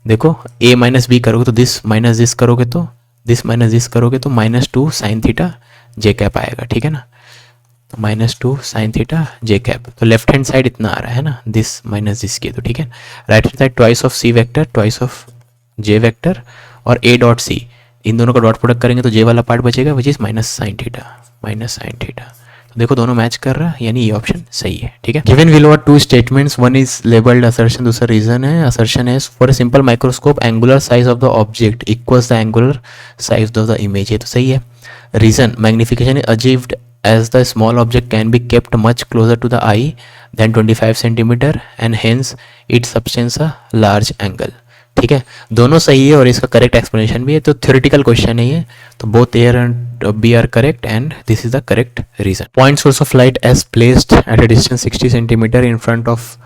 देखो A - B करोगे तो दिस माइनस दिस करोगे तो दिस माइनस दिस करोगे तो -2 sin थीटा J कैप आएगा, ठीक है ना। -2 साइन थीटा जे कैप। तो लेफ्ट हैंड साइड इतना आ रहा है ना, दिस माइनस दिस के, तो ठीक है। Right hand side twice of C vector twice of J vector और ए डॉट सी, इन दोनों का डॉट प्रोडक्ट करेंगे तो जे वाला पार्ट बचेगा which is minus sine theta. तो देखो दोनों मैच कर रहा है, यानी ये ऑप्शन सही है, ठीक है। Given below are two statements, one is labelled assertion, दूसरा रीजन है। असर्शन है for a simple microscope angular size of the object equals the angular size of the image, है तो सही है। Reason magnification is achieved as the small object can be kept much closer to the eye than 25 centimeter and hence it subtends a large angle, ठीक है। दोनों सही है और इसका करेक्ट एक्सप्लेनेशन भी है। तो थ्योरेटिकल क्वेश्चन है ये, तो both A and B are correct and this is the correct reason. Point source of light as placed at a distance 60 centimetre in front of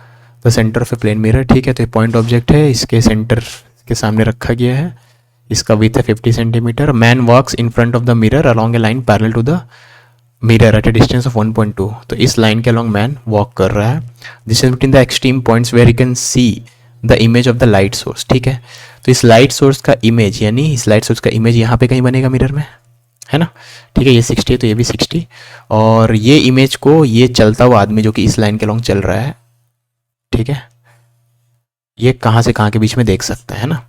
the centre of a plane mirror, ठीक है। तो ये point object है, इसके centre के सामने रखा गया है, इसका विड्थ है 50 centimetre. Man walks in front of the mirror along a line parallel to the mirror at a distance of 1.2, तो इस लाइन के अलॉन्ग मैन वॉक कर रहा है। This is between the extreme points where you can see the image of the light source, ठीक है। तो इस लाइट सोर्स का इमेज, यानी इस लाइट सोर्स का इमेज यहाँ पे कहीं बनेगा मिरर में, है ना, ठीक है। ये 60 है तो ये भी 60, और ये इमेज को ये चलता हुआ आदमी जो कि इस लाइन के अलॉन्ग चल रहा है, ठीक है, ये कहाँ से कहाँ के बीच में देख सकता है ना।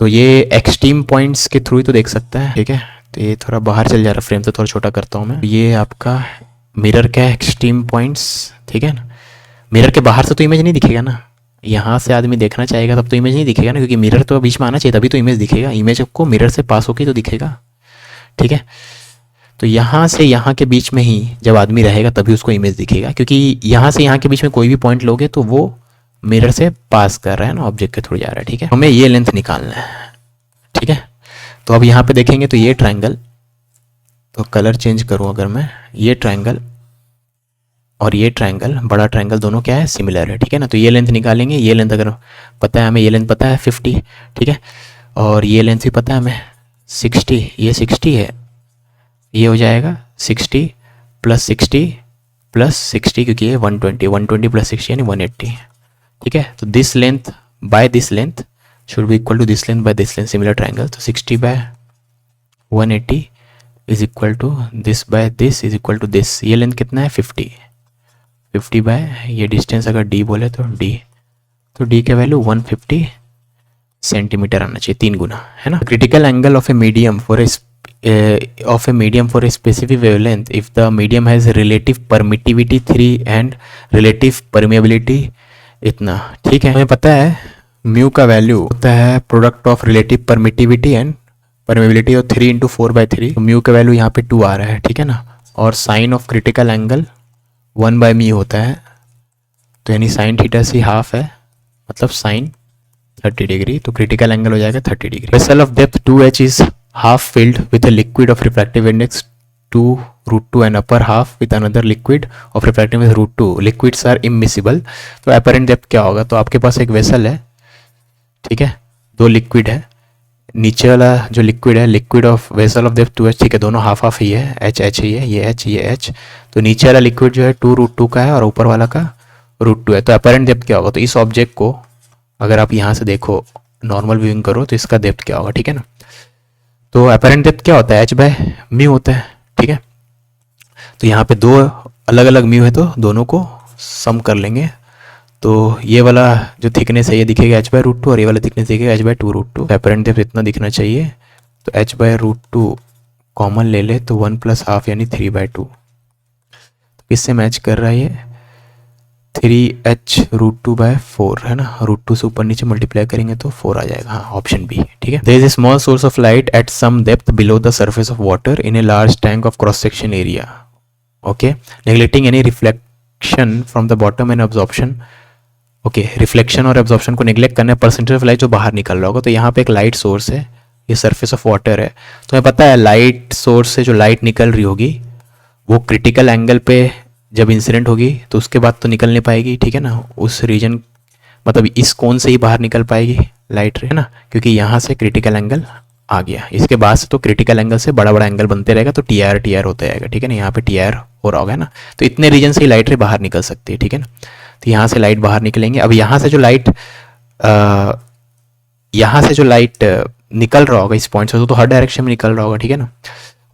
तो ये एक्सट्रीम पॉइंट्स के थ्रू ही तो देख सकता है, ठीक है। तो ये थोड़ा बाहर चल जा रहा है फ्रेम, तो थोड़ा छोटा करता हूँ मैं। ये आपका मिरर का एक्सट्रीम पॉइंट्स, ठीक है ना। मिरर के बाहर से तो इमेज नहीं दिखेगा ना, यहाँ से आदमी देखना चाहेगा तब तो इमेज नहीं दिखेगा ना, क्योंकि मिरर तो बीच में आना चाहिए तभी तो इमेज दिखेगा। इमेज को मिरर से पास होकर तो दिखेगा, ठीक है। तो यहाँ से यहाँ के बीच में ही जब आदमी रहेगा तभी उसको इमेज दिखेगा, क्योंकि यहाँ से यहाँ के बीच में कोई भी पॉइंट लोगे तो वो मिरर से पास कर रहा है ना, ऑब्जेक्ट के थ्रू जा रहा है, ठीक है। हमें ये लेंथ निकालना है, ठीक है। तो अब यहाँ पे देखेंगे तो ये ट्रायंगल, तो कलर चेंज करूँ अगर मैं, ये ट्रायंगल और ये ट्रायंगल, बड़ा ट्रायंगल, दोनों क्या है, सिमिलर है, ठीक है ना। तो ये लेंथ निकालेंगे, ये लेंथ अगर पता है हमें, ये लेंथ पता है 50, ठीक है, और ये लेंथ भी पता है हमें 60, ये 60 है, ये हो जाएगा 60 प्लस 60 प्लस 60, क्योंकि ये 120 प्लस 60 यानी 180, ठीक है। तो this length by this length should be equal to this length by this length, similar triangle. तो 60 by 180 is equal to this by this is equal to this. ये लेंथ कितना है 50 by ये डिस्टेंस अगर d बोले तो d, तो d के वैल्यू 150 सेंटीमीटर आना चाहिए, 3 गुना, है ना। Critical angle of a medium for a specific wavelength if the medium has relative permittivity 3 and relative permeability इतना, ठीक है। हमें पता है म्यू का वैल्यू होता है product of relative permittivity and permeability, और 3 × 4/3, तो म्यू का वैल्यू यहाँ पे 2 आ रहा है, ठीक है ना। और साइन ऑफ क्रिटिकल एंगल 1/μ होता है, तो यानी साइन थीटा से हाफ है, मतलब साइन 30 डिग्री, तो क्रिटिकल एंगल हो जाएगा 30 degree. Vessel of depth 2h is half filled with a liquid of refractive index 2√2 and upper half with another liquid of refractive index √2. Liquids are immiscible. तो apparent depth क्या होगा, तो आपके पास एक vessel है, ठीक है, 2 लिक्विड है, नीचे वाला जो लिक्विड है liquid of vessel of depth 2h, ठीक है, दोनों हाफ हाफ ही है, h ही है, ये h, तो नीचे वाला लिक्विड जो है 2√2 का है और ऊपर वाला का √2 है। तो अपैरेंट डेप्थ क्या होगा, तो इस ऑब्जेक्ट को अगर आप यहाँ से देखो, नॉर्मल व्यूइंग करो तो इसका डेप्थ क्या होगा, ठीक है ना। तो अपैरेंट डेप्थ क्या होता है, h/μ होता है, ठीक है। तो यहाँ पे 2 अलग अलग म्यू है तो दोनों को सम कर लेंगे, तो ये वाला जो थिकनेस है ये दिखेगा h/√2 और ये वाला थिकनेस दिखेगा h/2√2। अपैरेंट डेप्थ इतना दिखना चाहिए, तो h/√2 कॉमन ले ले तो 1 + ½ यानी 3/2, तो किससे मैच कर रहा है ये 3h√2/4 है ना, √2 से ऊपर नीचे मल्टीप्लाई करेंगे तो 4 आ जाएगा, हाँ ऑप्शन बी, ठीक है। There is a small source of light at some depth below the surface of water in a large tank of cross section area, okay, neglecting any reflection from the bottom and absorption, okay, reflection और absorption को neglect करना है, percentage of light जो बाहर निकल रहा होगा। तो यहाँ पे एक लाइट सोर्स है, ये सरफेस ऑफ वाटर है, तो हमें पता है लाइट सोर्स से जो लाइट निकल रही होगी वो क्रिटिकल एंगल पे जब इंसिडेंट होगी तो उसके बाद तो निकल नहीं पाएगी, ठीक है ना, उस रीजन मतलब इस कोन से ही बाहर निकल पाएगी लाइट, है ना, क्योंकि यहाँ से क्रिटिकल एंगल आ गया, इसके बाद से तो क्रिटिकल एंगल से बड़ा बड़ा एंगल बनते रहेगा, तो TR होता रहेगा, ठीक है ना, यहाँ पे TR हो रहा होगा ना, तो इतने रीजन से ही लाइट रे बाहर निकल सकती है, ठीक है ना। तो यहाँ से लाइट बाहर निकलेंगे। अब यहाँ से जो लाइट निकल रहा होगा इस पॉइंट से, तो हर डायरेक्शन में निकल रहा होगा, ठीक है ना,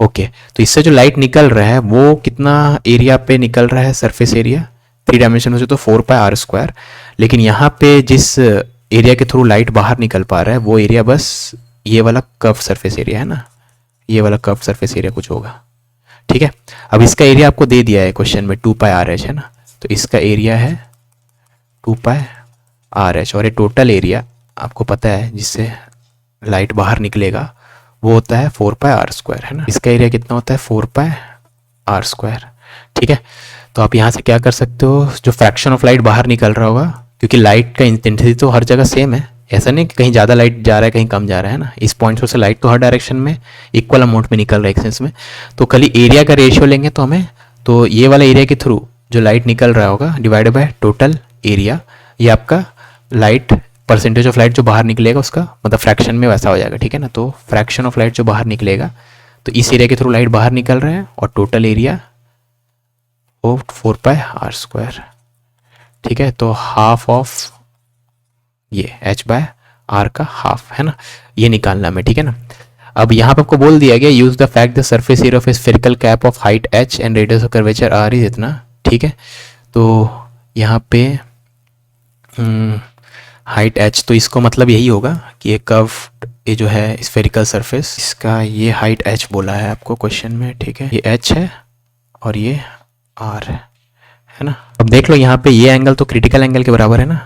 ओके, तो इससे जो लाइट निकल रहा है वो कितना एरिया पे निकल रहा है, सरफेस एरिया 3 डायमेंशन से तो 4πr², लेकिन यहाँ पे जिस एरिया के थ्रू लाइट बाहर निकल पा रहा है वो एरिया बस ये वाला कर्व सरफेस एरिया है ना, ये वाला कर्व सरफेस एरिया कुछ होगा, ठीक है। अब इसका एरिया आपको दे दिया है क्वेश्चन में 2πrh है ना, तो इसका एरिया है 2πrh, और ये टोटल एरिया आपको पता है जिससे लाइट बाहर निकलेगा वो होता है 4πr², है ना। इसका एरिया कितना होता है 4πr², ठीक है। तो आप यहाँ से क्या कर सकते हो, जो फ्रैक्शन ऑफ लाइट बाहर निकल रहा होगा, क्योंकि लाइट का इंटेंसिटी तो हर जगह सेम है, ऐसा नहीं कि कहीं ज़्यादा लाइट जा रहा है कहीं कम जा रहा है ना, इस पॉइंट से लाइट तो हर डायरेक्शन में इक्वल अमाउंट में निकल रहा है एक सेंस में, तो खाली एरिया का रेशियो लेंगे तो हमें, तो ये वाला एरिया के थ्रू जो लाइट निकल रहा होगा डिवाइडेड बाय टोटल एरिया, ये आपका लाइट परसेंटेज ऑफ लाइट जो बाहर निकलेगा उसका मतलब फ्रैक्शन में वैसा हो जाएगा, ठीक है ना। तो फ्रैक्शन ऑफ लाइट जो बाहर निकलेगा, तो इस एरिया के थ्रू लाइट बाहर निकल रहा है और टोटल एरिया वो 4πr², ठीक है। तो हाफ ऑफ ये h/r का हाफ है ना, ये निकालना हमें, ठीक है ना। अब यहाँ पे आपको बोल दिया गया use the fact the surface area of A spherical cap of height h and radius of curvature r is इतना, ठीक है। तो यहाँ पे हाइट h, तो इसको मतलब यही होगा कि ये कर्व, ये जो है स्फेरिकल सरफेस, इसका ये हाइट h बोला है आपको क्वेश्चन में, ठीक है। ये h है और ये r है ना। अब देख लो यहाँ पे ये एंगल तो क्रिटिकल एंगल के बराबर है ना,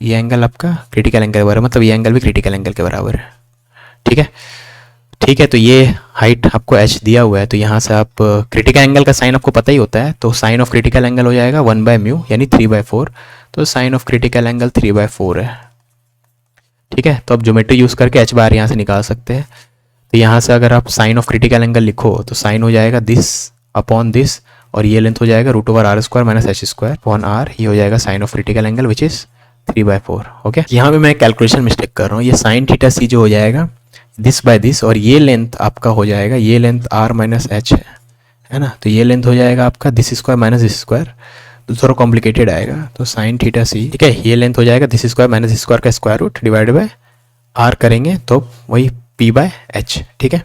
ये एंगल आपका क्रिटिकल एंगल के बराबर, मतलब ये एंगल भी क्रिटिकल एंगल के बराबर है, ठीक है। ठीक है, तो ये हाइट आपको h दिया हुआ है, तो यहाँ से आप क्रिटिकल एंगल का साइन आपको पता ही होता है, तो साइन ऑफ क्रिटिकल एंगल हो जाएगा 1/μ यानी 3/4, तो साइन ऑफ क्रिटिकल एंगल 3/4 है, ठीक है। तो आप ज्योमेट्री यूज़ करके h/r यहाँ से निकाल सकते हैं। तो यहाँ से अगर आप साइन ऑफ क्रिटिकल एंगल लिखो तो साइन हो जाएगा दिस अपॉन दिस, और ये लेंथ हो जाएगा √r² - h² अपॉन r, ये हो जाएगा sine of critical angle which is 3/4, okay. यहाँ पे मैं कैलकुलेशन मिस्टेक कर रहा हूँ, ये साइन थीटा c जो हो जाएगा दिस बाय दिस, और ये लेंथ आपका हो जाएगा, ये लेंथ r - h है ना, तो ये लेंथ हो जाएगा आपका this² - this², तो थोड़ा कॉम्प्लिकेटेड आएगा, तो साइन थीटा c, ठीक है, ये लेंथ हो जाएगा this² - this² का square root divide by r करेंगे तो वही p/h, ठीक है।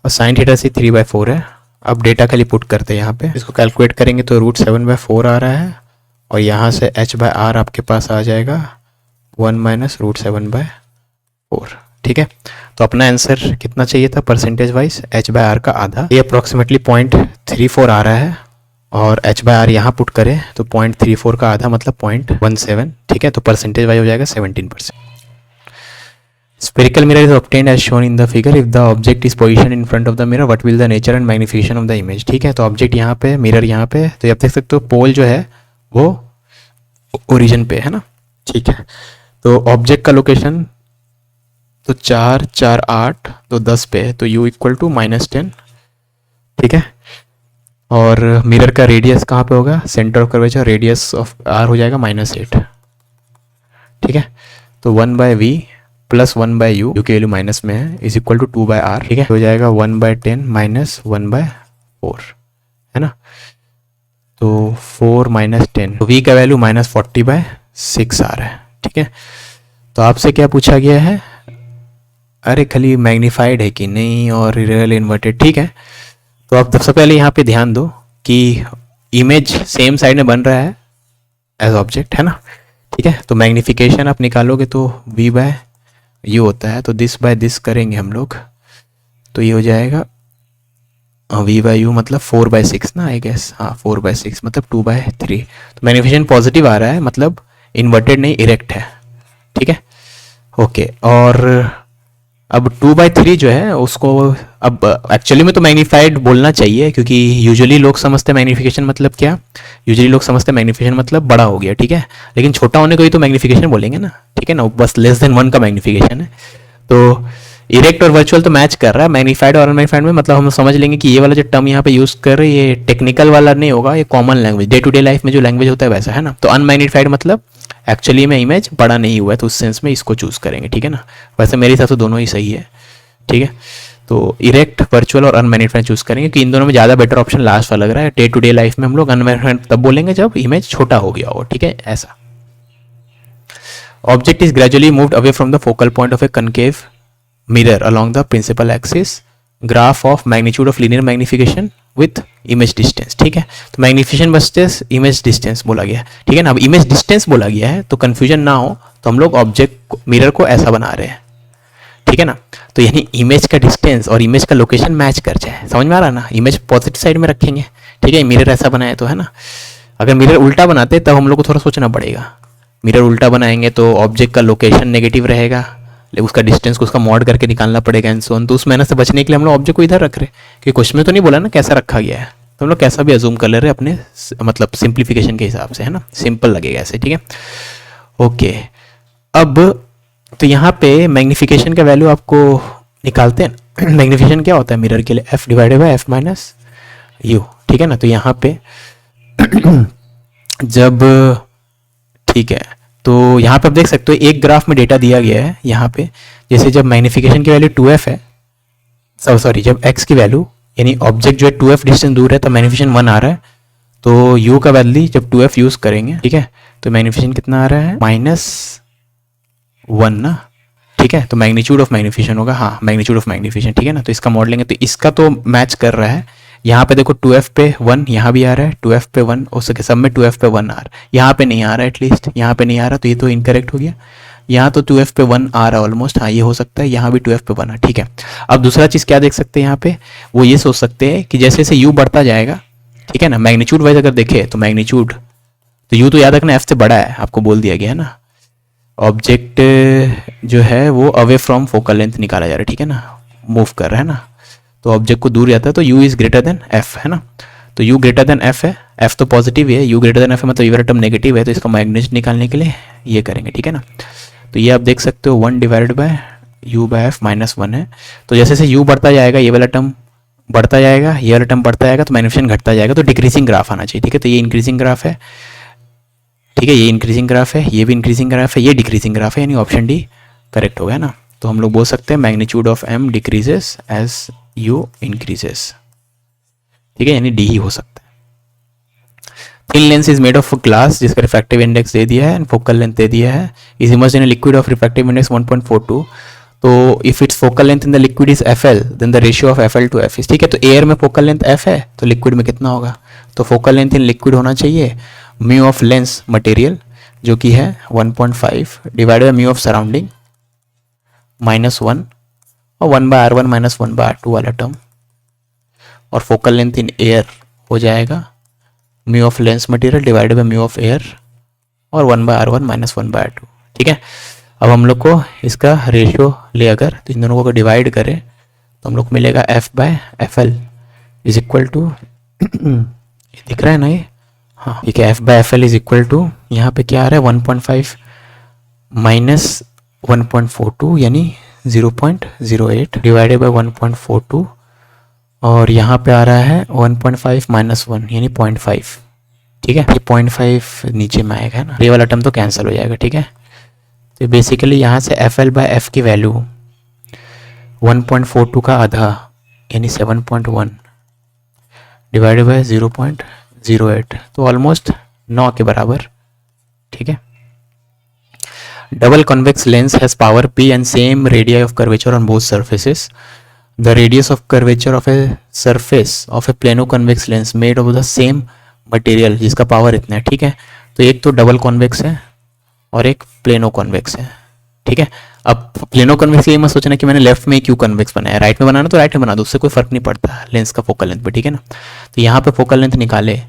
और साइन थीटा c 3/4 है। अब डेटा खाली पुट करते हैं यहाँ पे, इसको कैलकुलेट करेंगे तो √7/4 आ रहा है, और यहाँ से h/r आपके पास आ जाएगा 1 - √7/4, ठीक है। तो अपना आंसर कितना चाहिए था परसेंटेज वाइज, h/r का आधा, ये अप्रॉक्सीमेटली 0.34 आ रहा है, और h/r यहाँ पुट करें तो 0.34 का आधा मतलब 0.17, ठीक है। तो परसेंटेज वाइज हो जाएगा 17%। Spherical mirror is obtained as shown in the figure. If the object is positioned in front of the mirror, what will the nature and magnification of the image? ठीक है, तो ऑब्जेक्ट यहाँ पे, mirror यहाँ पे, तो आप देख सकते हो पोल जो है वो ओरिजिन पे है ना, ठीक है। तो ऑब्जेक्ट का लोकेशन तो 4, 4, 8 तो 10 पे है, तो u = -10, ठीक है। और मिरर का रेडियस कहाँ पे होगा, centre of curvature, radius of r हो जाएगा -8, ठीक है। तो 1/v + 1/u, जो की वैल्यू माइनस में है, इज इक्वल टू 2/r, ठीक है, हो जाएगा 1/10 - 1/4, है ना। तो 4 - 10, तो v का वैल्यू -40/6 आ रहा है, ठीक है। तो आपसे क्या पूछा गया है, अरे खाली मैग्नीफाइड है कि नहीं और रियल इन्वर्टेड, ठीक है। तो आप सबसे पहले यहाँ पे ध्यान दो कि इमेज सेम साइड में बन रहा है एज ऑब्जेक्ट, है ना, ठीक है। तो मैग्निफिकेशन आप निकालोगे तो v/u होता है, तो दिस बाय दिस करेंगे हम लोग, तो ये हो जाएगा v/u मतलब 4/6 ना, आई गेस, हाँ 4/6 मतलब 2/3। तो मैग्निफिकेशन पॉजिटिव आ रहा है, मतलब इन्वर्टेड नहीं इरेक्ट है, ठीक है, ओके। और अब 2/3 जो है उसको, अब एक्चुअली में तो मैग्नीफाइड बोलना चाहिए, क्योंकि यूजुअली लोग समझते हैं मैग्नीफिकेशन मतलब क्या, यूजुअली लोग समझते हैं मैग्नीफिकेशन मतलब बड़ा हो गया, ठीक है। लेकिन छोटा होने को ही तो मैग्नीफिकेशन बोलेंगे ना, ठीक है ना, बस <1 का मैग्नीफिकेशन है। तो इरेक्ट और वर्चुअल तो मैच कर रहा है, मैग्नीफाइड और अनमैग्नीफाइड में मतलब हम समझ लेंगे कि ये वाला जो टर्म यहाँ पे यूज़ कर रहे हैं ये टेक्निकल वाला नहीं होगा, ये common language, day to day life में जो लैंग्वेज होता है वैसा, है ना। तो अनमैग्नीफाइड मतलब एक्चुअली में इमेज बड़ा नहीं हुआ है, तो उस सेंस में इसको चूज़ करेंगे, ठीक है ना। वैसे मेरे हिसाब से दोनों ही सही है, ठीक है। तो इरेक्ट, वर्चुअल और अनमैग्नीफाइड चूज़ करेंगे, कि इन दोनों में ज़्यादा बेटर ऑप्शन लास्ट वाला लग रहा है। डे टू डे लाइफ में हम लोग अनमैग्नीफाइड तब बोलेंगे जब इमेज छोटा हो गया हो, ठीक है, ऐसा। Object is gradually moved away from the focal point of A concave mirror along the principal axis graph of magnitude of linear magnification with image distance, ठीक है। तो मैग्निफिकेशन वर्सेस इमेज डिस्टेंस बोला गया है, ठीक है ना। अब इमेज डिस्टेंस बोला गया है तो कंफ्यूजन ना हो, तो हम लोग ऑब्जेक्ट मिरर को ऐसा बना रहे हैं, ठीक है ना। तो यानी इमेज का डिस्टेंस और इमेज का लोकेशन मैच कर जाए, समझ में आ रहा है ना। इमेज पॉजिटिव साइड में रखेंगे, ठीक है, मिरर ऐसा बनाए तो, है ना। अगर मिरर उल्टा बनाते तब हम लोग को थोड़ा सोचना पड़ेगा। मिरर उल्टा बनाएंगे तो ऑब्जेक्ट का लोकेशन नेगेटिव रहेगा, उसका डिस्टेंस को उसका मॉड करके निकालना पड़ेगा एंड सो ऑन। तो उस मेहनत से बचने के लिए हम लोग ऑब्जेक्ट को इधर रख रहे हैं, क्योंकि क्वेश्चन में तो नहीं बोला ना कैसा रखा गया है, तो हम लोग कैसा भी अजूम कर ले रहे हैं अपने मतलब सिंप्लीफिकेशन के हिसाब से, है ना। सिंपल लगेगा ऐसे, ठीक है। ओके, अब तो यहाँ पे मैग्निफिकेशन का वैल्यू आपको निकालते हैं। मैग्निफिकेशन क्या होता है मिरर के लिए, F divided by F minus you, ठीक है ना। तो यहाँ पे जब, ठीक है, तो यहाँ पे आप देख सकते हो एक ग्राफ में डेटा दिया गया है यहाँ पे, जैसे जब मैग्निफिकेशन की वैल्यू 2f है, सॉरी जब x की वैल्यू यानी ऑब्जेक्ट जो है 2f डिस्टेंस दूर है तो मैग्निफिकेशन 1 आ रहा है, तो u का वैल्यू जब 2f यूज़ करेंगे, ठीक है, तो मैग्निफिकेशन कितना आ रहा है, -1 ना, ठीक है। तो मैग्नीट्यूड ऑफ मैग्निफिकेशन होगा, हाँ मैग्नीट्यूड ऑफ मैग्निफिकेशन, ठीक है ना। तो इसका मॉड लेंगे तो इसका तो मैच कर रहा है। यहाँ पे देखो 2f पे 1 यहाँ भी आ रहा है, 2f पे 1 हो सके सब में 2f पे 1 आ रहा है, यहाँ पे नहीं आ रहा है, एटलीस्ट यहाँ पे नहीं आ रहा, तो ये तो इनकरेक्ट हो गया। यहाँ तो 2f पे 1 आ रहा है ऑलमोस्ट, हाँ ये हो सकता है, यहाँ भी 2f पे 1 है, ठीक है। अब दूसरा चीज़ क्या देख सकते हैं यहाँ पे, वो ये सोच सकते हैं कि जैसे जैसे u बढ़ता जाएगा, ठीक है ना, मैग्नीट्यूड वाइज अगर देखे तो मैग्नीट्यूड, तो u तो याद रखना f से बड़ा है, आपको बोल दिया गया है ना। ऑब्जेक्ट जो है वो अवे फ्रॉम फोकल लेंथ निकाला जा रहा है, ठीक है ना, मूव कर रहा है ना, तो ऑब्जेक्ट को दूर जाता है तो u is greater than f, है ना। तो u ग्रेटर देन f है, f तो पॉजिटिव है, u ग्रेटर देन f है मतलब ये वाला टर्म नेगेटिव है, तो इसका मैग्नीट्यूड निकालने के लिए ये करेंगे, ठीक है ना। तो ये आप देख सकते हो 1 divided by u by f -1 है। तो जैसे जैसे u बढ़ता जाएगा ये वाला टर्म बढ़ता जाएगा, ये वाला टर्म बढ़ता जाएगा, तो मैग्निफिकेशन घटता जाएगा, तो डिक्रीजिंग ग्राफ आना चाहिए, ठीक है। तो ये इंक्रीजिंग ग्राफ है, ठीक है, ये इंक्रीजिंग ग्राफ है, ये भी इंक्रीजिंग ग्राफ है, ये डिक्रीजिंग ग्राफ है, यानी ऑप्शन डी करेक्ट हो गया ना। तो हम लोग बोल सकते हैं magnitude of m decreases as u increases, ठीक है, यानी डी ही हो सकता है। Thin lens is made of glass जिसका रिफ्रैक्टिव इंडेक्स दे दिया है एंड फोकल लेंथ दे दिया है, is immersed in a liquid of refractive index 1.42। तो if its focal length in the liquid is fl then the ratio of fl to f is, ठीक है। तो एयर में फोकल लेंथ f है तो लिक्विड में कितना होगा, तो फोकल लेंथ इन लिक्विड होना चाहिए म्यू ऑफ लेंस मटेरियल जो कि है 1.5 divided by mu of surrounding -1 और 1/r1 - 1/r2 वाला टर्म, और फोकल लेंथ इन एयर हो जाएगा mu of lens material divided by mu of air और 1/r1 - 1/r2, ठीक है। अब हम लोग को इसका रेशियो ले अगर तो इन दोनों को डिवाइड करें तो हम लोग को मिलेगा f/fl इज इक्वल टू दिख रहा है ना ये, हाँ ठीक है, f/fl इज इक्वल टू यहाँ पे क्या आ रहा है 1.5 माइनस 1.42 यानी 0.08 डिवाइडेड बाय 1.42 और यहाँ पे आ रहा है 1.5 - 1 यानी 0.5, ठीक है। ये 0.5 नीचे में आएगा ना, ये वाला टर्म तो कैंसिल हो जाएगा, ठीक है। तो बेसिकली यहाँ से fl/f की वैल्यू 1.42 का आधा यानी 7.1 डिवाइडेड बाय 0.08 तो ऑलमोस्ट 9 के बराबर, ठीक है। Double convex lens has power p and same radius of curvature on both surfaces. The radius of curvature of a surface of a plano convex lens made of the same material जिसका power इतना है, ठीक है। तो एक तो double convex है और एक प्लेनो कॉन्वेक्स है, ठीक है। अब प्लेनो कॉन्वेक्स ये मत सोचना कि मैंने लेफ्ट में क्यों कॉन्वेक्स बनाया, राइट में बनाना तो राइट में बना दो, उससे कोई फर्क नहीं पड़ता लेंस का फोकल लेंथ पे, ठीक है ना। तो यहाँ पे फोकल लेंथ निकाले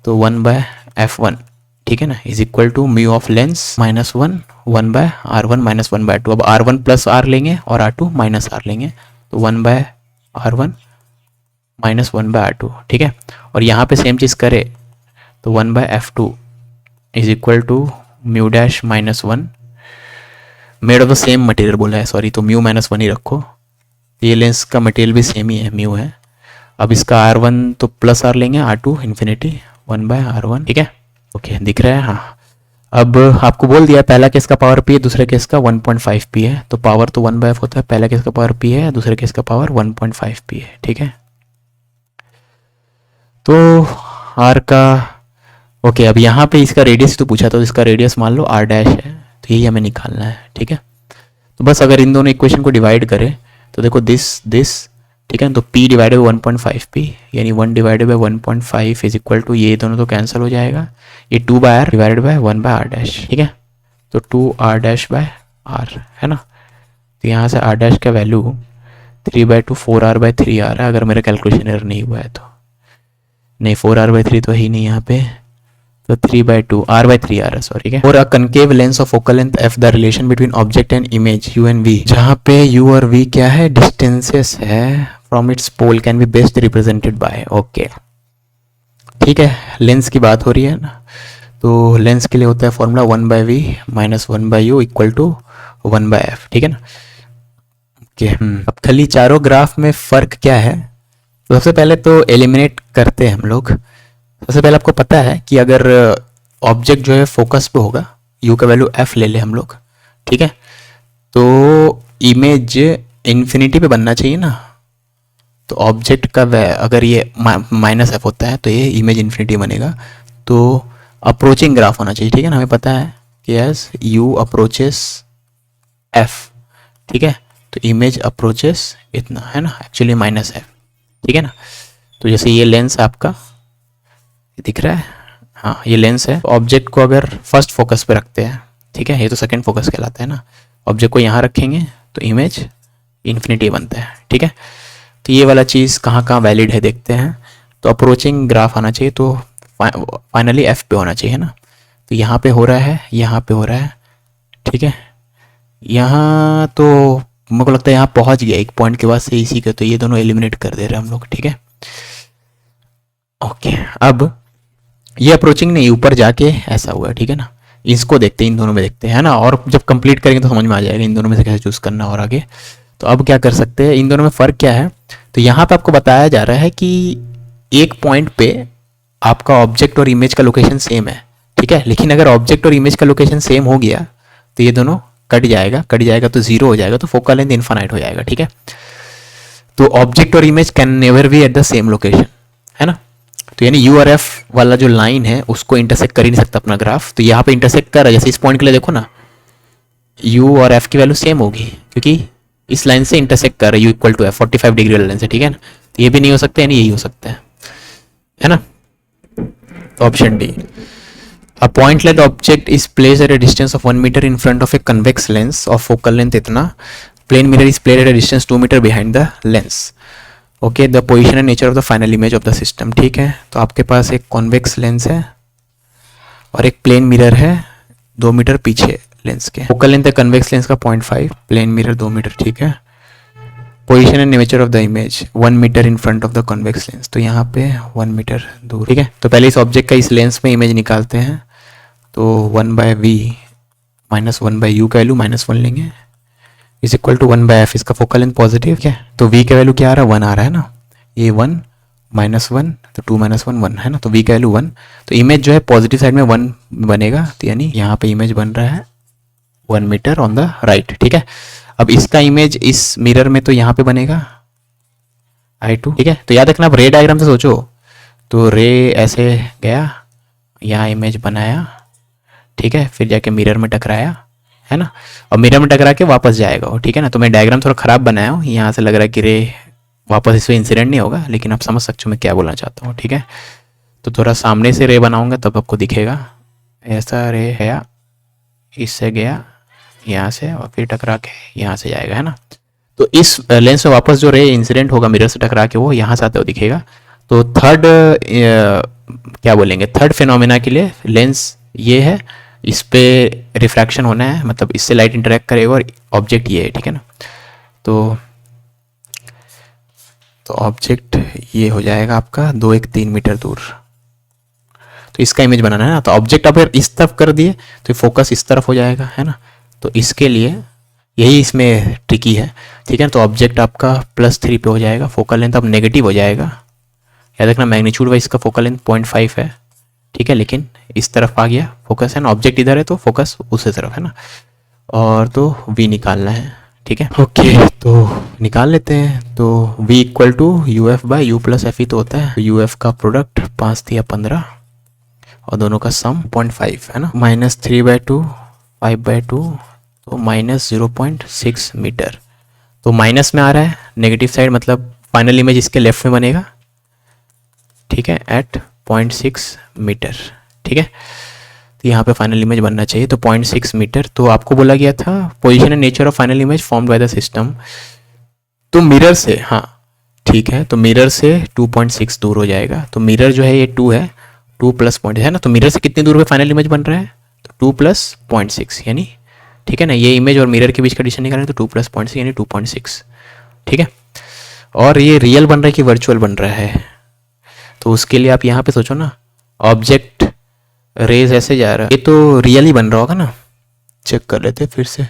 तो 1/f1, ठीक है ना, is equal to mu of lens -1 1/r1 - 1/2। अब r1 प्लस r लेंगे और r2 माइनस r लेंगे तो 1/r1 - 1/r2, ठीक है। और यहाँ पे सेम चीज़ करे तो 1/f2 is equal to mu dash -1 made of the same material बोला है, सॉरी, तो म्यू -1 ही रखो, ये लेंस का मटेरियल भी सेम ही है, म्यू है। अब इसका r1 तो प्लस r लेंगे, r2 इन्फिनिटी 1/r1, ठीक है, ओके दिख रहा है, हाँ। अब आपको बोल दिया पहला केस का पावर p है, दूसरे केस का 1.5 p है, तो पावर तो 1/f होता है, पहला केस का पावर p है, दूसरे केस का पावर 1.5 p है, ठीक है। तो r का ओके, अब यहाँ पे इसका रेडियस तो पूछा था, तो इसका रेडियस मान लो r डैश है, तो यही हमें निकालना है, ठीक है। तो बस अगर इन दोनों इक्वेशन को डिवाइड करें तो देखो दिस ठीक है। तो p डिवाइडेड बाई 1.5p यानी 1 divided by 1.5 is equal to, ये दोनों तो कैंसिल हो जाएगा, ये 2/r divided by 1/r dash, ठीक है। तो 2r डैश बाय r है ना। तो यहाँ से r डैश का वैल्यू 3/2 4r/3r है, अगर मेरा कैलकुलेशन एरर नहीं हुआ है तो। नहीं, 4r/3 तो ही नहीं यहाँ पे, तो 3/2 r/3r है, सॉरी, ठीक है। और a concave lens of focal length f, the relation between object and image u and v, जहाँ पे u और v क्या है, डिस्टेंसेस है from its pole, can be best represented by, okay, ठीक है। लेंस की बात हो रही है ना, तो लेंस के लिए होता है formula 1/v minus 1/u equal to 1/f, ठीक है ना। ओके, अब खाली चारों ग्राफ में फ़र्क क्या है, तो सबसे पहले तो एलिमिनेट करते हैं हम लोग। सबसे पहले आपको पता है कि अगर ऑब्जेक्ट जो है फोकस पे होगा, u का वैल्यू f ले ले हम लोग, ठीक है, तो इमेज इन्फिनिटी पे बनना चाहिए ना। तो ऑब्जेक्ट का अगर ये माइनस f होता है तो ये इमेज इन्फिनिटी बनेगा। तो अप्रोचिंग ग्राफ होना चाहिए, ठीक है ना। हमें पता है कि एज u अप्रोचेस f, ठीक है, तो इमेज अप्रोचेस इतना है ना, एक्चुअली माइनस f, ठीक है ना। तो जैसे ये लेंस आपका दिख रहा है, हाँ ये लेंस है। ऑब्जेक्ट को अगर फर्स्ट फोकस पे रखते हैं, ठीक है, ये तो सेकंड फोकस कहलाता है ना, ऑब्जेक्ट को यहाँ रखेंगे तो इमेज इन्फिनिटी बनता है, ठीक है। तो ये वाला चीज़ कहाँ कहाँ वैलिड है देखते हैं। तो अप्रोचिंग ग्राफ आना चाहिए, तो फाइनली f पे होना चाहिए ना। तो यहाँ पे हो रहा है, यहाँ पे हो रहा है, ठीक है। यहाँ तो मेरे को लगता है यहाँ पहुँच गया एक पॉइंट के बाद से इसी के, तो ये दोनों एलिमिनेट कर दे रहे हैं हम लोग, ठीक है। ओके, अब ये अप्रोचिंग नहीं, ऊपर जाके ऐसा हुआ, ठीक है ना। इसको देखते हैं, इन दोनों में देखते हैं ना, और जब कंप्लीट करेंगे तो समझ में आ जाएगा इन दोनों में से कैसे चूज़ करना और आगे। तो अब क्या कर सकते हैं, इन दोनों में फ़र्क क्या है। तो यहाँ पे आपको बताया जा रहा है कि एक पॉइंट पे आपका ऑब्जेक्ट और इमेज का लोकेशन सेम है, ठीक है। लेकिन अगर ऑब्जेक्ट और इमेज का लोकेशन सेम हो गया तो ये दोनों कट जाएगा तो 0 हो जाएगा, तो फोकल लेंथ इनफाइनाइट हो जाएगा, ठीक है। तो ऑब्जेक्ट और image can never be at the same location, है ना। तो यानी यू और एफ वाला जो लाइन है उसको इंटरसेक्ट कर ही नहीं सकता अपना ग्राफ। तो यहाँ पे इंटरसेक्ट कर रहा है, जैसे इस पॉइंट के लिए देखो ना, यू और एफ की वैल्यू सेम होगी क्योंकि इस लाइन से इंटरसेक्ट कर रहा है, u equal to f 45 degree वाला लाइन से, ठीक है ना। तो ये भी नहीं हो सकता, यानी यही हो सकता है ना। Option D, a point length object is placed at a distance of 1 meter in front of a convex lens of focal length इतना, plane mirror is placed at a distance 2 meter behind the lens, okay, the position and nature of the final image of the system, ठीक है। तो आपके पास एक convex lens है और एक plane mirror है 2 मीटर पीछे लेंस के। focal length है convex lens का 0.5, plane mirror 2 मीटर, ठीक है। Position and nature of the image 1 metre in front of the convex lens, तो यहाँ पे 1 मीटर दूर, ठीक है। तो पहले इस ऑब्जेक्ट का इस लेंस में इमेज निकालते हैं, तो 1/v माइनस 1/u का वैल्यू -1 लेंगे इज इक्वल टू 1/f, इसका फोकल लेंथ पॉजिटिव, क्या तो v का वैल्यू क्या आ रहा है, 1 आ रहा है ना, ये 1 -1 तो 2 - 1 1 है ना, तो v का वैल्यू 1। तो इमेज जो है पॉजिटिव साइड में 1 बनेगा, तो यानी यहाँ पे इमेज बन रहा है 1 मीटर ऑन द राइट, ठीक है। अब इसका इमेज इस मिरर में तो यहाँ पे बनेगा I2, ठीक है। तो याद रखना, आप रे डायग्राम से सोचो, तो रे ऐसे गया, यहाँ इमेज बनाया, ठीक है, फिर जाके मिरर में टकराया, है ना, और मिरर में टकरा के वापस जाएगा वो, ठीक है ना। तो मैं डायग्राम थोड़ा ख़राब बनाया हूँ, यहाँ से लग रहा है कि रे वापस इस पर इंसिडेंट नहीं होगा, लेकिन आप समझ सकते हो मैं क्या बोलना चाहता हूँ, ठीक है। तो थोड़ा सामने से रे बनाऊँगा तब आपको दिखेगा, ऐसा रे गया, इससे गया यहाँ से और फिर टकरा के यहाँ से जाएगा, है ना। तो इस लेंस में वापस जो रे इंसिडेंट होगा मिरर से टकरा के, वो यहाँ से आते हुए दिखेगा। तो थर्ड क्या बोलेंगे, थर्ड फिनोमेना के लिए लेंस ये है, इस पे रिफ्रैक्शन होना है, मतलब इससे लाइट इंटरेक्ट करेगा और ऑब्जेक्ट ये है, ठीक है ना। तो ऑब्जेक्ट ये हो जाएगा आपका 2 1 3 मीटर दूर। तो इसका इमेज बनाना है ना, तो ऑब्जेक्ट अगर इस तरफ कर दिए तो फोकस इस तरफ हो जाएगा, है ना। तो इसके लिए यही इसमें ट्रिकी है, ठीक है। तो ऑब्जेक्ट आपका +3 पे हो जाएगा, फोकल लेंथ अब नेगेटिव हो जाएगा, याद रखना मैग्नीट्यूड वाइज इसका फोकल लेंथ 0.5 है, ठीक है, लेकिन इस तरफ आ गया फोकस, है ना, ऑब्जेक्ट इधर है तो फोकस उसी तरफ, है ना। और तो v निकालना है, ठीक है। ओके, तो निकाल लेते हैं। तो v equal to uf/u + f ही तो होता है, तो uf का प्रोडक्ट 5 × 15 और दोनों का सम 0.5 है ना, -3/2 5/2, तो -0.6 मीटर। तो माइनस में आ रहा है, नेगेटिव साइड मतलब फाइनल इमेज इसके लेफ्ट में बनेगा, ठीक है, एट 0.6 मीटर, ठीक है। तो यहाँ पे फाइनल इमेज बनना चाहिए, तो 0.6 मीटर। तो आपको बोला गया था position and nature of final image formed by the system. तो मिरर से, हाँ ठीक है, तो मिरर से 2.6 दूर हो जाएगा। तो मिरर जो है ये 2 है, 2 प्लस पॉइंट है ना, तो मिरर से कितनी दूर पे फाइनल इमेज बन रहा है, तो 2 प्लस 0.6 यानी, ठीक है ना, ये इमेज और मिरर के बीच का डिस्टेंस निकालें तो 2 प्लस 0.6 यानी 2.6, ठीक है। और ये रियल बन रहा है कि वर्चुअल बन रहा है, तो उसके लिए आप यहाँ पे सोचो ना, ऑब्जेक्ट रेज ऐसे जा रहा है, ये तो रियल ही बन रहा होगा ना, चेक कर लेते फिर से।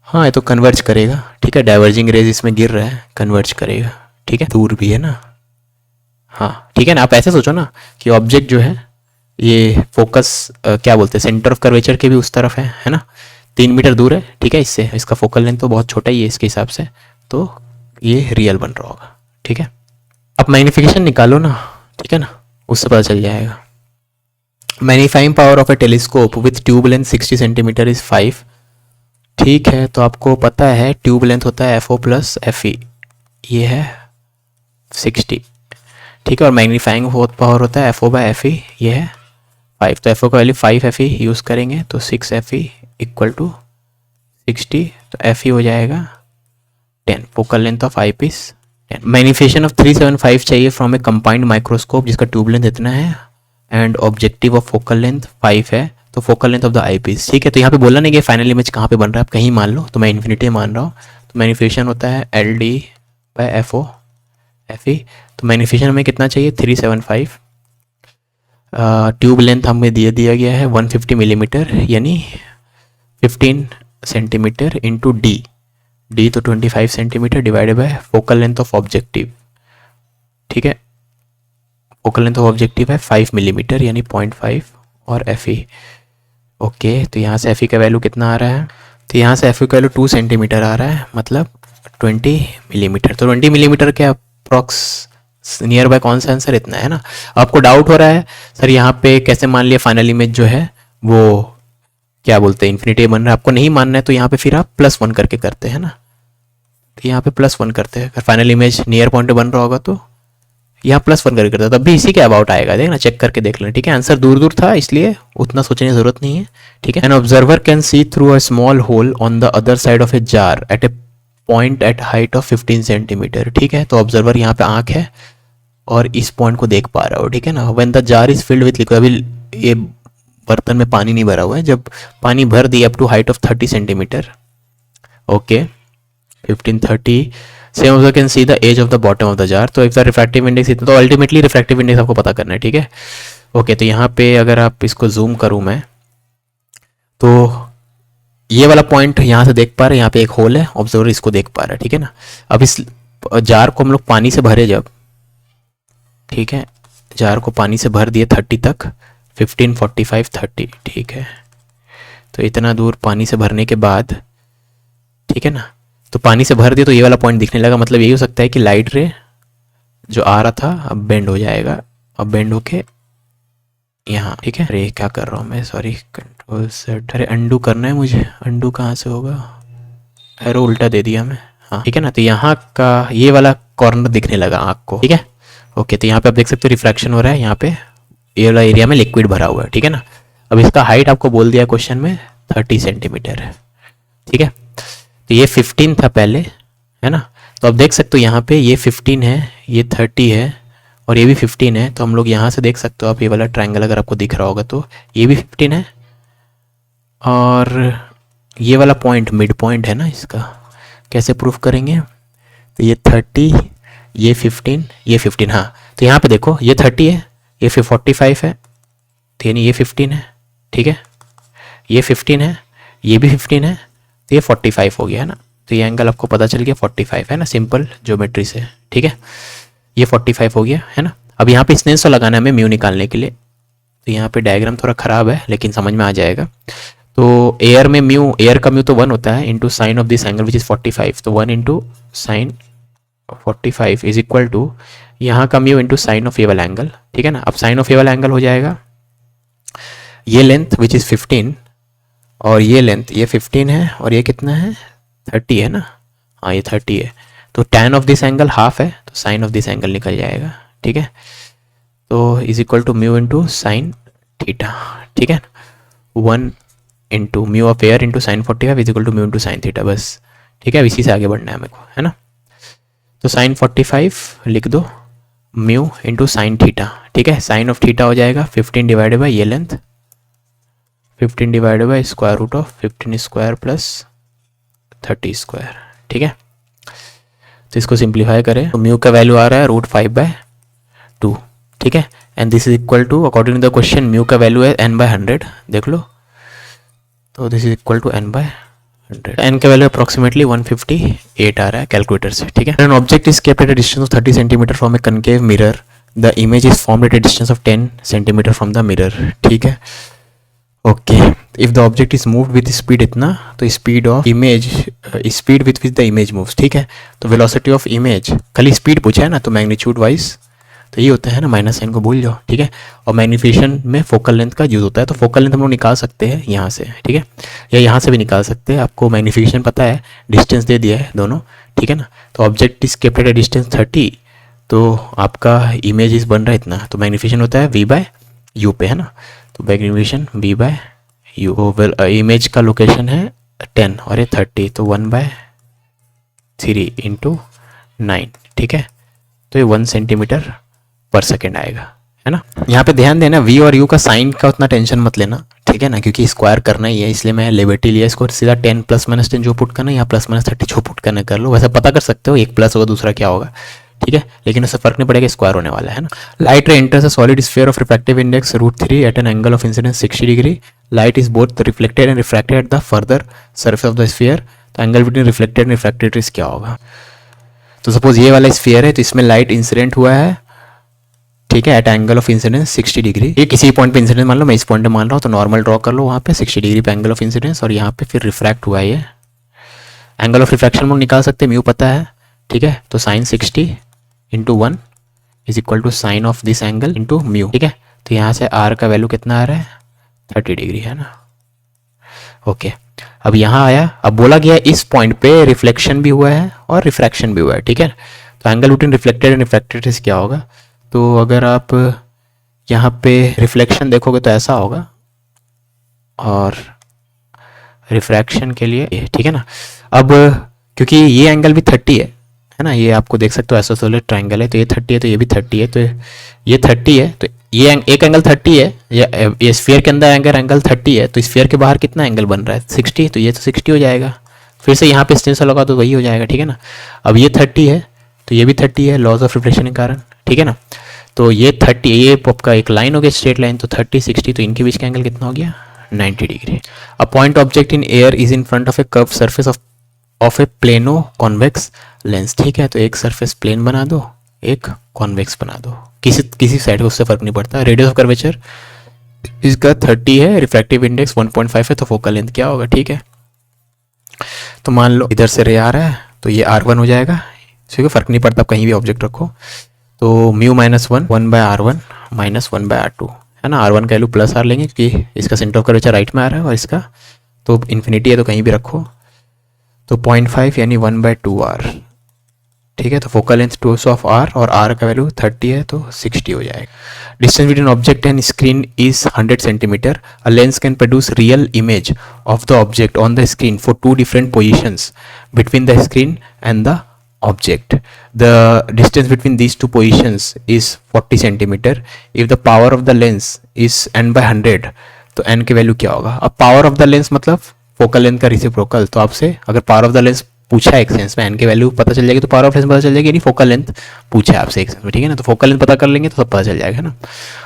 हाँ ये तो कन्वर्ज करेगा, ठीक है, डाइवर्जिंग रेज इसमें गिर रहा है, कन्वर्ज करेगा, ठीक है, दूर भी है ना, हाँ ठीक है ना। आप ऐसे सोचो ना कि ऑब्जेक्ट जो है ये फोकस क्या बोलते हैं, सेंटर ऑफ कर्वेचर के भी उस तरफ है ना, 3 मीटर दूर है, ठीक है, इससे इसका फोकल लेंथ तो बहुत छोटा ही है इसके हिसाब से, तो ये रियल बन रहा होगा, ठीक है। आप मैग्नीफिकेशन निकालो ना, ठीक है ना, उससे पता चल जाएगा। Magnifying power of A telescope with tube length 60 centimetre is 5, ठीक है। तो आपको पता है ट्यूब लेंथ होता है FO प्लस FE, ये है 60, ठीक है, और मैग्नीफाइंग पावर होता है FO बाय FE, ये है 5। तो FO का वैल्यू 5 FE यूज़ करेंगे तो 6 FE इक्वल टू 60, तो FE हो जाएगा 10, focal length of eyepiece 10। Magnification of 375 चाहिए फ्रॉम ए कंबाइंड माइक्रोस्कोप जिसका ट्यूब लेंथ इतना है and objective of focal length 5 है, तो focal length of the eyepiece, ठीक है। तो यहाँ पे बोला नहीं कि फाइनल इमेज कहाँ पे बन रहा है, आप कहीं मान लो, तो मैं इन्फिनिटी मान रहा हूँ। तो मैग्नीफिकेशन होता है LD बाय FO FE, तो मैग्नीफिकेशन हमें कितना चाहिए 375, ट्यूब लेंथ हमें दिया गया है 150 मिलीमीटर यानी 15 सेंटीमीटर इंटू डी तो 25 centimetre divided by focal length of objective, ठीक है, फोकल लेंथ ऑफ ऑब्जेक्टिव है 5 मिलीमीटर यानी 0.5 और FE, ओके। तो यहाँ से FE का वैल्यू कितना आ रहा है, तो यहाँ से FE का वैल्यू 2 सेंटीमीटर आ रहा है, मतलब 20 मिलीमीटर। तो 20 मिलीमीटर के अप्रॉक्स नियर बाय कौन सा आंसर, इतना है ना। आपको डाउट हो रहा है सर यहाँ पे कैसे मान लिया फाइनल इमेज जो है वो क्या बोलते हैं इन्फिनिटी बन रहा है, आपको नहीं मानना है तो यहाँ पे फिर आप +1 करके करते हैं ना, तो यहाँ पे +1 करते हैं, अगर फाइनल इमेज नियर पॉइंट बन रहा होगा तो यहाँ +1 करके करते हैं, तब भी इसी के अबाउट आएगा, देखना चेक करके देख लें, ठीक है। आंसर दूर दूर था इसलिए उतना सोचने की जरूरत नहीं है, ठीक है। An observer can see through a small hole on the other side of a jar at a point at height of 15 centimetre, ठीक है। तो ऑब्जर्वर यहाँ पे आंख है और इस पॉइंट को देख पा रहा हो, ठीक है ना। When the jar is filled with liquid, अभी ये बर्तन में पानी नहीं भरा हुआ है, जब पानी भर दिया up to height of 30 centimetre, okay 15-30, same observer can see the edge of the bottom of the jar. तो इफ द रिफ्रैक्टिव इंडेक्स इतना, तो अल्टीमेटली रिफ्रैक्टिव इंडेक्स आपको पता करना है, ठीक है, ओके। तो यहाँ पे अगर आप इसको जूम करूँ मैं, तो ये वाला पॉइंट यहाँ से देख पा रहे हैं, यहाँ पे एक होल है, ऑब्जर्वर इसको देख पा रहा है, ठीक है ना। अब इस जार को हम लोग पानी से भरे जब, ठीक है, जार को पानी से भर दिए 30 तक, 15, 45, 30, ठीक है। तो इतना दूर पानी से भरने के बाद, ठीक है ना, तो पानी से भर दिए तो ये वाला पॉइंट दिखने लगा, मतलब यही हो सकता है कि लाइट रे जो आ रहा था अब बेंड हो जाएगा, अब बेंड होके यहाँ, ठीक है। अरे क्या कर रहा हूँ मैं, सॉरी, कंट्रोल सेट, अरे अंडू करना है मुझे, अंडू कहाँ से होगा, एरो उल्टा दे दिया मैं, हाँ ठीक है ना। तो यहाँ का ये वाला कॉर्नर दिखने लगा आँख को, ठीक है, ओके। तो यहाँ पे आप देख सकते हो रिफ्रैक्शन हो रहा है, यहाँ पे ये वाला एरिया में लिक्विड भरा हुआ है, ठीक है ना। अब इसका हाइट आपको बोल दिया क्वेश्चन में 30 सेंटीमीटर है, ठीक है। तो ये 15 था पहले, है ना। तो आप देख सकते हो यहाँ पे ये 15 है, ये 30 है और ये भी 15 है। तो हम लोग यहाँ से देख सकते हो, आप ये वाला ट्रायंगल अगर आपको दिख रहा होगा तो ये भी 15 है और ये वाला पॉइंट मिड पॉइंट है ना इसका, कैसे प्रूफ करेंगे, तो ये 30, ये 15, ये 15, हाँ। तो यहाँ पे देखो ये 30 है, ये 45 है, तो यानी ये 15 है, ठीक है, ये 15 है, ये भी 15 है, तो ये 45 हो गया है ना। तो ये एंगल आपको पता चल गया 45 है ना, सिंपल ज्योमेट्री से, ठीक है। ये 45 हो गया है ना। अब यहाँ पे स्नेल्स लॉ लगाना है हमें म्यू निकालने के लिए, तो यहाँ पे डायग्राम थोड़ा ख़राब है लेकिन समझ में आ जाएगा। तो एयर में म्यू, एयर का म्यू तो 1 होता है into sine of this angle which is 45, तो 1 into sine 45 is equal to यहाँ का mu into sine of A वाला एंगल, ठीक है ना। अब साइन ऑफ ए वाला एंगल हो जाएगा ये लेंथ विच इज़ 15 और ये लेंथ ये 15 है और ये कितना है 30 है ना, हाँ ये 30 है। तो tan of this angle half है, तो साइन ऑफ दिस एंगल निकल जाएगा, ठीक है। तो is equal to mu into sine theta, ठीक है, 1 into mu of air into sine 45 is equal to mu into sine theta, बस, ठीक है। अब इसी से आगे बढ़ना है मेरे को, है ना। तो साइन 45 लिख दो, म्यू इंटू साइन थीटा, ठीक है। साइन ऑफ थीटा हो जाएगा 15 डिवाइडेड बाई ये length, 15 divided by square root of 15 square plus 30 square, ठीक है। तो इसको सिंप्लीफाई करें तो म्यू का वैल्यू आ रहा है √5/2, ठीक है। And this is equal to, according to the question mu का वैल्यू है n/100, देख लो। तो this is equal to n/100, n का वैल्यू अप्रॉक्सीमेटली 158 आ रहा है कैलकुलेटर से, ठीक है। An object is kept at a distance of 30 centimetre from a concave mirror, the image is formed at a distance of 10 centimetre from the mirror, ठीक है। Okay, if the object is moved with speed इतना, तो speed of image, speed with the image moves, ठीक है। तो velocity of image, खाली speed पूछा है ना, तो मैग्नीट्यूड वाइज तो ये होता है ना, माइनस साइन को भूल जाओ, ठीक है। और मैग्नीफिकेशन में फोकल लेंथ का यूज होता है, तो फोकल लेंथ हम लोग निकाल सकते हैं यहाँ से, ठीक है, या यहाँ से भी निकाल सकते हैं। आपको मैग्नीफिकेशन पता है, डिस्टेंस दे दिया है दोनों, ठीक है ना। तो object is kept at a distance 30, तो आपका इमेज इज बन रहा है इतना, तो मैग्नीफिकेशन होता है v/u पे, है ना। तो मैग्नीफिकेशन v/u, इमेज का लोकेशन है 10 और ये 30, तो 1/3 इंटू 9, ठीक है। तो ये 1 सेंटीमीटर पर सेकेंड आएगा, है ना। यहाँ पे ध्यान देना, v और u का साइन का उतना टेंशन मत लेना, ठीक है ना, क्योंकि स्क्वायर करना ही है, इसलिए मैं लिबर्टी लिया इसको। सीधा 10 +- 10 जो पुट करना है, या +- 30 जो पुट करना कर लो। वैसे पता कर सकते हो, एक प्लस होगा दूसरा क्या होगा, ठीक है, लेकिन उससे फर्क नहीं पड़ेगा, स्क्वायर होने वाला है ना। Light ray enters a solid sphere of refractive index √3 at an angle of incidence 60 degree. Light is both reflected and refracted at the further surface of the sphere. तो angle between reflected and refracted is क्या होगा। तो suppose ये वाला sphere है, तो इसमें light incident हुआ है, ठीक है, at angle of incidence 60 degree. ये किसी पॉइंट पे इंसिडेंस मान लो, मैं इस पॉइंट पे मान रहा हूँ, तो नॉर्मल ड्रॉ कर लो वहाँ पे 60 डिग्री पे एंगल ऑफ इंसिडेंस, और यहाँ पे फिर रिफ्रैक्ट हुआ है। ये एंगल ऑफ रिफ्रैक्शन हम लोग निकाल सकते हैं, म्यू पता है, ठीक है। तो sine 60 into 1 is equal to sine of this angle into mu, ठीक है। तो यहाँ से आर का वैल्यू कितना आ रहा है, 30 डिग्री, है ना। ओके, अब यहाँ आया, अब बोला गया इस पॉइंट पे रिफ्लेक्शन भी हुआ है और रिफ्रैक्शन भी हुआ है, ठीक है। तो angle between reflected and refracted is क्या होगा। तो अगर आप यहाँ पे रिफ्लेक्शन देखोगे तो ऐसा होगा, और रिफ्रैक्शन के लिए ये, ठीक है ना। अब क्योंकि ये एंगल भी 30 है ना, ये आपको देख सकते हो आइसोसेलेस ट्रायंगल है, तो ये 30 है, तो ये भी 30 है, तो ये 30 है, तो ये एक एंगल 30 है, ये स्फीयर के अंदर एंगल 30 है, तो स्फीयर के बाहर कितना एंगल बन रहा है 60, तो ये तो 60 हो जाएगा। फिर से यहाँ पे स्टेंसिल लगा तो वही हो जाएगा, ठीक है ना। अब ये 30 है, तो ये भी 30 है, लॉज ऑफ रिफ्लेक्शन के कारण, ठीक है ना। तो ये 30, ये आपका एक लाइन हो गया, स्ट्रेट लाइन, तो 30 60, तो इनके बीच का एंगल कितना हो गया, 90 degree. A point object in air is in front of A curve surface of a plano convex lens, ठीक है। तो एक सरफेस प्लेन बना दो, एक कॉन्वेक्स बना दो, किसी साइड को, उससे फर्क नहीं पड़ता। रेडियस ऑफ कर्वेचर इसका 30 है, रिफ्रैक्टिव इंडेक्स 1.5 है, तो फोकल लेंथ क्या होगा, ठीक है। तो मान लो इधर से रे आ रहा है, तो ये R1 हो जाएगा, ठीक है, फर्क नहीं पड़ता, आप कहीं भी ऑब्जेक्ट रखो। तो म्यू -1 1/R1 -1/R2, है ना। R1 का वैल्यू +R लेंगे क्योंकि इसका सेंटर ऑफ कर्वेचर राइट में आ रहा है, और इसका तो इन्फिनिटी है, तो कहीं भी रखो। तो 0.5 यानी 1/2R, ठीक है। तो फोकल लेंथ 2 ऑफ R, और R का वैल्यू 30 है, तो 60 हो जाएगा। Distance between object and screen is 100 centimetre. A lens can produce real image of the object on the screen for 2 different positions between the screen and the object. The distance between these two positions is 40 centimeter. If the power of the lens is n/100, तो n की value क्या होगा। अब power of the lens मतलब focal length का reciprocal, तो आपसे अगर पावर ऑफ द लेंस पूछा है एक सेंस में, n की वैल्यू पता चल जाएगी, तो पावर ऑफ लेंस पता चल जाएगी, यानी फोकल लेंथ पूछा है आपसे एक सेंस में, ठीक है ना। तो फोकल लेंथ पता कर लेंगे तो सब पता चल जाएगा, है ना।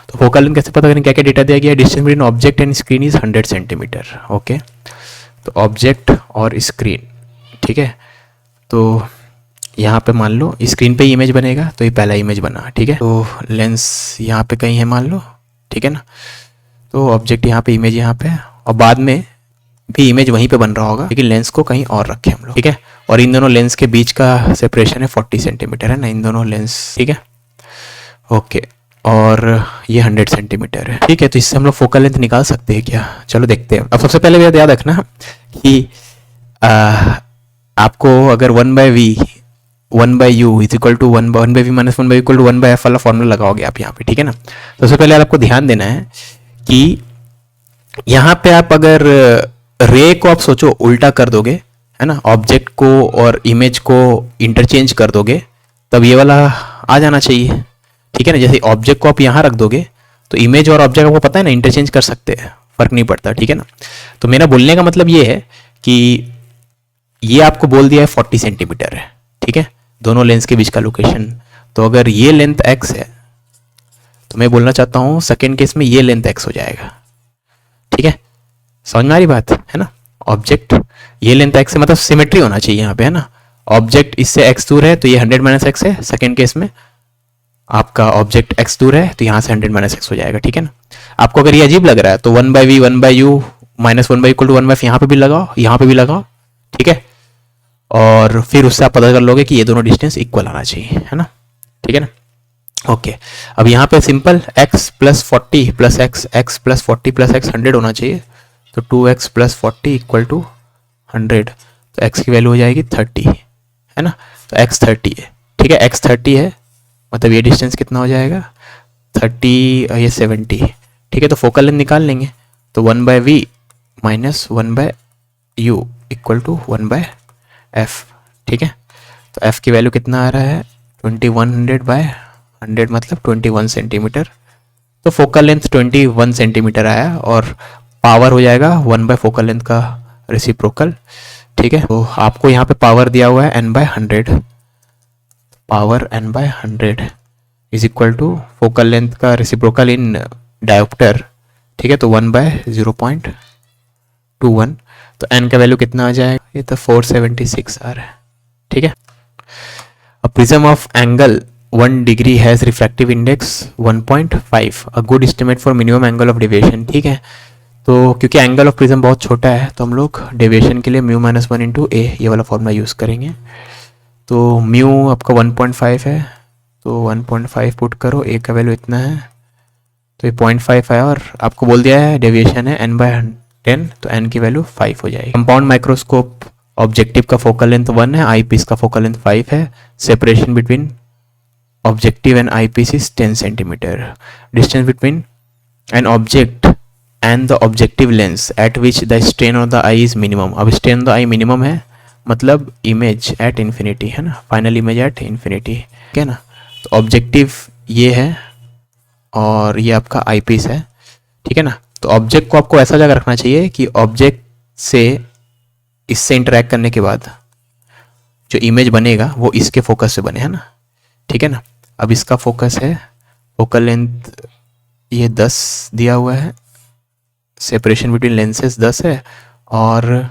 तो फोकल लेंथ कैसे पता करेंगे, क्या क्या डेटा दिया गया, distance between object and screen is 100 centimetre, okay. तो ऑब्जेक्ट और स्क्रीन, ठीक है। तो यहाँ पे मान लो स्क्रीन पे इमेज बनेगा, तो ये पहला इमेज बना, ठीक है। तो लेंस यहाँ पे कहीं है मान लो, ठीक है ना। तो ऑब्जेक्ट यहाँ पे, इमेज यहाँ पे, और बाद में भी इमेज वहीं पे बन रहा होगा, लेकिन लेंस को कहीं और रखे हम लोग, ठीक है। और इन दोनों लेंस के बीच का सेपरेशन है 40 सेंटीमीटर, है ना, इन दोनों लेंस, ठीक है, ओके। और ये 100 सेंटीमीटर है, ठीक है। तो इससे हम लोग फोकल लेंथ निकाल सकते हैं क्या, चलो देखते हैं। अब सबसे पहले याद रखना कि आपको अगर 1/v one by u is equal to one by v minus one by equal to one by f वाला फॉर्मूला लगाओगे आप यहाँ पे, ठीक है ना। सबसे पहले आपको ध्यान देना है कि यहाँ पे आप अगर रे को आप सोचो उल्टा कर दोगे, है ना, ऑब्जेक्ट को और इमेज को इंटरचेंज कर दोगे, तब ये वाला आ जाना चाहिए, ठीक है ना। जैसे ऑब्जेक्ट को आप यहाँ रख दोगे तो इमेज और ऑब्जेक्ट आपको पता है ना इंटरचेंज कर सकते हैं, फर्क नहीं पड़ता, ठीक है ना। तो मेरा बोलने का मतलब ये है कि ये आपको बोल दिया है 40 सेंटीमीटर है, ठीक है, दोनों लेंस के बीच का लोकेशन। तो अगर ये लेंथ x है तो मैं बोलना चाहता हूँ सेकेंड केस में ये लेंथ x हो जाएगा, ठीक है, समझ में आ रही बात, है ना। ऑब्जेक्ट ये लेंथ x है, मतलब सिमेट्री होना चाहिए यहाँ पे, है ना। ऑब्जेक्ट इससे x दूर है तो ये 100 माइनस एक्स है, सेकेंड केस में आपका ऑब्जेक्ट x दूर है तो यहाँ से 100 माइनस एक्स हो जाएगा, ठीक है ना। आपको अगर ये अजीब लग रहा है तो 1 by v 1 by u minus 1 by equal to 1 by यहाँ पे भी लगाओ, यहाँ पे भी लगाओ, ठीक है, और फिर उससे आप पता कर लोगे कि ये दोनों डिस्टेंस इक्वल आना चाहिए, है ना, ठीक है ना। ओके, अब यहाँ पे simple x plus 40 plus x plus 40 plus x 100 होना चाहिए, तो 2x प्लस 40 इक्वल टू 100, तो x की वैल्यू हो जाएगी 30, है ना। तो x 30 है, ठीक है, x 30 है, मतलब ये डिस्टेंस कितना हो जाएगा 30, ये 70, ठीक है। तो फोकल लेंथ निकाल लेंगे, तो 1 by v minus 1 by u equal to 1 by f, ठीक है। तो f की वैल्यू कितना आ रहा है 2100 बाय 100 मतलब 21 सेंटीमीटर। तो फोकल लेंथ 21 सेंटीमीटर आया और पावर हो जाएगा 1 बाय फोकल लेंथ का रेसिप्रोकल, ठीक है। तो आपको यहाँ पे पावर दिया हुआ है n by 100, power n by 100 is equal to focal length का रेसिप्रोकल इन डायोप्टर, ठीक है, तो 1 बाय 0.21, तो n का वैल्यू कितना आ जाएगा, ये तो 476 आ रहा है, ठीक है। A prism of angle 1 degree has refractive index 1.5, a good estimate for minimum angle of deviation, ठीक है। तो क्योंकि एंगल ऑफ प्रिज्म बहुत छोटा है तो हम लोग डेविएशन के लिए म्यू माइनस 1 इंटू ए ये वाला फॉर्मूला यूज़ करेंगे। तो म्यू आपका 1.5 है, तो 1.5 पुट करो, ए का वैल्यू इतना है, तो ये 0.5 है, और आपको बोल दिया है डेविएशन है n बाय 10, तो n की वैल्यू 5 हो जाएगी। कंपाउंड माइक्रोस्कोप ऑब्जेक्टिव का फोकल लेंथ 1 है, आई पीस का फोकल लेंथ 5 है, separation between objective and eyepiece is 10 centimetre, distance between an object and the objective lens at which the strain of the eye is minimum. अब strain of the eye minimum है मतलब image at infinity, है ना, final image at infinity, ठीक है ना। तो objective ये है और ये आपका आई पीस है, ठीक है ना। तो ऑब्जेक्ट को आपको ऐसा जगह रखना चाहिए कि ऑब्जेक्ट से इससे इंटरेक्ट करने के बाद जो इमेज बनेगा वो इसके फोकस से बने, है ना, ठीक है ना। अब इसका फोकस है, फोकल लेंथ ये 10 दिया हुआ है, सेपरेशन बिटवीन लेंसेज 10 है, और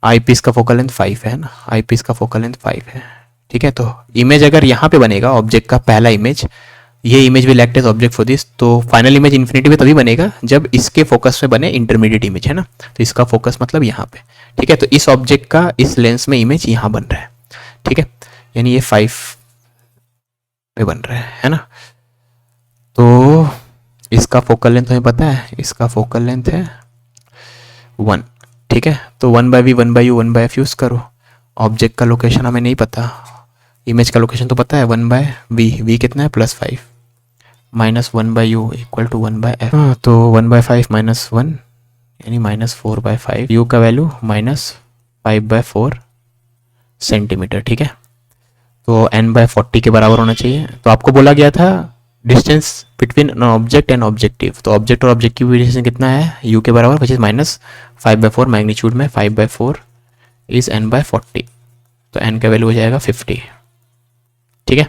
आई पीस का फोकल लेंथ 5 है ना, आई पीस का फोकल लेंथ 5 है, ठीक है। तो इमेज अगर यहाँ पे बनेगा ऑब्जेक्ट का पहला इमेज, ये image will act as object for this, तो फाइनल इमेज इन्फिनिटी पे तभी बनेगा जब इसके फोकस में बने इंटरमीडिएट इमेज, है ना। तो इसका फोकस मतलब यहाँ पे, ठीक है। तो इस ऑब्जेक्ट का इस लेंस में इमेज यहाँ बन रहा है, ठीक है, यानी ये 5 पे बन रहा है ना। तो इसका फोकल लेंथ हमें पता है, इसका फोकल लेंथ है 1, ठीक है। तो 1 by v 1 by u 1 by f use करो, ऑब्जेक्ट का लोकेशन हमें नहीं पता, इमेज का लोकेशन तो पता है 1 बाय वी, वी कितना है +5 minus 1 by u equal to 1 by f, तो 1 बाय 5 माइनस 1 यानी -4 बाय 5, यू का वैल्यू -5 बाय 4 सेंटीमीटर, ठीक है। तो n बाय 40 के बराबर होना चाहिए। तो आपको बोला गया था distance between an object and objective, तो ऑब्जेक्ट और ऑब्जेक्टिव की डिस्टेंस कितना है u के बराबर, विच इज -5/4 मैग्नीट्यूड में 5/4 इज n बाय 40, तो n का वैल्यू हो जाएगा 50, ठीक है।